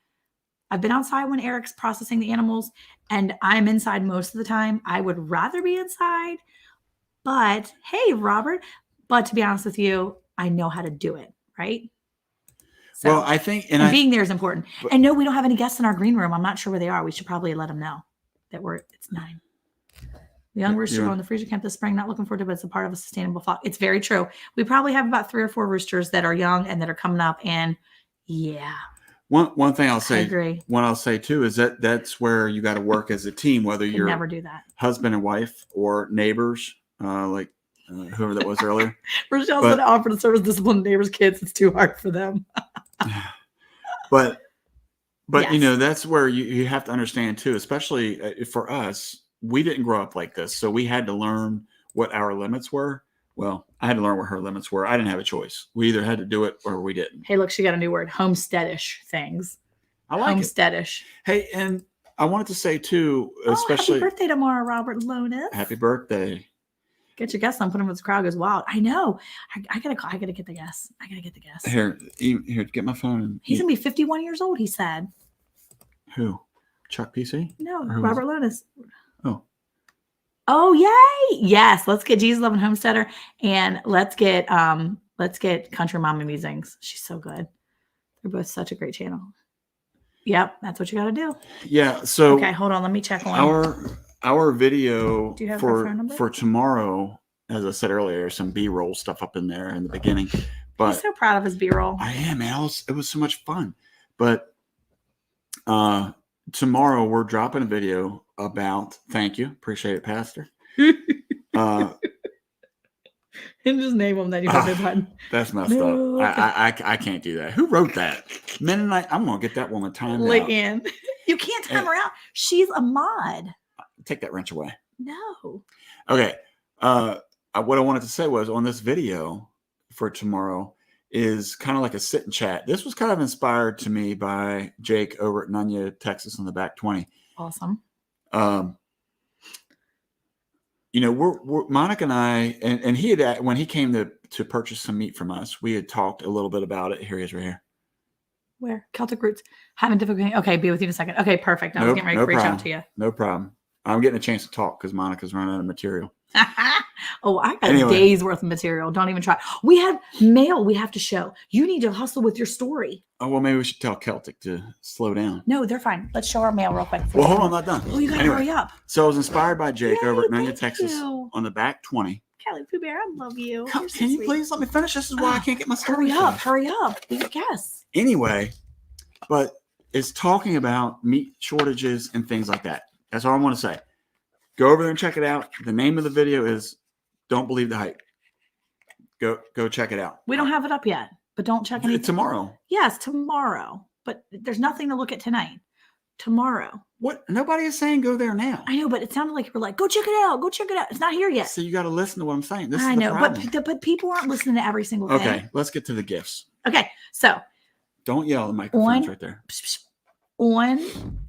I've been outside when Eric's processing the animals, and I'm inside most of the time. I would rather be inside, but hey, Robert. But to be honest with you, I know how to do it, right? So, well, I think, and being there is important. but- And no, we don't have any guests in our green room. I'm not sure where they are. We should probably let them know that it's 9. The young rooster Yeah. go in the freezer camp this spring. Not looking forward to it, but it's a part of a sustainable flock. It's very true. We probably have about 3 or 4 roosters that are young and that are coming up. And yeah, one thing I'll I say, agree. what I'll say too is that's where you got to work as a team, whether Could you're never do that. husband and wife or neighbors, like whoever that was earlier. Rochelle But- said offer to serve as disciplined neighbors' kids. It's too hard for them. But you Yes. know, that's where you have to understand too, especially for us, we didn't grow up like this. So we had to learn what our limits were. Well, I had to learn what her limits were. I didn't have a choice. We either had to do it or we didn't. Hey, look, she got a new word. Homesteadish things. I like it. Homesteadish. Hey, and I wanted to say too, Oh, especially happy birthday tomorrow, Robert Lonis. happy birthday. Get your guests on. Put them with the crowd goes wild. I know. I gotta call. I gotta get the guests. Here, get my phone. And He's gonna be 51 years old. He said. who? Chuck PC? No, Or who Robert Lonis. Oh. Oh yay! Yes, let's get Jesus Loving Homesteader and let's get Country Mama Musings. She's so good. They're both such a great channel. Yep, that's what you got to do. Yeah. So Okay, hold on. Let me check one. our video Do you have her phone number? for tomorrow, as I said earlier, there's some B-roll stuff up in there in the beginning. But He's so proud of his B-roll. I am, man. It was so much fun. But tomorrow we're dropping a video about. Thank you, appreciate it, Pastor. And just name them. Then you have button. That's messed No. up. I can't do that. Who wrote that? Mennonite. I'm gonna get that woman timed out. Leanne. You can't time her out. She's a mod. Take that wrench away. No. Okay. What I wanted to say was on this video for tomorrow is kind of like a sit and chat. This was kind of inspired to me by Jake over at Nunya, Texas on the back 20. Awesome. You know, we're Monica and I, and he had, when he came to purchase some meat from us, we had talked a little bit about it. Here he is right here. Where? Celtic Roots. Having difficulty. Okay, be with you in a second. Okay, perfect. I was getting ready to reach out to you. No problem. I'm getting a chance to talk because Monica's running out of material. Oh, I got Anyway. a day's worth of material. Don't even try. We have mail we have to show. You need to hustle with your story. Oh, well, maybe we should tell Celtic to slow down. No, they're fine. Let's show our mail real quick. Well, hold on, I'm not done. Oh, you gotta Anyway, hurry up. So I was inspired by Jake Yay, over at Nunya, thank Texas you. on the back 20. Kelly Pooh Bear, I love you. Come, You're so can you sweet. please let me finish? This is why I can't get my story Hurry up. finished. Hurry up. Yes. Anyway, but it's talking about meat shortages and things like that. That's all I want to say. Go over there and check it out. The name of the video is Don't Believe the Hype. Go check it out. We don't have it up yet, but don't check anything. Tomorrow. Yes, tomorrow. But there's nothing to look at tonight. Tomorrow. What? Nobody is saying go there now. I know, but it sounded like you were like, go check it out. Go check it out. It's not here yet. So you got to listen to what I'm saying. This is I the know, problem. but people aren't listening to every single thing. Okay, let's get to the gifts. Okay, so Don't yell. The microphone's On- right there. on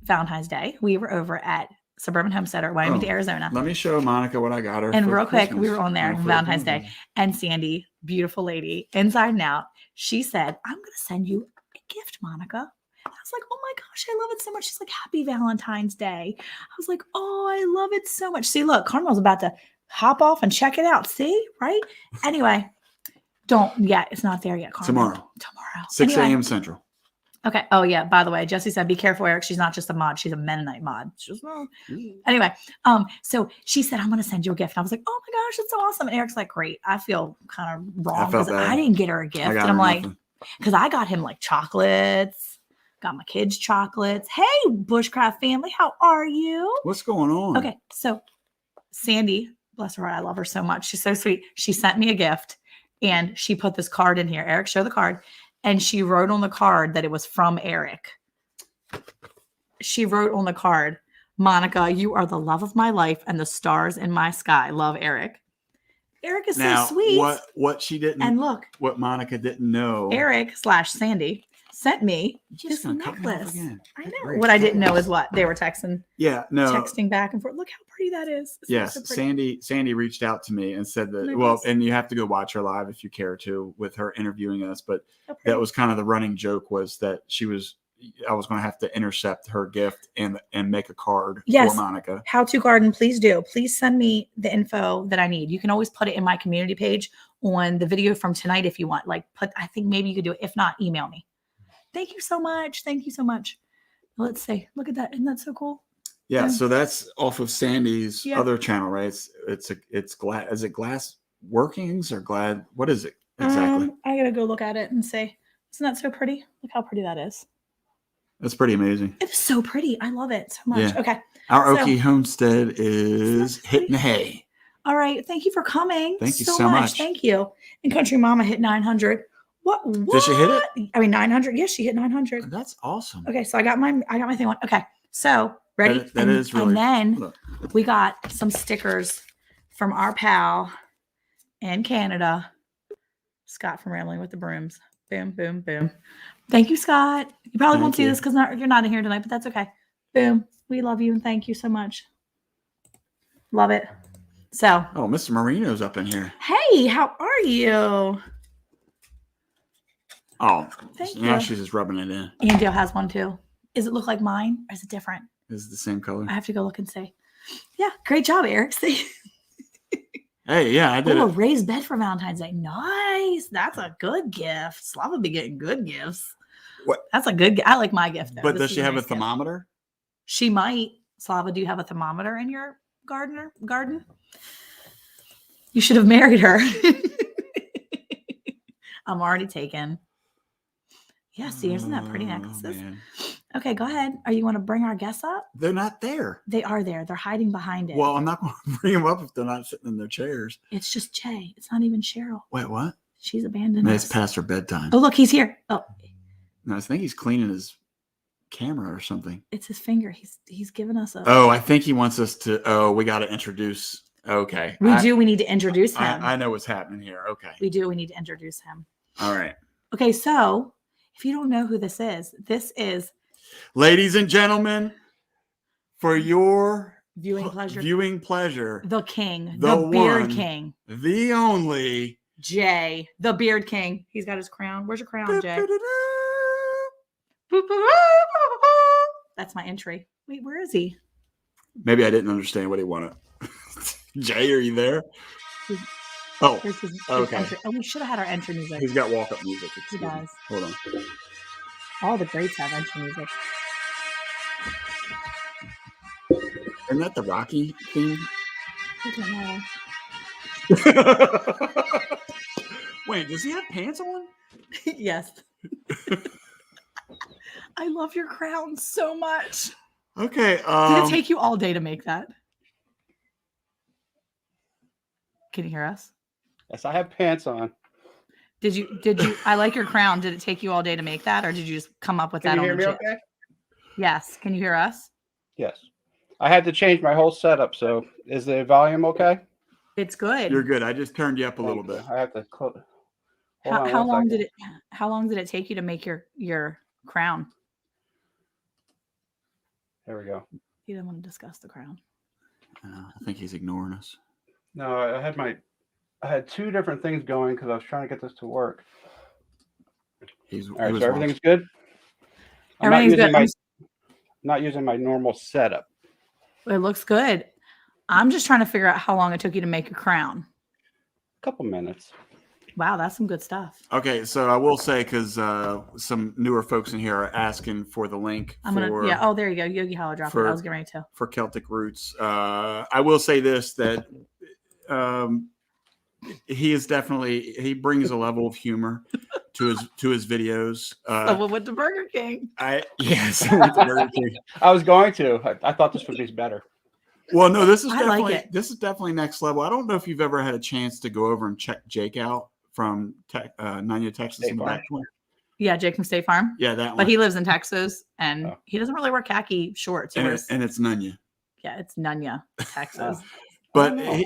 Valentine's Day, we were over at Suburban Homesteader, Wyoming, Oh, Arizona. Let me show Monica what I got her. And for real quick, Christmas. we were on there Oh, on for Valentine's Valentine's Day. And Sandy, beautiful lady, inside and out, she said, I'm going to send you a gift, Monica. And I was like, oh my gosh, I love it so much. She's like, happy Valentine's Day. I was like, oh, I love it so much. See, look, Carmel's about to hop off and check it out. See, right? Anyway, it's not there yet, Carmel. Tomorrow. 6 Anyway. a.m. Central. Okay. Oh yeah. By the way, Jesse said, "Be careful, Eric. She's not just a mod; she's a Mennonite mod." Anyway, so she said, "I'm going to send you a gift." And I was like, "Oh my gosh, that's so awesome!" And Eric's like, "Great." I feel kind of wrong felt because bad. I didn't get her a gift, I got and I'm her like, nothing. because I got him like chocolates, got my kids chocolates. Hey, Bushcraft family, how are you? What's going on? Okay, so Sandy, bless her heart, I love her so much. She's so sweet. She sent me a gift, and she put this card in here. Eric, show the card. And she wrote on the card that it was from Eric. She wrote on the card, Monica, you are the love of my life and the stars in my sky. Love, Eric. Eric is Now, so sweet. what she didn't, And look, what Monica didn't know. Eric/Sandy sent me You're just this gonna cut me off necklace. again. I Good know. grief. What I didn't know is what they were texting No. back and forth. Look how pretty that is. Isn't Yes, that so pretty? Sandy reached out to me and said that. Nice. Well, and you have to go watch her live if you care to, with her interviewing us. But How pretty. that was kind of the running joke, was that I was going to have to intercept her gift and make a card Yes. for Monica. How to garden, please do. Please send me the info that I need. You can always put it in my community page on the video from tonight if you want. I think maybe you could do it. If not, email me. Thank you so much. Thank you so much. Let's see. Look at that. Isn't that so cool? Yeah, so that's off of Sandy's Yeah. other channel, right? It's glass. Is it glass workings or glad? What is it exactly? I gotta go look at it and say, isn't that so pretty? Look how pretty that is. That's pretty amazing. It's so pretty. I love it so much. Yeah. Okay. Our So- Okie homestead is hitting the hay. All right. Thank you for coming. Thank you so much. Thank you. And Country Mama hit 900. What? Did she hit it? I mean, 900. Yes, she hit 900. That's awesome. Okay. So I got my thing on. Okay. So ready? That is really. And then Look. we got some stickers from our pal in Canada, Scott from Rambling with the Brooms. Boom, boom, boom. Thank you, Scott. You probably won't Thank see you. this because you're not in here tonight, but that's okay. Boom. We love you and thank you so much. Love it. So, Oh, Mr. Marino's up in here. hey, how are you? Oh, Thank now you. she's just rubbing it in. Andale has one too. Does it look like mine or is it different? Is it the same color? I have to go look and see. Yeah, great job, Eric. See? Hey, yeah, I did Oh, a it. raised bed for Valentine's Day. Nice. That's a good gift. Slava be getting good gifts. What? That's a good gift. I like my gift though. But This does is she have a nice gift. thermometer? She might. Slava, do you have a thermometer in your garden? You should have married her. I'm already taken. Yeah, see, isn't that pretty necklaces? Man. Okay, go ahead. Are you want to bring our guests up? They're not there. They are there. They're hiding behind it. Well, I'm not going to bring them up if they're not sitting in their chairs. It's just Jay. It's not even Cheryl. Wait, what? She's abandoned No, us. it's past her bedtime. Oh, look, he's here. Oh, No, I think he's cleaning his camera or something. it's his finger. He's given us a. Oh, I think he wants us to. Oh, we got to introduce. Okay. We do. We need to introduce him. I know what's happening here. Okay. We do. We need to introduce him. All right. Okay, so if you don't know who this is Ladies and gentlemen, for your viewing pleasure. viewing pleasure, The king, The the beard one. king, the only. Jay, the beard king. He's got his crown. Where's your crown, Jay? That's my entry. Wait, where is he? Maybe I didn't understand what he wanted. Jay, are you there? Oh, Here's his Okay. entry. Oh, we should have had our entry music. he's got walk-up music. He Excuse me. does. Hold on. All the greats have entry music. Isn't that the Rocky theme? I don't know. Wait, does he have pants on? Yes. I love your crown so much. Okay. Did it take you all day to make that? Can you hear us? Yes, I have pants on. Did you I like your crown. Did it take you all day to make that or did you just come up with Can that you on hear the me jet? okay? Yes. Can you hear us? Yes. I had to change my whole setup, so is the volume okay? It's good. You're good. I just turned you up a little bit. I have to close. How long did it take you to make your crown? There we go. You didn't want to discuss the crown. I think he's ignoring us. No, I had two different things going because I was trying to get this to work. He's All right, he so was everything's good. Everything's good. Not using my normal setup. It looks good. I'm just trying to figure out how long it took you to make your crown. A couple minutes. Wow, that's some good stuff. Okay, so I will say, because some newer folks in here are asking for the link I'm gonna yeah. Oh, there you go. Yogi Hollow dropped it. I was getting ready to. for Celtic Roots. I will say this, that he brings a level of humor to his videos. Someone went to Burger King. Yes, I went to Burger King. I was going to. I thought this would be better. Well, no, this is I like definitely it. this is definitely next level. I don't know if you've ever had a chance to go over and check Jake out from Nanya, Texas. State In the Farm. back one. Yeah, Jake from State Farm. Yeah, that one. But he lives in Texas and Oh. he doesn't really wear khaki shorts. He and, wears, and it's Nanya. yeah, it's Nanya, Texas. But Oh, no.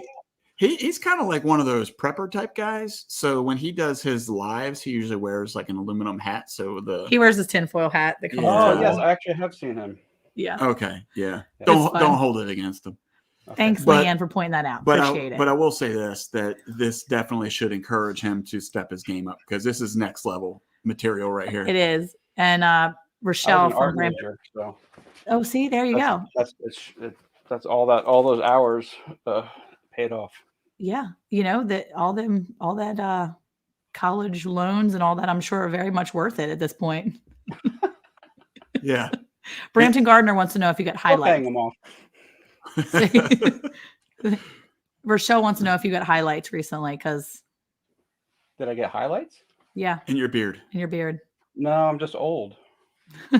He's kind of like one of those prepper type guys. So when he does his lives, he usually wears like an aluminum hat. So He wears his tinfoil hat that comes Yeah. Oh with yes, it. I actually have seen him. Yeah. okay, yeah. It's Don't fun. hold it against him. Okay. Thanks, But- Leanne, for pointing that out. But Appreciate but it. I will say that this definitely should encourage him to step his game up because this is next level material right here. It is. And I was Rochelle an art from Ram- major, so Oh, see, there you go. that's all those hours paid off. Yeah. You know, that all that college loans and all that, I'm sure are very much worth it at this point. Yeah. Brampton Gardner wants to know if you got Still paying highlights. them off. Rochelle wants to know if you got highlights recently, because Did I get highlights? yeah, In your beard. in your beard. No, I'm just old.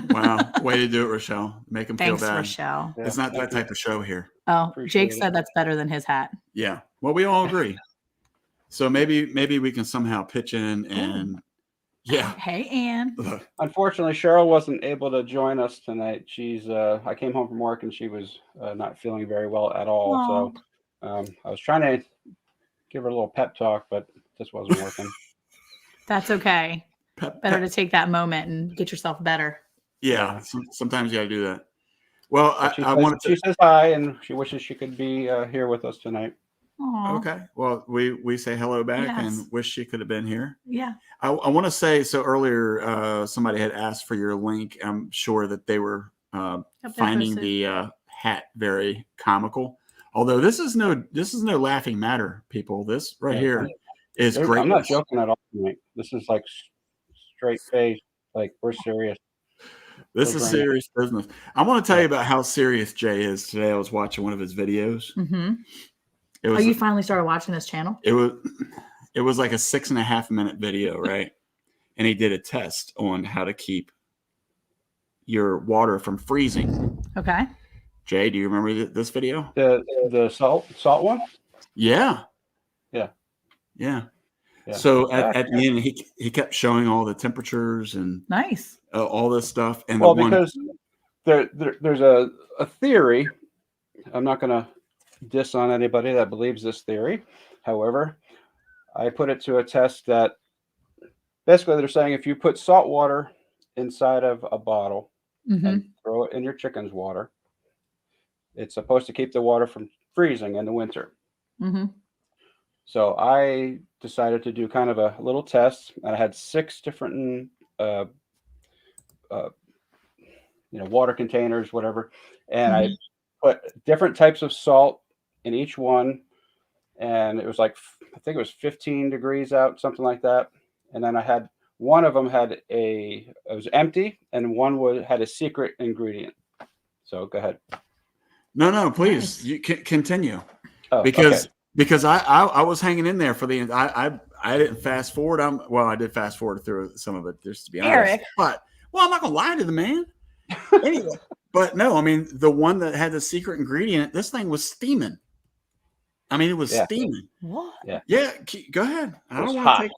Wow. Way to do it, Rochelle. Make him Thanks, feel bad. Rochelle. It's not that thank you. type of show here. Oh, Appreciate Jake it. said that's better than his hat. Yeah. Well, we all agree. So maybe we can somehow pitch in and yeah. Hey, Ann. Look, Unfortunately, Cheryl wasn't able to join us tonight. She's I came home from work and she was not feeling very well at all. Aw. So I was trying to give her a little pep talk, but this wasn't working. That's okay. pep- Better pep- to take that moment and get yourself better. yeah. Sometimes you got to do that. Well, But I wanted she to. says hi and she wishes she could be here with us tonight. Aw. Okay. Well, we say hello back Yes. and wish she could have been here. Yeah. I want to say, so earlier somebody had asked for your link. I'm sure that they were Yep, they finding posted. the hat very comical. Although this is no laughing matter, people. This right Yeah. here is great. I'm not joking at all tonight. This is like straight face. Like we're serious. This We're is bringing it. serious business. I want to tell Yeah. you about how serious Jay is today. I was watching one of his videos. Mm-hmm. It Oh, was you finally started watching this channel? it was like a 6.5 minute video, right? And he did a test on how to keep your water from freezing. Okay. Jay, do you remember this video? The salt one? Yeah. Yeah. Yeah. Yeah. So at the end, he kept showing all the temperatures and Nice. all this stuff. And Well, the one, because there's a theory. I'm not going to diss on anybody that believes this theory. However, I put it to a test that basically they're saying if you put salt water inside of a bottle Mm-hmm. and throw it in your chicken's water, it's supposed to keep the water from freezing in the winter. Mm-hmm. So I decided to do kind of a little test. I had 6 different water containers, whatever, and I put different types of salt in each one, and it was like I think it was 15 degrees out, something like that. And then I had one of them it was empty, and one had a secret ingredient. So go ahead. no, please, Nice. you can continue Oh, because okay. because I was hanging in there for the I didn't fast forward. I did fast forward through some of it just to be honest. Eric. But I'm not gonna lie to the man. Anyway, but no, I mean the one that had the secret ingredient, this thing was steaming. I mean, it was Yeah. steaming. What? Yeah, go ahead. I It don't was want to hot. take.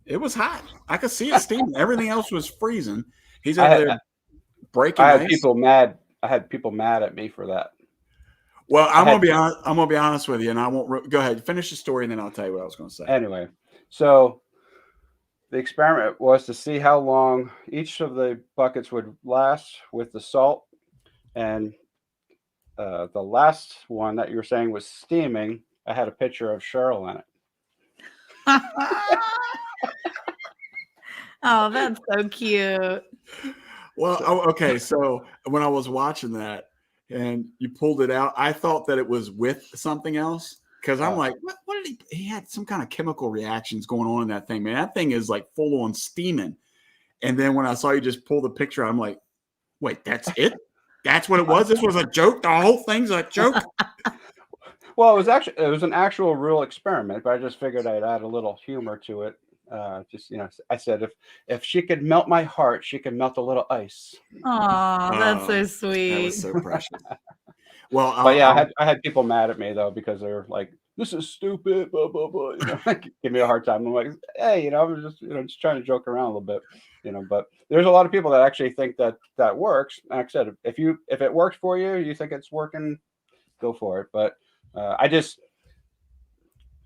It was hot. I could see it steaming. Everything else was freezing. He's I over had- there breaking I had ice. people mad. I had people mad at me for that. Well, I'm I gonna had- be honest. I'm gonna be honest with you, and I won't go ahead. Finish the story, and then I'll tell you what I was gonna say. Anyway, so the experiment was to see how long each of the buckets would last with the salt, and the last one that you were saying was steaming. I had a picture of Cheryl in it. Oh, that's so cute. Well, okay. So when I was watching that, and you pulled it out, I thought that it was with something else because I'm Oh. like, what did he had some kind of chemical reactions going on in that thing, man. That thing is like full on steaming. And then when I saw you just pull the picture, I'm like, wait, that's it? That's what it was? This was a joke? The whole thing's a joke? Well, it was an actual real experiment, but I just figured I'd add a little humor to it. I said if she could melt my heart, she could melt a little ice. Oh, that's so That sweet. was so precious. Well, But yeah, I had people mad at me though because they were like, "This is stupid," blah blah blah. Give me a hard time. I'm like, "Hey, I'm just trying to joke around a little bit, But there's a lot of people that actually think that works. Like I said, if it works for you, you think it's working, go for it. But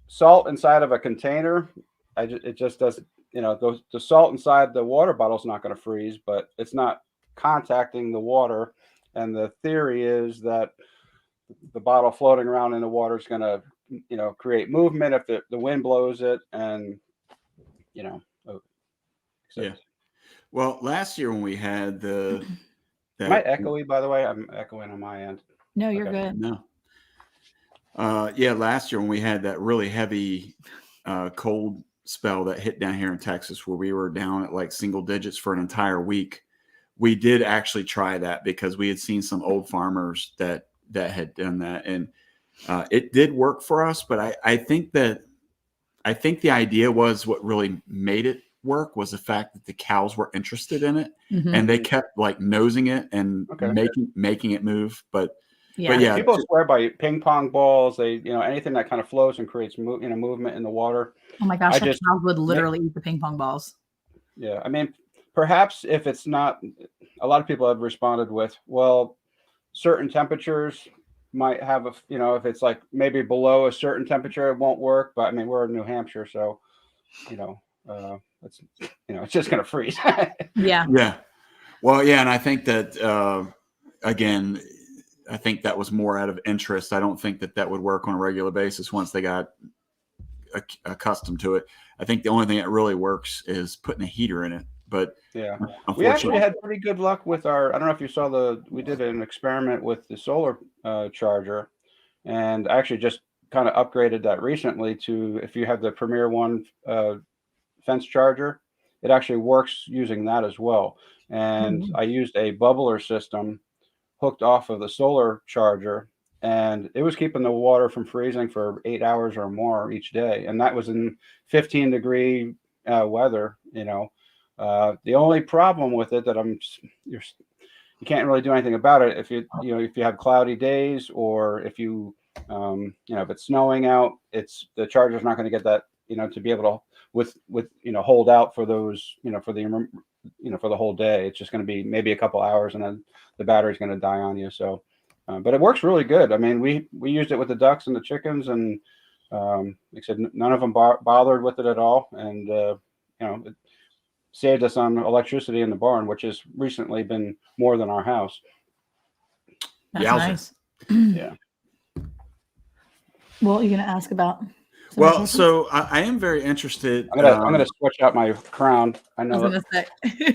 salt inside of a container, it just doesn't, the salt inside the water bottle is not going to freeze, but it's not contacting the water. And the theory is that the bottle floating around in the water is going to, create movement if the wind blows it. And, Yeah. Well, last year when we had am I echoey, by the way? I'm echoing on my end. No, you're good. No. Yeah, last year when we had that really heavy cold spell that hit down here in Texas, where we were down at like single digits for an entire week, we did actually try that because we had seen some old farmers that had done that, and it did work for us. But I think the idea was what really made it work was the fact that the cows were interested in it, and they kept like nosing it and making it move. But yeah, people swear by ping pong balls. They, anything that kind of flows and creates movement in the water. Oh my gosh, cows would literally eat the ping pong balls. Yeah, I mean, perhaps if it's not, a lot of people have responded with, well, certain temperatures might have if it's like maybe below a certain temperature, it won't work. But I mean, we're in New Hampshire, so it's just going to freeze. Yeah. Well, yeah, and I think that again, I think that was more out of interest. I don't think that would work on a regular basis once they got accustomed to it. I think the only thing that really works is putting a heater in it. But yeah, we actually had pretty good luck with I don't know if you saw we did an experiment with the solar charger, and I actually just kind of upgraded that recently to, if you have the Premier One fence charger, it actually works using that as well. And I used a bubbler system hooked off of the solar charger, and it was keeping the water from freezing for 8 hours or more each day. And that was in 15-degree weather, the only problem with it that you can't really do anything about it if if you have cloudy days, or if if it's snowing out, the charger's not going to get that, to be able to hold out for those, for the whole day. It's just going to be maybe a couple hours, and then the battery's going to die on you. So, but it works really good. I mean, we used it with the ducks and the chickens, and like I said, none of them bothered with it at all. And, it saved us on electricity in the barn, which has recently been more than our house. That's nice. Yeah. Well, you're going to ask about. Well, so I am very interested. I'm gonna switch out my crown. I know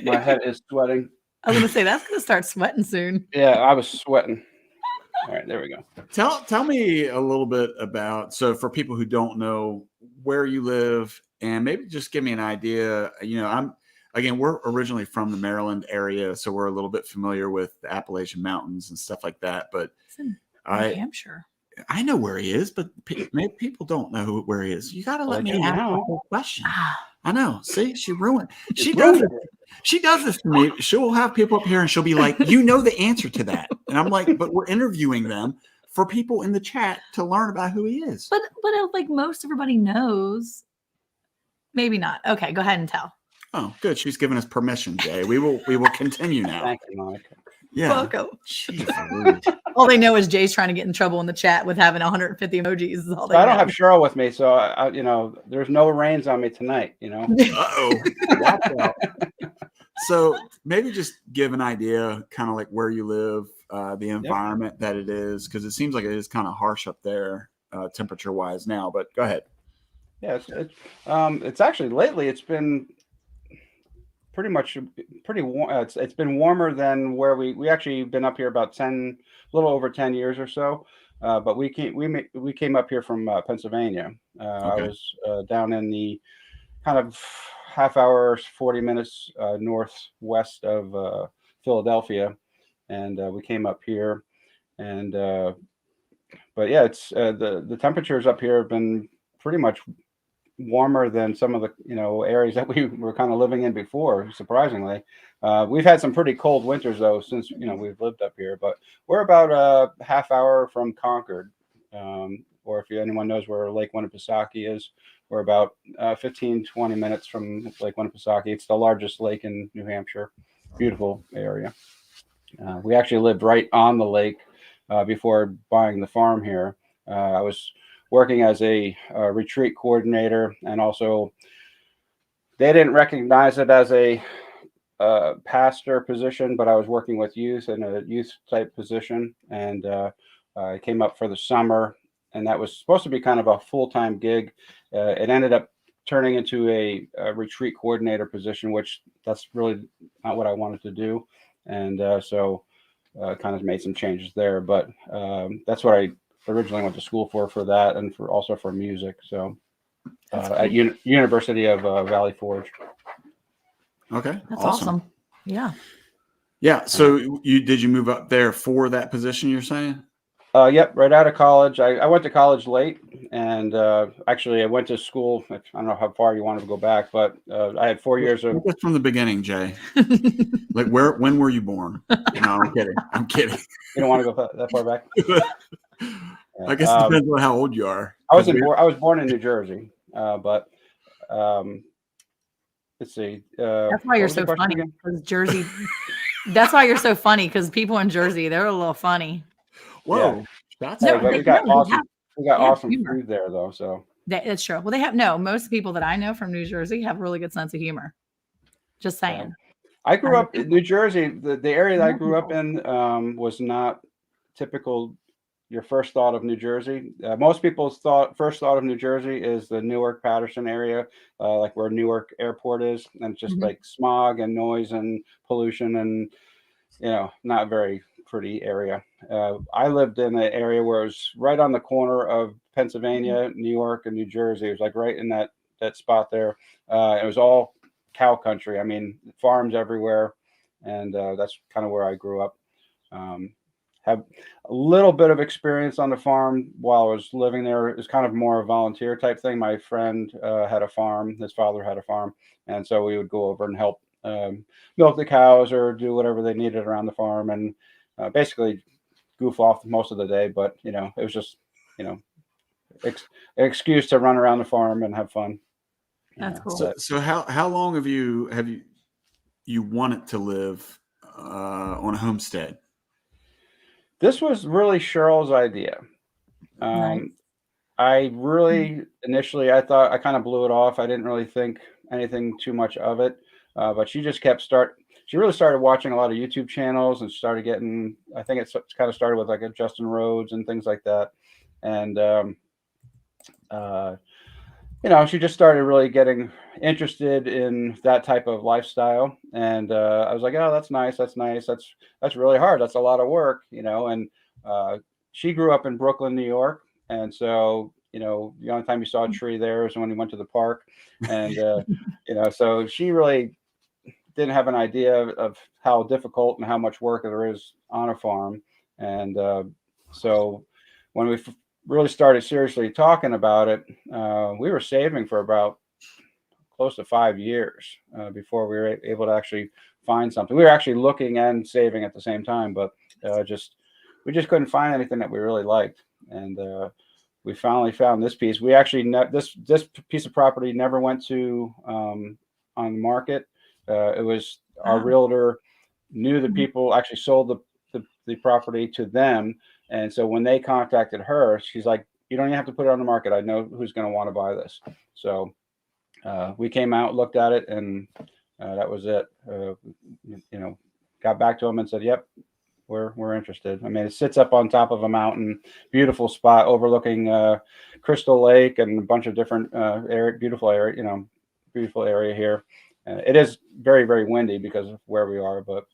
my head is sweating. I was gonna say that's gonna start sweating soon. Yeah, I was sweating. All right, there we go. Tell me a little bit about, so for people who don't know where you live, and maybe just give me an idea. We're originally from the Maryland area, so we're a little bit familiar with the Appalachian Mountains and stuff like that. But it's in Hampshire. I know where he is, but maybe people don't know where he is. You got to let me ask a whole question. I know. See, she ruined. She does it. She does this to me. She'll have people up here and she'll be like, the answer to that. And I'm like, but we're interviewing them for people in the chat to learn about who he is. But like most everybody knows. Maybe not. Okay, go ahead and tell. Oh, good. She's given us permission, Jay. We will continue now. Thank you, Monica. Yeah. Welcome. All they know is Jay's trying to get in trouble in the chat with having 150 emojis. Is all I don't have Cheryl with me, so there's no reins on me tonight. Uh-oh. So maybe just give an idea, kind of like where you live, the environment that it is, because it seems like it is kind of harsh up there, temperature-wise now. But go ahead. Yeah, it's actually lately it's been pretty warm. It's been warmer than where we actually been up here about a little over 10 years or so. But we came up here from Pennsylvania. I was down in the kind of half hour, 40 minutes northwest of Philadelphia, and we came up here. And but yeah, it's the temperatures up here have been pretty much warmer than some of the areas that we were kind of living in before. Surprisingly, we've had some pretty cold winters though since we've lived up here. But we're about a half hour from Concord, or if anyone knows where Lake Winnipesaukee is, we're about 15-20 minutes from Lake Winnipesaukee. It's the largest lake in New Hampshire. Beautiful area. We actually lived right on the lake before buying the farm here. I was working as a retreat coordinator, and also they didn't recognize it as a pastor position, but I was working with youth in a youth type position, and I came up for the summer, and that was supposed to be kind of a full-time gig. It ended up turning into a retreat coordinator position, which that's really not what I wanted to do, and so kind of made some changes there. But that's what I originally went to school for that, and also for music. So at University of Valley Forge. Okay. That's awesome. Yeah. Yeah. So did you move up there for that position you're saying? Yep, right out of college. I went to college late, and actually I went to school. I don't know how far you wanted to go back, but I had 4 years of. Just from the beginning, Jay. Like when were you born? No, I'm kidding. I'm kidding. You don't want to go that far back? I guess it depends on how old you are. I was born in New Jersey, but let's see. That's why you're so funny, because Jersey. That's why you're so funny, because people in Jersey, they're a little funny. Whoa, yeah. We got awesome food there, though. So that's true. Well, most people that I know from New Jersey have a really good sense of humor. Just saying. I grew up in New Jersey. The area that I grew up in was not typical. Your first thought of New Jersey. Most people's first thought of New Jersey is the Newark Patterson area, like where Newark Airport is, and just like smog and noise and pollution, and not very pretty area. I lived in an area where it was right on the corner of Pennsylvania, New York, and New Jersey. It was like right in that spot there. It was all cow country. I mean, farms everywhere, and that's kind of where I grew up. Have a little bit of experience on the farm while I was living there. It was kind of more a volunteer type thing. My friend had a farm. His father had a farm, and so we would go over and help milk the cows or do whatever they needed around the farm, and basically goof off most of the day. But it was just an excuse to run around the farm and have fun. That's cool. So how long have you wanted to live on a homestead? This was really Cheryl's idea. Nice. I really initially I thought I kind of blew it off. I didn't really think anything too much of it, but she just She really started watching a lot of YouTube channels and started getting. I think it's kind of started with like a Justin Rhodes and things like that, and she just started really getting interested in that type of lifestyle. And I was like, oh, that's nice. That's nice. That's really hard. That's a lot of work, and she grew up in Brooklyn, New York. And so, the only time you saw a tree there was when we went to the park. And, so she really didn't have an idea of how difficult and how much work there is on a farm. And so when we really started seriously talking about it, we were saving for about close to 5 years before we were able to actually find something. We were actually looking and saving at the same time, but we just couldn't find anything that we really liked. And we finally found this piece. We actually this piece of property never went to on the market. It was our realtor knew the people actually sold the property to them. And so when they contacted her, she's like, you don't even have to put it on the market. I know who's going to want to buy this. So we came out, looked at it, and that was it. Got back to them and said, yep, we're interested. I mean, it sits up on top of a mountain, beautiful spot overlooking Crystal Lake and a bunch of different beautiful area here. It is very, very windy because of where we are, but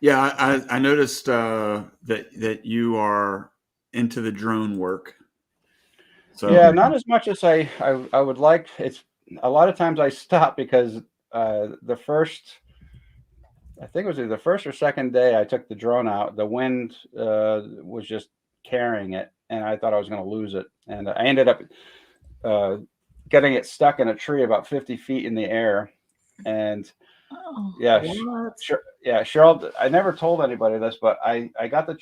yeah, I noticed that you are into the drone work. So yeah, not as much as I would like. It's a lot of times I stop because the first, I think it was either the first or second day I took the drone out, the wind was just carrying it, and I thought I was going to lose it, and I ended up getting it stuck in a tree about 50 feet in the air, and Cheryl, I never told anybody this, but I got the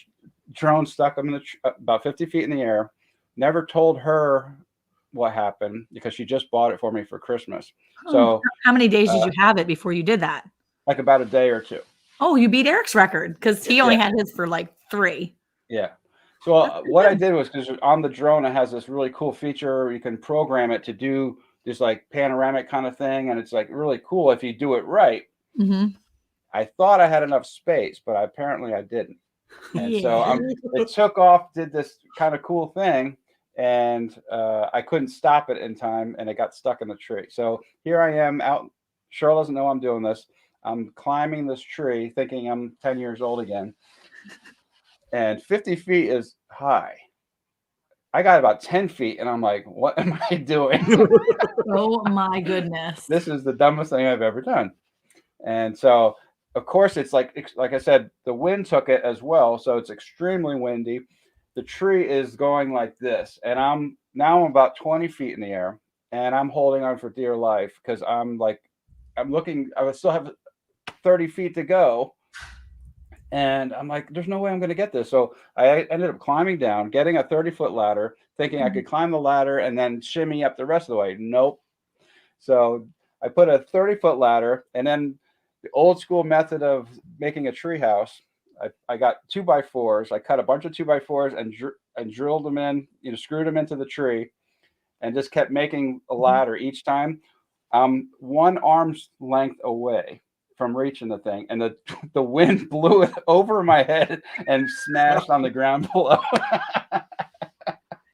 drone stuck in about 50 feet in the air. Never told her what happened because she just bought it for me for Christmas. So how many days did you have it before you did that? Like about a day or two. Oh, you beat Eric's record because he only had his for like 3. Yeah. So what I did was, because on the drone it has this really cool feature where you can program it to do this like panoramic kind of thing, and it's like really cool if you do it right. Mm-hmm. I thought I had enough space, but apparently I didn't. And so Yeah. it took off, did this kind of cool thing, and I couldn't stop it in time, and it got stuck in the tree. So here I am out. Cheryl doesn't know I'm doing this. I'm climbing this tree, thinking I'm 10 years old again, and 50 feet is high. I got about 10 feet, and I'm like, what am I doing? Oh my goodness. This is the dumbest thing I've ever done. And so, of course, it's like I said, the wind took it as well. So it's extremely windy. The tree is going like this. And I'm about 20 feet in the air, and I'm holding on for dear life because I'm looking, I would still have 30 feet to go. And I'm like, there's no way I'm going to get this. So I ended up climbing down, getting a 30-foot ladder, thinking I could climb the ladder and then shimmy up the rest of the way. Nope. So I put a 30-foot ladder, and then the old school method of making a tree house. I got 2x4s. I cut a bunch of 2x4s and drilled them in, screwed them into the tree, and just kept making a ladder each time. One arm's length away from reaching the thing, and the wind blew it over my head and smashed on the ground below.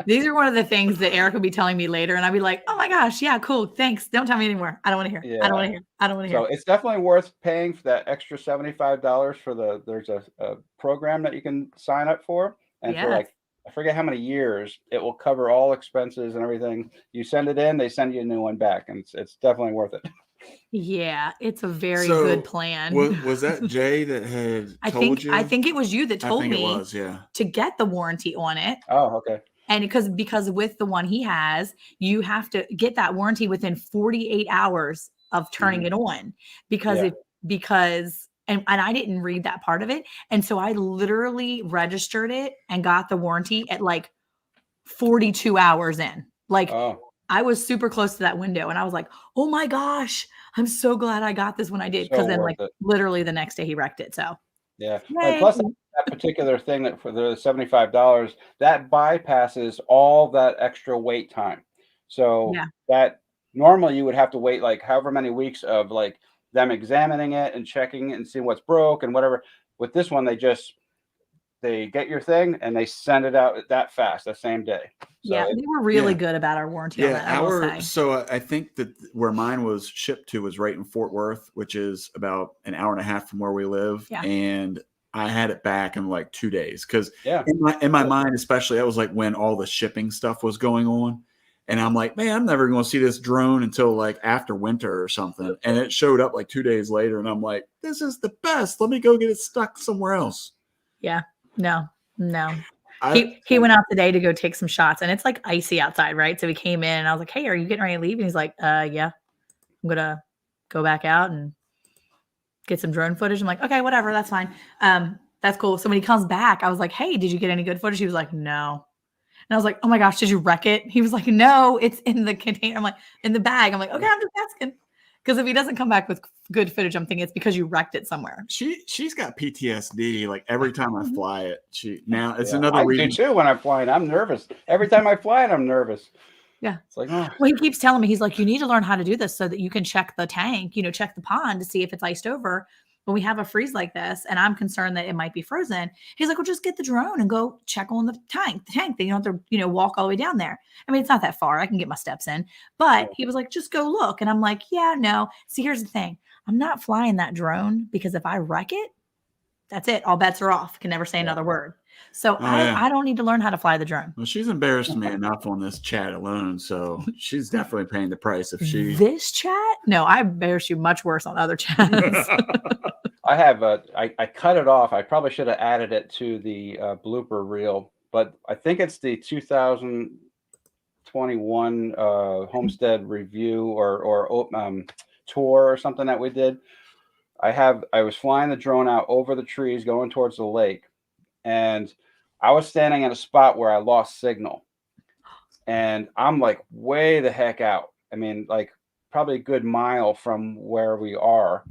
These are one of the things that Eric would be telling me later, and I'd be like, "Oh my gosh, yeah, cool, thanks. Don't tell me anymore. I don't want to hear. I don't want to hear. I don't want to hear." So it's definitely worth paying for that extra $75 for there's a program that you can sign up for, and for like, I forget how many years, it will cover all expenses and everything. You send it in, they send you a new one back, and it's definitely worth it. Yeah, it's a very good plan. Was that Jay that had told you? I think it was you that told me it was, yeah, to get the warranty on it. Oh, okay. And because with the one he has, you have to get that warranty within 48 hours of turning it on, because and I didn't read that part of it. And so I literally registered it and got the warranty at like 42 hours in. Like, I was super close to that window, and I was like, oh my gosh, I'm so glad I got this when I did. Because then literally the next day he wrecked it. So yeah. And plus that particular thing that for the $75, that bypasses all that extra wait time. So that normally you would have to wait like however many weeks of like them examining it and checking it and seeing what's broke and whatever. With this one, they get your thing and they send it out that fast, the same day. So they were really good about our warranty on that. So I think that where mine was shipped to was right in Fort Worth, which is about an hour and a half from where we live. Yeah. And I had it back in like 2 days because in my mind, especially, that was like when all the shipping stuff was going on. And I'm like, man, I'm never going to see this drone until like after winter or something. And it showed up like 2 days later. And I'm like, this is the best. Let me go get it stuck somewhere else. Yeah. No. He went out today to go take some shots, and it's like icy outside, right? So he came in, and I was like, hey, are you getting ready to leave? And he's like, yeah, I'm going to go back out and get some drone footage. I'm like, okay, whatever. That's fine. That's cool. So when he comes back, I was like, hey, did you get any good footage? He was like, no. And I was like, oh my gosh, did you wreck it? He was like, no, it's in the container. I'm like, in the bag. I'm like, okay, I'm just asking. Because if he doesn't come back with good footage, I'm thinking it's because you wrecked it somewhere. She's got PTSD. Like every time I fly it, it's another reason. I do too when I'm flying. I'm nervous. Every time I fly it, I'm nervous. Yeah. It's like, oh. Well, he keeps telling me, he's like, you need to learn how to do this so that you can check the tank, check the pond to see if it's iced over. When we have a freeze like this, and I'm concerned that it might be frozen, he's like, well, just get the drone and go check on the tank. Then you don't have to, walk all the way down there. I mean, it's not that far. I can get my steps in. But he was like, just go look. And I'm like, yeah, no. See, here's the thing. I'm not flying that drone because if I wreck it, that's it. All bets are off. Can never say another word. So I don't need to learn how to fly the drone. Well, she's embarrassed me enough on this chat alone. So she's definitely paying the price if she. This chat? No, I embarrass you much worse on other chats. I have I cut it off. I probably should have added it to the blooper reel, but I think it's the 2021 homestead review or tour or something that we did. I was flying the drone out over the trees going towards the lake, and I was standing at a spot where I lost signal, and I'm like way the heck out. I mean, like probably a good mile from where we are.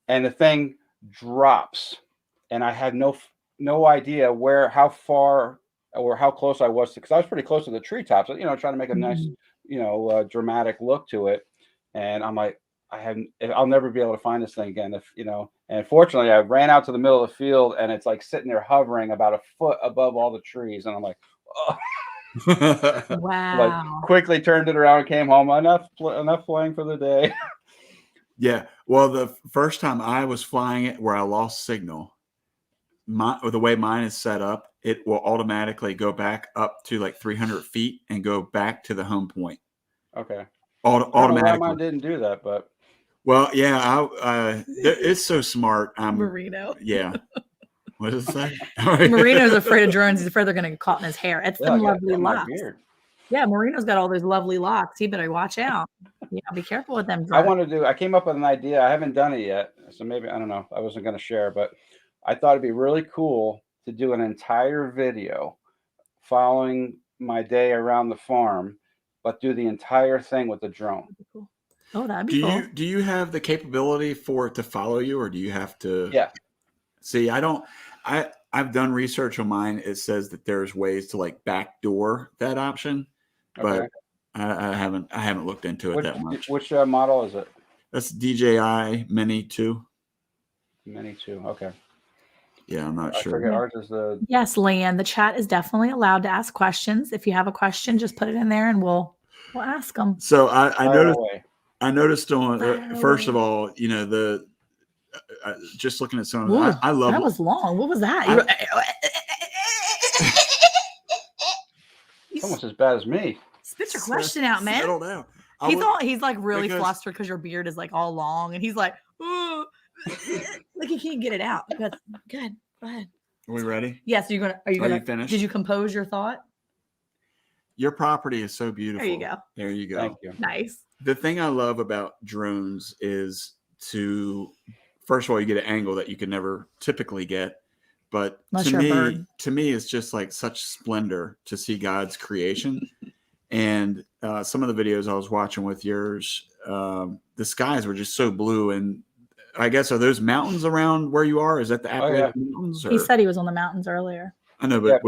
And the thing drops, and I had no no idea how far or how close I was, because I was pretty close to the treetops, trying to make a nice, dramatic look to it. And I'm like, I'll never be able to find this thing again. And fortunately I ran out to the middle of the field and it's like sitting there hovering about a foot above all the trees. And I'm like, oh. Like Wow. quickly turned it around and came home. Enough flying for the day. Yeah. Well, the first time I was flying it where I lost signal, the way mine is set up, it will automatically go back up to like 300 feet and go back to the home point. Okay. Automatically. Mine didn't do that, but. Well, yeah, it's so smart. Marino. Yeah. What does it say? Marino's afraid of drones. He's afraid they're going to get caught in his hair. It's them lovely locks. Yeah, Marino's got all those lovely locks. He better watch out. Yeah, be careful with them drones. I came up with an idea. I haven't done it yet. So maybe, I don't know. I wasn't going to share, but I thought it'd be really cool to do an entire video following my day around the farm, but do the entire thing with the drone. Oh, that'd be cool. Do you have the capability for it to follow you, or do you have to? Yeah. See, I've done research on mine. It says that there's ways to like backdoor that option, but I haven't looked into it that much. Which model is it? That's DJI Mini 2. Mini 2. Okay. Yeah, I'm not sure. I forget, ours is the. Yes, Leanne, the chat is definitely allowed to ask questions. If you have a question, just put it in there and we'll ask them. So I noticed on first of all, just looking at some of them, I love that was long. What was that? It's almost as bad as me. Spit your question out, man. Settle down. He's like really flustered because your beard is like all long, and he's like, ooh, like he can't get it out. Good. Go ahead. Are we ready? Yes. Are you gonna finish? Did you compose your thought? Your property is so beautiful. There you go. Thank you. Nice. The thing I love about drones is first of all, you get an angle that you could never typically get. But to me, it's just like such splendor to see God's creation. And some of the videos I was watching with yours, the skies were just so blue. And I guess, are those mountains around where you are? Is that the Appalachian Mountains? Or? He said he was on the mountains earlier. I know, but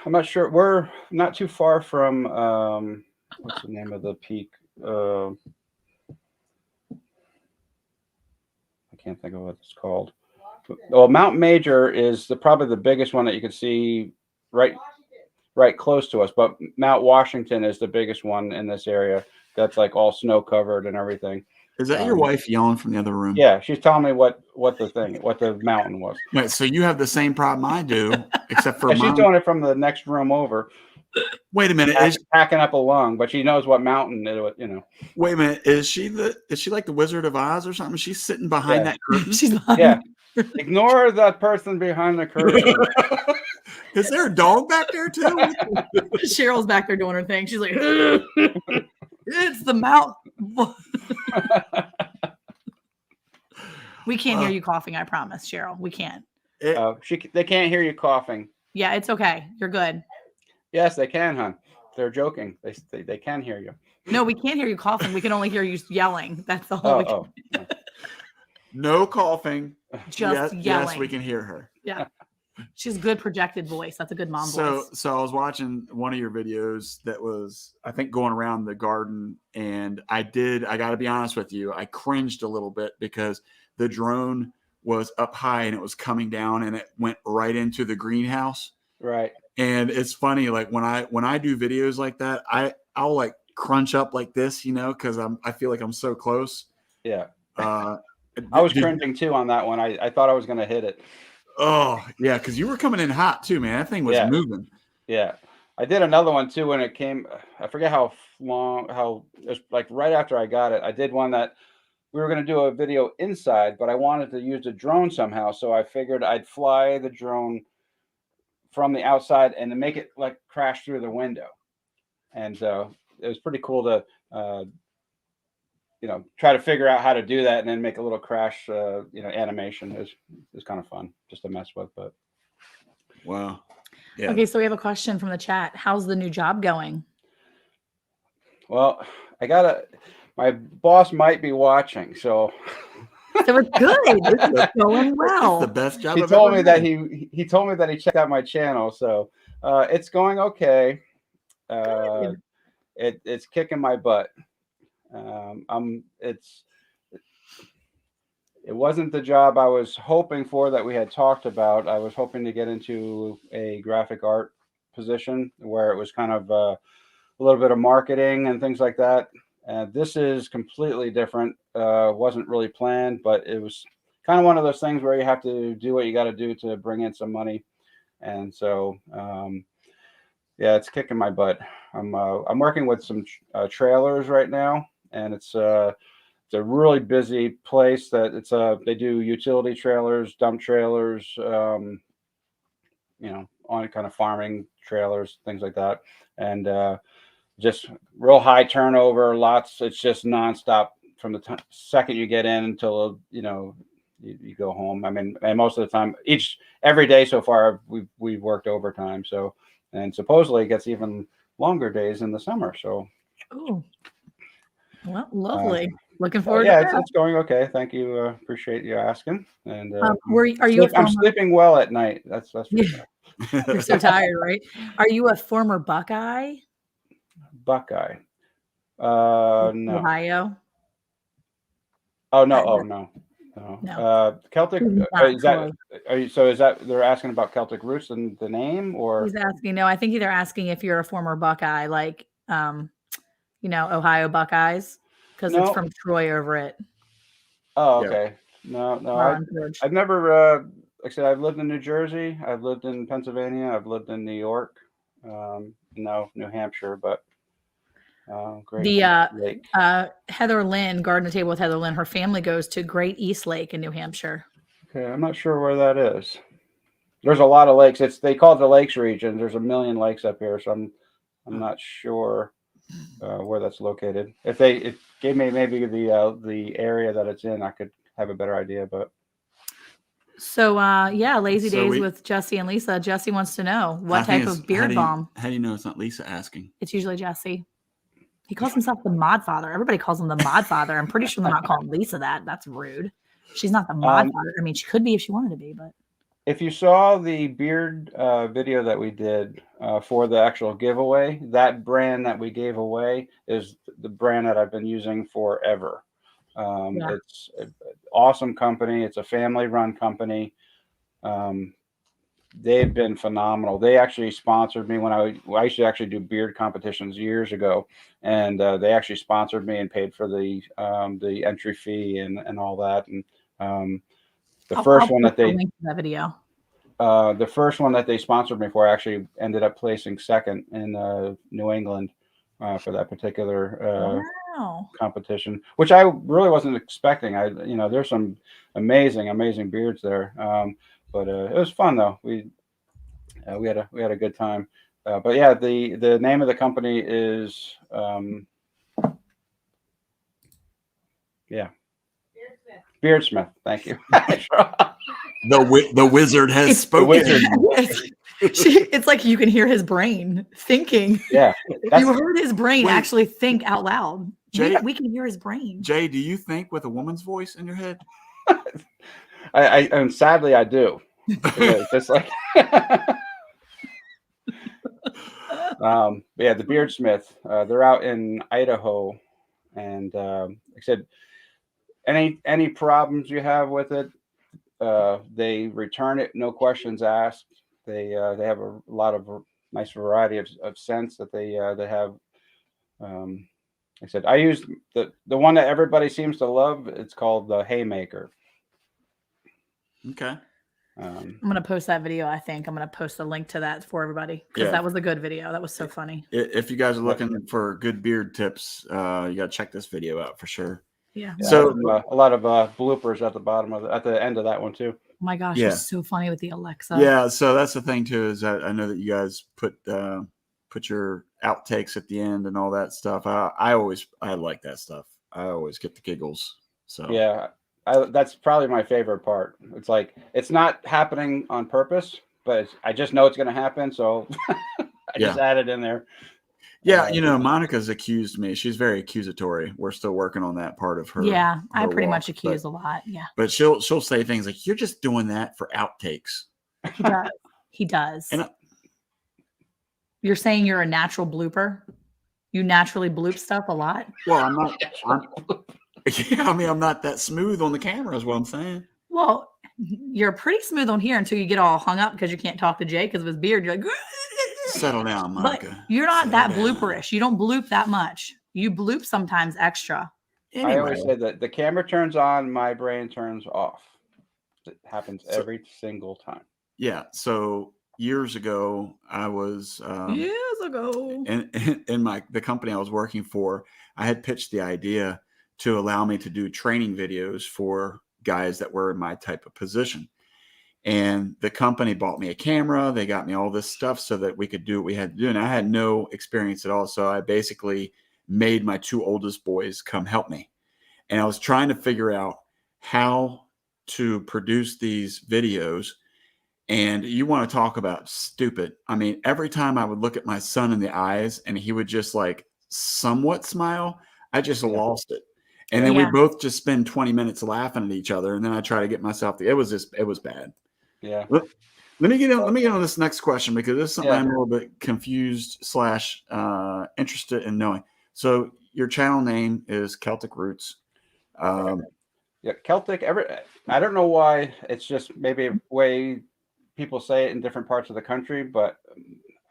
I'm not sure. We're not too far from what's the name of the peak? I can't think of what it's called. Well, Mount Major is probably the biggest one that you can see right close to us. But Mount Washington is the biggest one in this area. That's like all snow covered and everything. Is that your wife yelling from the other room? Yeah, she's telling me what the mountain was. Wait, so you have the same problem I do, except for she's doing it from the next room over. Wait a minute, packing up a lung, but she knows what mountain it. Wait a minute, is she like the Wizard of Oz or something? She's sitting behind that curtain. She's behind. Yeah. Ignore that person behind the curtain. Is there a dog back there too? Cheryl's back there doing her thing. She's like, it's the mountain. We can't hear you coughing. I promise, Cheryl. We can't. They can't hear you coughing. Yeah, it's okay. You're good. Yes, they can, hon. They're joking. They can hear you. No, we can't hear you coughing. We can only hear you yelling. That's the whole. No coughing. Just yelling. Yes, we can hear her. Yeah. She's good projected voice. That's a good mom voice. So I was watching one of your videos that was, I think, going around the garden, and I got to be honest with you, I cringed a little bit because the drone was up high and it was coming down and it went right into the greenhouse. Right. And it's funny, like when I do videos like that, I'll like crunch up like this, because I feel like I'm so close. Yeah. I was cringing too on that one. I thought I was going to hit it. Oh yeah, because you were coming in hot too, man. That thing was moving. Yeah, I did another one too when it came. I forget how it was, like right after I got it. I did one that we were going to do a video inside, but I wanted to use the drone somehow, so I figured I'd fly the drone from the outside and to make it like crash through the window. And it was pretty cool to try to figure out how to do that and then make a little crash, animation. It was kind of fun just to mess with, but. Wow. Yeah. Okay. So we have a question from the chat. How's the new job going? Well, my boss might be watching. So So it's good. This is going It's well. the best job. He I've told ever me that had. he told me that he checked out my channel, so it's going okay. Good. It's kicking my butt. It wasn't the job I was hoping for that we had talked about. I was hoping to get into a graphic art position where it was kind of a little bit of marketing and things like that. This is completely different. Wasn't really planned, but it was kind of one of those things where you have to do what you got to do to bring in some money. And so, yeah, it's kicking my butt. I'm working with some trailers right now, and it's a really busy place. They do utility trailers, dump trailers, on kind of farming trailers, things like that, and just real high turnover. Lots. It's just nonstop from the second you get in until you go home. I mean, and most of the time, every day so far, we've worked overtime. So, and supposedly it gets even longer days in the summer. So, Oh, well, lovely. Looking forward yeah, to that. it's going okay. Thank you. Appreciate you asking. And Are you I'm sleeping well at night. That's for sure. You're so tired, right? Are you a former Buckeye? Buckeye. No. Ohio? Oh no. Oh no. No. Celtic. Is that? Is that they're asking about Celtic Roots and the name, or He's asking? No, I think they're asking if you're a former Buckeye, like Ohio Buckeyes, because it's from Troy over it. Oh, okay. No. I've never. Like I said, I've lived in New Jersey. I've lived in Pennsylvania. I've lived in New York. No, New Hampshire, but great. Lake. Heather Lynn, Garden to Table with Heather Lynn, her family goes to Great East Lake in New Hampshire. Okay, I'm not sure where that is. There's a lot of lakes. They call it the Lakes region. There's a million lakes up here, so I'm not sure where that's located. If it gave me maybe the area that it's in, I could have a better idea. But so lazy days with Jesse and Lisa. Jesse wants to know what type of beard balm. How do you know it's not Lisa asking? It's usually Jesse. He calls himself the Mod Father. Everybody calls him the Mod Father. I'm pretty sure they're not calling Lisa that. That's rude. She's not the Mod Father. I mean, she could be if she wanted to be, but. If you saw the beard video that we did for the actual giveaway, that brand that we gave away is the brand that I've been using forever. It's an awesome company. It's a family-run company. They've been phenomenal. They actually sponsored me when I used to actually do beard competitions years ago, and they actually sponsored me and paid for the entry fee and all that. And the first one that they sponsored me for, I actually ended up placing second in New England for that particular competition, which I really wasn't expecting. There's some amazing beards there, but it was fun though. We had a good time. But yeah, the name of the company is Beardsmith. Thank you. The wizard has spoken. It's like you can hear his brain thinking. Yeah. You heard his brain actually think out loud. Jay, we can hear his brain. Jay, do you think with a woman's voice in your head? And sadly I do. Just like the Beardsmith. They're out in Idaho, and like I said, any problems you have with it, they return it, no questions asked. They have a lot of nice variety of scents that they have. Like I said, I use the one that everybody seems to love. It's called the Haymaker. Okay. I'm going to post that video. I think I'm going to post a link to that for everybody because that was a good video. That was so funny. If you guys are looking for good beard tips, you got to check this video out for sure. Yeah. So a lot of bloopers at the bottom at the end of that one too. Oh my gosh, it's so funny with the Alexa. Yeah, so that's the thing too, is I know that you guys put your outtakes at the end and all that stuff. I like that stuff. I always get the giggles. So yeah, that's probably my favorite part. It's like it's not happening on purpose, but I just know it's going to happen, so I just add it in there. Yeah, Monica's accused me. She's very accusatory. We're still working on that part of her. Yeah, I her pretty walk, much accuse a lot. Yeah, but she'll say things like, "You're just doing that for outtakes." he does. He does. And You're saying you're a natural blooper? You naturally bloop stuff a lot? well, I'm not. Yeah, I mean, I'm not that smooth on the camera, is what I'm saying. Well, you're pretty smooth on here until you get all hung up because you can't talk to Jay because of his beard. You're like, Settle down, Monica. But you're not that Settle down. blooperish. You don't bloop that much. You bloop sometimes extra. Anyway. I always say that the camera turns on, my brain turns off. It happens every single time. Yeah. So years ago, I was years ago in the company I was working for. I had pitched the idea to allow me to do training videos for guys that were in my type of position. And the company bought me a camera. They got me all this stuff so that we could do what we had to do. And I had no experience at all. So I basically made my 2 oldest boys come help me. And I was trying to figure out how to produce these videos. And you want to talk about stupid. I mean, every time I would look at my son in the eyes and he would just like somewhat smile, I just lost it. And then we both just spend 20 minutes laughing at each other. And then I try to get myself it was bad. Yeah. Let me get on this next question, because this is something I'm a little bit confused / interested in knowing. So your channel name is Celtic Roots. Yeah, Celtic. I don't know why. It's just maybe a way people say it in different parts of the country, but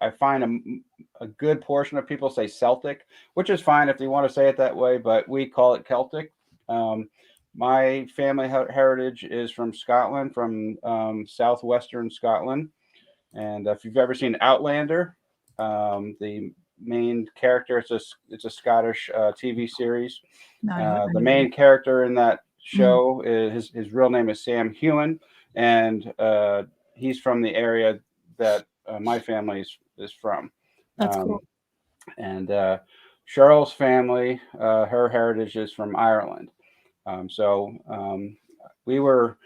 I find a good portion of people say Celtic, which is fine if they want to say it that way, but we call it Celtic. My family heritage is from Scotland, from southwestern Scotland. And if you've ever seen Outlander, the main character, it's a Scottish TV series. The main character in that show is his real name is Sam Hewen, and he's from the area that my family is from. That's cool. And Cheryl's family, her heritage is from Ireland. We were,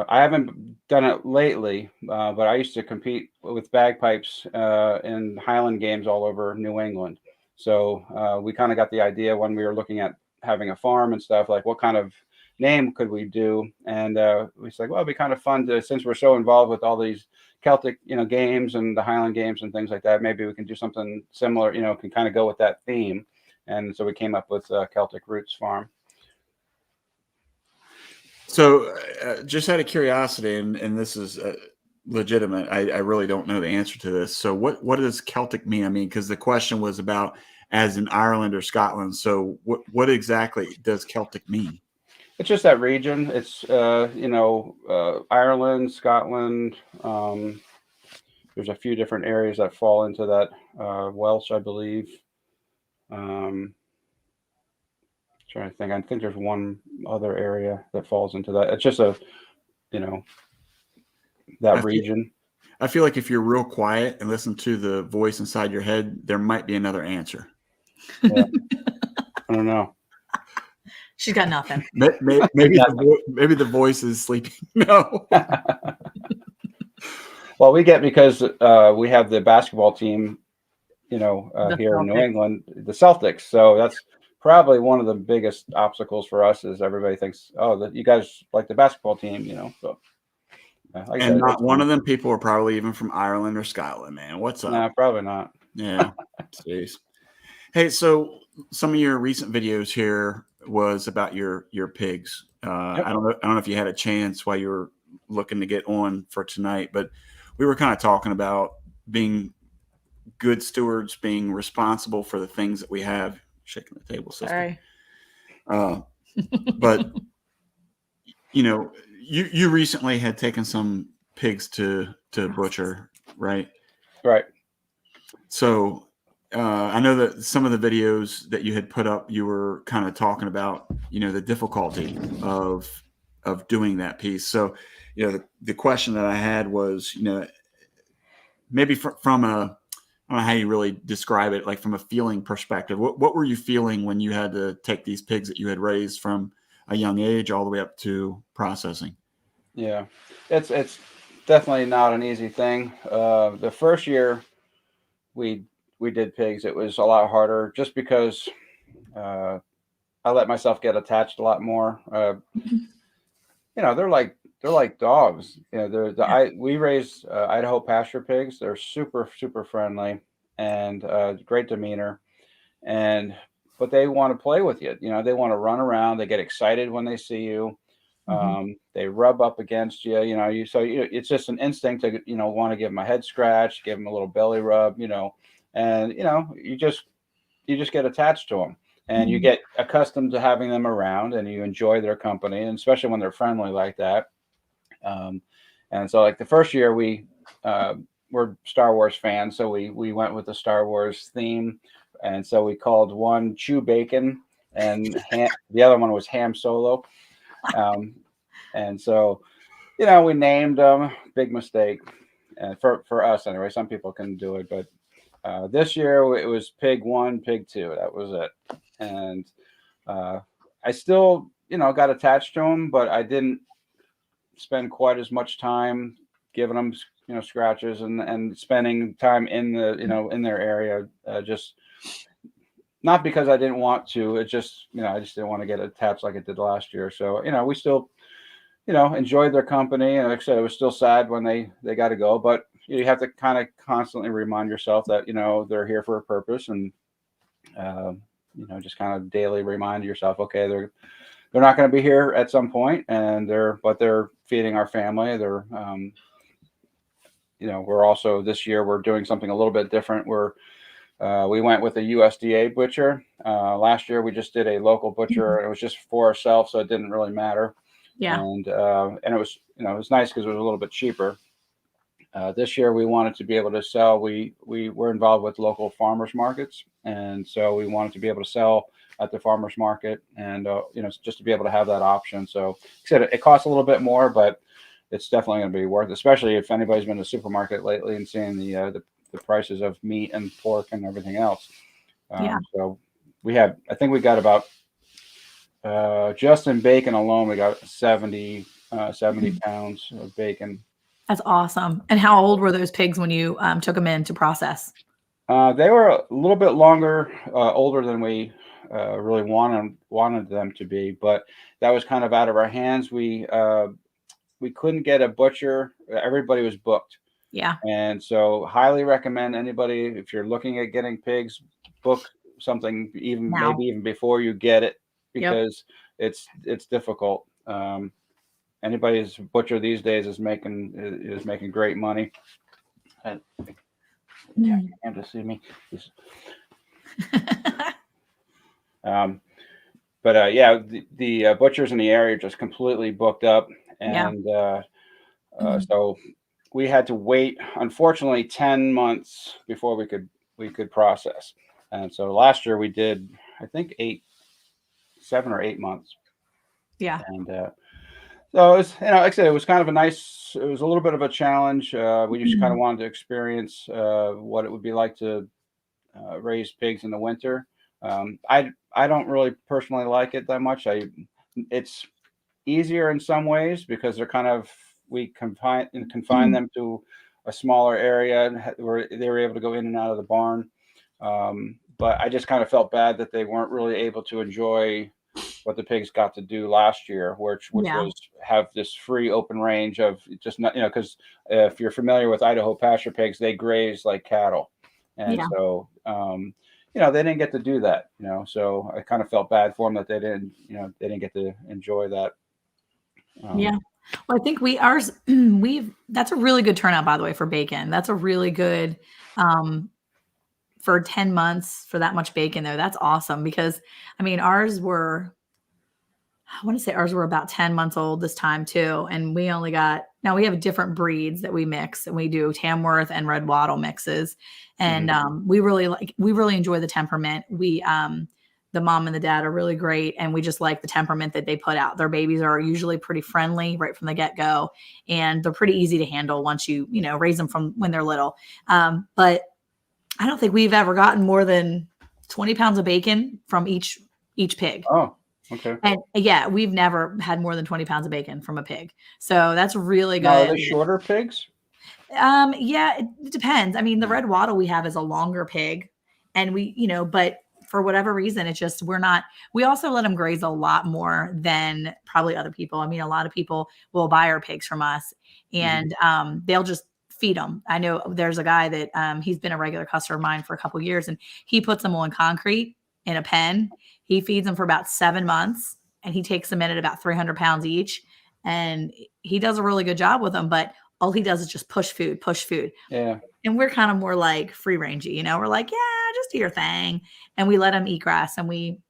I haven't done it lately, but I used to compete with bagpipes in Highland games all over New England. So we kind of got the idea when we were looking at having a farm and stuff, like what kind of name could we do? And we said, well, it'd be kind of fun to, since we're so involved with all these Celtic, games and the Highland games and things like that, maybe we can do something similar, can kind of go with that theme. And so we came up with Celtic Roots Farm. So just out of curiosity, and this is legitimate, I really don't know the answer to this. So what does Celtic mean? I mean, because the question was about as in Ireland or Scotland. So what exactly does Celtic mean? It's just that region. It's, Ireland, Scotland. There's a few different areas that fall into that. Welsh, I believe. Trying to think. I think there's one other area that falls into that. It's just that region. I feel like if you're real quiet and listen to the voice inside your head, there might be another answer. Yeah. I don't know. She's got nothing. Maybe the voice is sleeping. No. Well, we get, because we have the basketball team, here in New England, the Celtics. So that's probably one of the biggest obstacles for us, is everybody thinks, oh, that you guys like the basketball team, So, and not one of them people are probably even from Ireland or Scotland, man. What's up? No, probably not. Yeah. Jeez. Hey, so some of your recent videos here was about your pigs. Yep. I don't know if you had a chance while you were looking to get on for tonight, but we were kind of talking about being good stewards, being responsible for the things that we have. Shaking the table, sister. Sorry. But you recently had taken some pigs to butcher, right? Right. So I know that some of the videos that you had put up, you were kind of talking about, the difficulty of doing that piece. So, the question that I had was, maybe from a, I don't know how you really describe it, like from a feeling perspective, what were you feeling when you had to take these pigs that you had raised from a young age all the way up to processing? Yeah, it's definitely not an easy thing. The first year we we did pigs, it was a lot harder just because I let myself get attached a lot more. They're like dogs. We raise Idaho pasture pigs. They're super super friendly and great demeanor, and but they want to play with you. They want to run around. They get excited when they see you. They rub up against you. It's just an instinct to want to give them a head scratch, give them a little belly rub. And you just get attached to them. And you get accustomed to having them around, and you enjoy their company, and especially when they're friendly like that. And so, like the first year, we're Star Wars fans, so we went with the Star Wars theme, and so we called one Chew Bacon, and the other one was Ham Solo. And so, we named them. Big mistake, and for us anyway. Some people can do it, but this year it was Pig 1, Pig 2. That was it. And I still, got attached to them, but I didn't spend quite as much time giving them, scratches and spending time in in their area. Just not because I didn't want to. It just, I just didn't want to get attached like it did last year. So, we still, enjoyed their company. And like I said, it was still sad when they got to go, but you have to kind of constantly remind yourself that, they're here for a purpose, and, just kind of daily remind yourself, okay, they're not going to be here at some point, and they're feeding our family. They're, we're also, this year we're doing something a little bit different. We went with a USDA butcher. Last year we just did a local butcher, and it was just for ourselves, so it didn't really matter. Yeah. And it was, it was nice because it was a little bit cheaper. This year we wanted to be able to sell. We were involved with local farmers markets, and so we wanted to be able to sell at the farmers market, and just to be able to have that option. So like I said, it costs a little bit more, but it's definitely going to be worth it, especially if anybody's been to the supermarket lately and seeing the prices of meat and pork and everything else. So I think we got about just in bacon alone, we got 70 pounds of bacon. That's awesome. And how old were those pigs when you took them in to process? They were a little bit older than we really wanted them to be, but that was kind of out of our hands. We couldn't get a butcher. Everybody was booked. Yeah. And so highly recommend anybody, if you're looking at getting pigs, book something maybe even before you get it, because it's difficult. Anybody's butcher these days is making great money. And can't to see me. The butchers in the area are just completely booked up, and so we had to wait, unfortunately, 10 months before we could process. And so last year we did, I think 7 or 8 months. Yeah. And so it was, like I said, it was kind of it was a little bit of a challenge. We just kind of wanted to experience what it would be like to raise pigs in the winter. I don't really personally like it that much. It's easier in some ways because we confine them to a smaller area where they were able to go in and out of the barn. But I just kind of felt bad that they weren't really able to enjoy what the pigs got to do last year, which was have this free open range of just not, because if you're familiar with Idaho pasture pigs, they graze like cattle. And so, they didn't get to do that, so I kind of felt bad for them that they didn't get to enjoy that. Well, I think that's a really good turnout, by the way, for bacon. That's a really good, for 10 months for that much bacon though. That's awesome because I want to say ours were about 10 months old this time too. And we have different breeds that we mix, and we do Tamworth and Red Wattle mixes. And we really enjoy the temperament. The mom and the dad are really great, and we just like the temperament that they put out. Their babies are usually pretty friendly right from the get-go, and they're pretty easy to handle once you raise them from when they're little. But I don't think we've ever gotten more than 20 pounds of bacon from each pig. Oh, okay. And we've never had more than 20 pounds of bacon from a pig. So that's really good. Now, are they shorter pigs? It depends. I mean, the Red Wattle we have is a longer pig. And we, but for whatever reason, it's just, we also let them graze a lot more than probably other people. I mean, a lot of people will buy our pigs from us and they'll just feed them. I know there's a guy that he's been a regular customer of mine for a couple of years, and he puts them on concrete in a pen. He feeds them for about 7 months, and he takes them in at about 300 pounds each. And he does a really good job with them, but all he does is just push food. Yeah. And we're kind of more like free rangey, we're like, yeah, just do your thing. And we let them eat grass, and we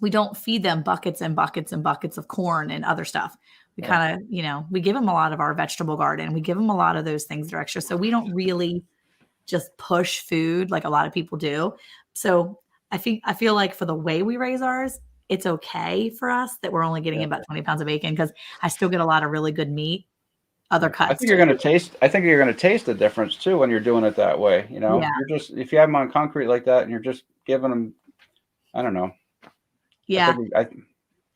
don't feed them buckets and buckets and buckets of corn and other stuff. We kind of, we give them a lot of our vegetable garden. We give them a lot of those things that are extra. So we don't really just push food like a lot of people do. So I feel like for the way we raise ours, it's okay for us that we're only getting about 20 pounds of bacon, because I still get a lot of really good meat, other cuts. I think you're going to taste the difference too when you're doing it that way. You're just, if you have them on concrete like that and you're just giving them, I don't know. Yeah.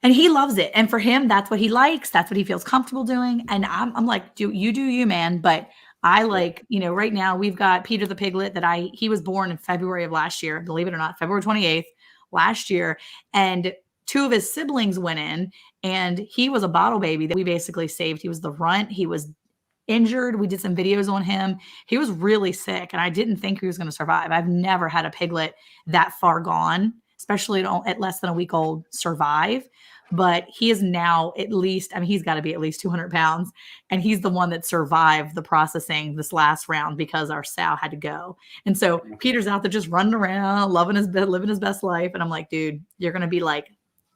And he loves it. And for him, that's what he likes. That's what he feels comfortable doing. And I'm like, do you, man. But I like, right now we've got Peter the piglet he was born in February of last year, believe it or not, February 28th last year. And 2 of his siblings went in, and he was a bottle baby that we basically saved. He was the runt. He was injured. We did some videos on him. He was really sick, and I didn't think he was going to survive. I've never had a piglet that far gone, especially at less than a week old, survive. But he is now at least, he's got to be at least 200 pounds. And he's the one that survived the processing this last round because our sow had to go. And so Peter's out there just running around, living his best life. And I'm like, dude, you're going to be like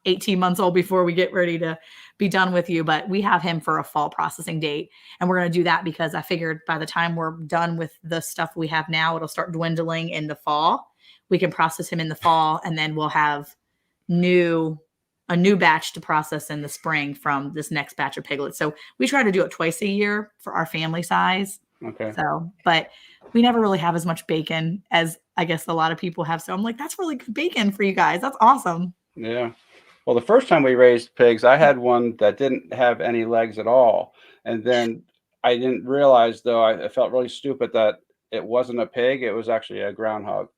18 months old before we get ready to be done with you. But we have him for a fall processing date. And we're going to do that because I figured by the time we're done with the stuff we have now, it'll start dwindling in the fall. We can process him in the fall, and then we'll have a new batch to process in the spring from this next batch of piglets. So we try to do it twice a year for our family size. Okay. So, but we never really have as much bacon as I guess a lot of people have. So I'm like, that's really good bacon for you guys. That's awesome. Yeah. Well, the first time we raised pigs, I had one that didn't have any legs at all. And then I didn't realize, though, I felt really stupid that it wasn't a pig. It was actually a groundhog.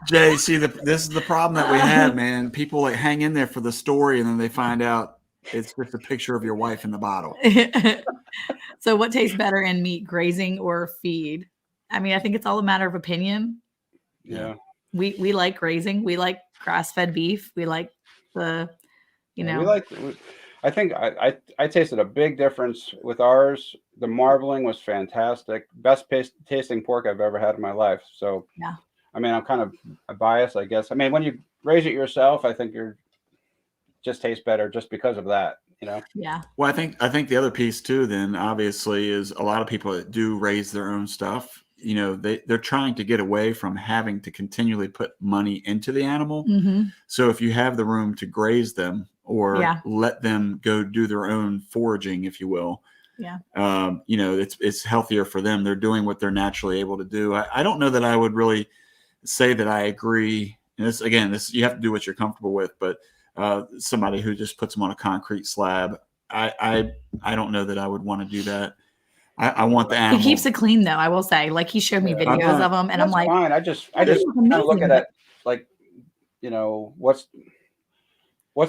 Jay, see, this is the problem that we have, man. People like hang in there for the story, and then they find out it's just a picture of your wife in the bottle. So what tastes better in meat, grazing or feed? I think it's all a matter of opinion. Yeah. We like grazing. We like grass-fed beef. We like I think I tasted a big difference with ours. The marbling was fantastic. Best tasting pork I've ever had in my life. So yeah. I'm kind of biased, I guess. When you raise it yourself, I think just tastes better just because of that, Yeah. Well, I think the other piece too, then obviously, is a lot of people that do raise their own stuff. They're trying to get away from having to continually put money into the animal. Mm-hmm. So if you have the room to graze them or let them go do their own foraging, if you will, it's healthier for them. They're doing what they're naturally able to do. I don't know that I would really say that I agree. And this you have to do what you're comfortable with, but somebody who just puts them on a concrete slab, I don't know that I would want to do that. I want the animal. He keeps it clean, though. I will say, like, he showed me videos of them, and I'm like, fine. I just kind of look at it like, what's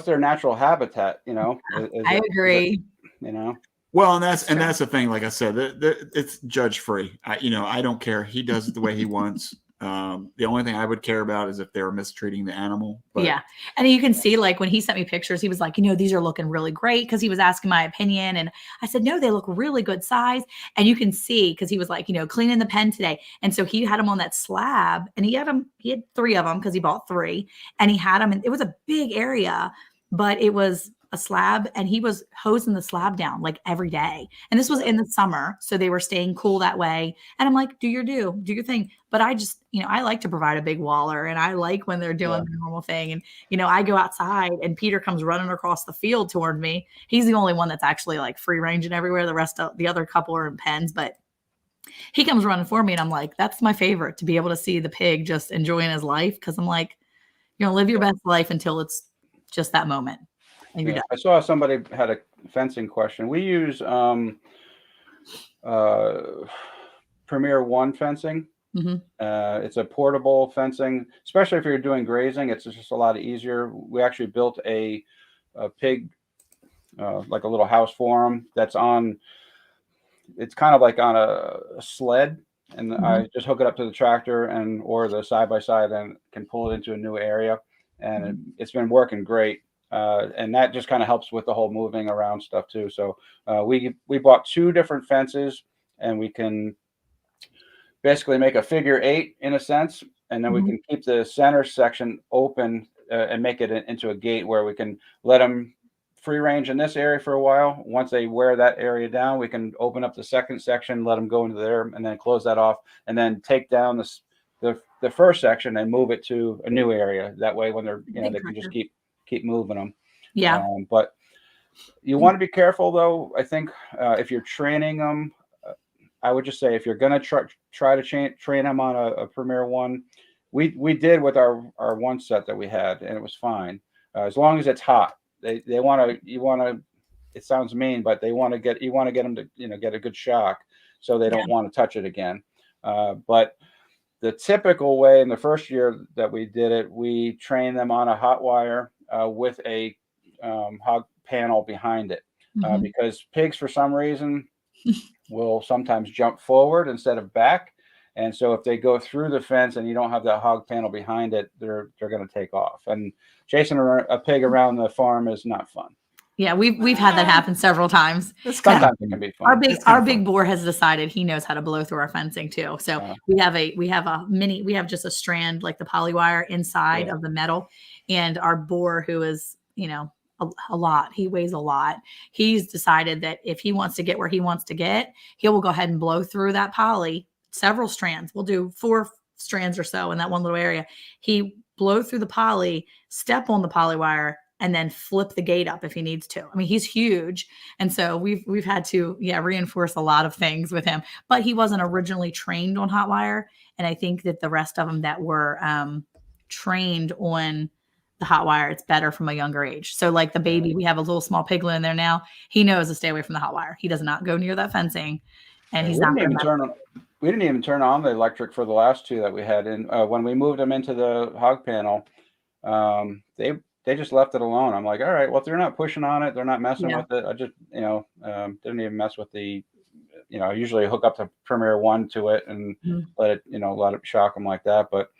their natural habitat? I agree. Well, and that's the thing. Like I said, it's judge free. I don't care. He does it the way he wants. The only thing I would care about is if they were mistreating the animal. But. Yeah. And you can see, like, when he sent me pictures, he was like, these are looking really great, because he was asking my opinion. And I said, no, they look really good size. And you can see, because he was like, cleaning the pen today. And so he had them on that slab, and he had 3 of them because he bought 3, and he had them, and it was a big area, but it was a slab, and he was hosing the slab down like every day. And this was in the summer, so they were staying cool that way. And I'm like, do your thing. But I just, I like to provide a big waller, and I like when they're doing the normal thing. And, I go outside, and Peter comes running across the field toward me. He's the only one that's actually like free ranging everywhere. The rest of the other couple are in pens, but he comes running for me, and I'm like, that's my favorite, to be able to see the pig just enjoying his life. Cause I'm like, live your best life until it's just that moment. I saw somebody had a fencing question. We use Premier One fencing. Mhm. It's a portable fencing, especially if you're doing grazing. It's just a lot easier. We actually built a pig, like a little house for them that's on. It's kind of like on a sled, and I just hook it up to the tractor or the side by side, and can pull it into a new area. And it's been working great. And that just kind of helps with the whole moving around stuff too. So we bought 2 different fences, and we can basically make a figure 8 in a sense, and then we can keep the center section open and make it into a gate where we can let them free range in this area for a while. Once they wear that area down, we can open up the second section, let them go into there, and then close that off, and then take down the first section and move it to a new area. That way, when they're they can just keep moving them. Yeah. But you want to be careful, though. I think if you're training them, I would just say if you're going to try to train them on a Premier One, we did with our one set that we had, and it was fine as long as it's hot. You want to. It sounds mean, but you want to get them to get a good shock, so they don't want to touch it again. But the typical way in the first year that we did it, we trained them on a hot wire with a hog panel behind it, because pigs, for some reason, will sometimes jump forward instead of back. And so if they go through the fence and you don't have that hog panel behind it, they're going to take off. And chasing a pig around the farm is not fun. Yeah, we've had that happen several times. Sometimes it can be fun. Our big boar has decided he knows how to blow through our fencing too. So we have just a strand like the poly wire inside of the metal, and our boar, who is a lot, he weighs a lot. He's decided that if he wants to get where he wants to get, he will go ahead and blow through that poly, several strands. We'll do 4 strands or so in that one little area. He blow through the poly, step on the poly wire, and then flip the gate up if he needs to. I mean, he's huge. And so we've had to, reinforce a lot of things with him, but he wasn't originally trained on hot wire. And I think that the rest of them that were trained on the hot wire, it's better from a younger age. So like the baby, we have a little small piglet in there now. He knows to stay away from the hot wire. He does not go near that fencing, and he's not. We didn't even turn on the electric for the last 2 that we had. And when we moved them into the hog panel, they just left it alone. I'm like, all right, well, if they're not pushing on it, they're not messing with it. I just, didn't even mess with the, I usually hook up the Premier One to it and let it shock them like that. But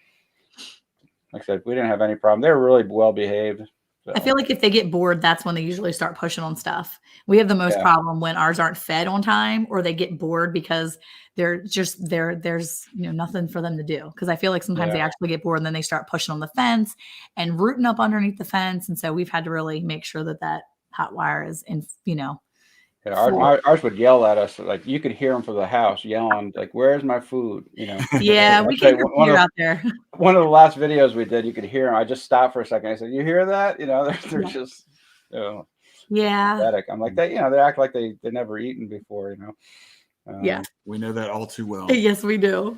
like I said, we didn't have any problem. They were really well behaved. So. I feel like if they get bored, that's when they usually start pushing on stuff. We have the most problem when ours aren't fed on time, or they get bored because there's nothing for them to do. Because I feel like sometimes they actually get bored and then they start pushing on the fence and rooting up underneath the fence. And so we've had to really make sure that hot wire is ours would yell at us, like you could hear them from the house yelling, like, "Where's my food?" Yeah, we can hear out there. One of the last videos we did, you could hear them. I just stopped for a second. I said, "You hear that?" They're just, pathetic. I'm like that. They act like they never eaten before. We know that all too well. Yes, we do.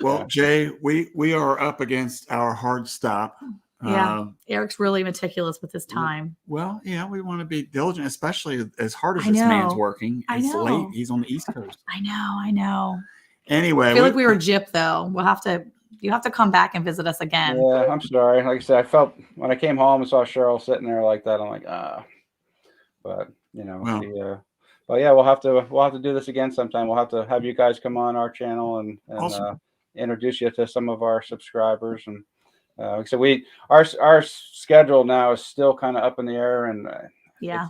Well, Jay, we are up against our hard stop. Yeah, Eric's really meticulous with his time. Well, we want to be diligent, especially as hard as this man's working. It's late. He's on the East Coast. I know. Anyway, I feel like we were gypped, though. You have to come back and visit us again. Yeah, I'm sorry. Like I said, I felt when I came home and saw Cheryl sitting there like that, I'm like, but but yeah, we'll have to do this again sometime. We'll have to have you guys come on our channel and awesome. Introduce you to some of our subscribers. And so our schedule now is still kind of up in the air, and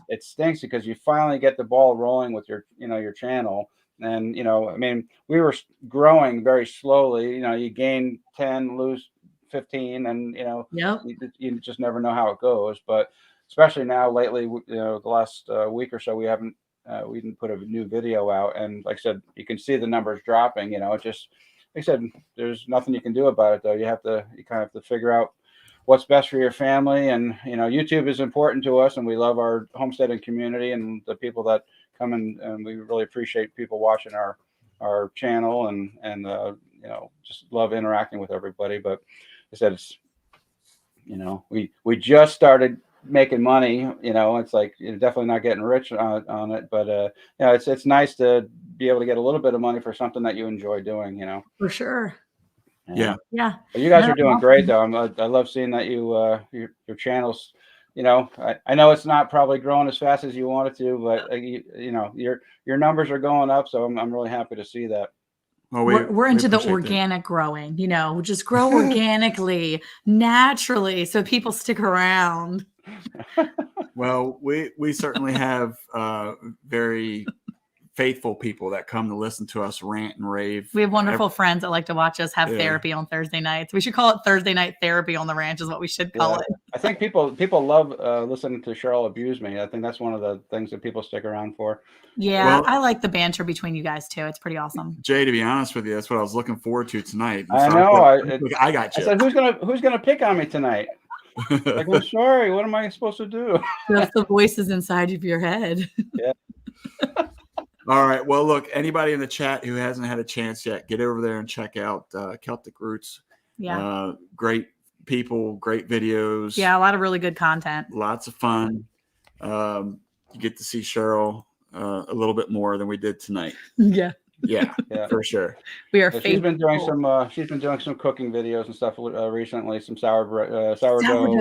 it stinks because you finally get the ball rolling with your channel. And I mean, we were growing very slowly. You gain 10, lose 15, and you just never know how it goes. But especially now lately, the last week or so, we didn't put a new video out, and like I said, you can see the numbers dropping. It just, like I said, there's nothing you can do about it, though. You kind of have to figure out what's best for your family. And YouTube is important to us, and we love our homesteading community and the people that come in, and we really appreciate people watching our channel, and just love interacting with everybody. But like I said, it's we just started making money. It's like you're definitely not getting rich on it, but it's nice to be able to get a little bit of money for something that you enjoy doing. For sure. Yeah. Yeah. But you guys No, are doing great, though. I love seeing that your channels. I know it's not probably growing as fast as you want it to, but your numbers are going up, so I'm really happy to see that. Well, we're into the appreciate that. organic growing, just grow organically, naturally, so people stick around. Well, we certainly have very faithful people that come to listen to us rant and rave. We have wonderful friends that like to watch us have therapy on Thursday nights. We should call it Thursday night therapy on the ranch is what we should call it. I think people love listening to Cheryl abuse me. I think that's one of the things that people stick around for. Yeah, Well, I like the banter between you guys too. It's pretty awesome. Jay, to be honest with you, that's what I was looking forward to tonight. I know. I got you. I said, who's gonna pick on me tonight? Like, I'm sorry. What am I supposed to do? Just the voices inside of your head. Yeah. All right. Well, look, anybody in the chat who hasn't had a chance yet, get over there and check out Celtic Roots. Yeah. Great people, great videos. Yeah, a lot of really good content. Lots of fun. You get to see Cheryl a little bit more than we did tonight. Yeah. Yeah, for sure. We are. She's been doing some cooking videos and stuff recently. Some sourdough.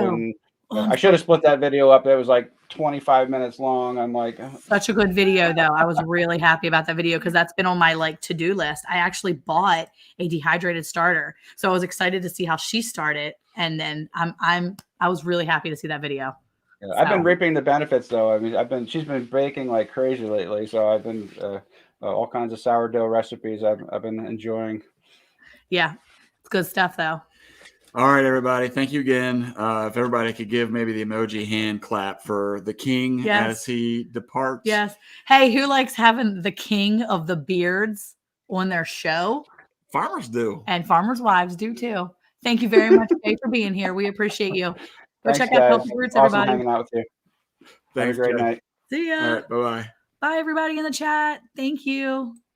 And I should have split that video up. It was like 25 minutes long. I'm like, such a good video though. I was really happy about that video because that's been on my to-do list. I actually bought a dehydrated starter, so I was excited to see how she started, and then I was really happy to see that video. Yeah, I've been reaping the benefits though. I mean, she's been baking like crazy lately, so I've been all kinds of sourdough recipes I've been enjoying. Yeah, it's good stuff though. All right, everybody. Thank you again. If everybody could give maybe the emoji hand clap for the king as he departs. Yes. Hey, who likes having the king of the beards on their show? Farmers do. And farmers' wives do too. Thank you very much, Jay, for being here. We appreciate you. Go check out Celtic Roots, everybody. Awesome hanging out with you. Thanks, Have a great night. See ya. All right, bye-bye. Bye, everybody in the chat. Thank you.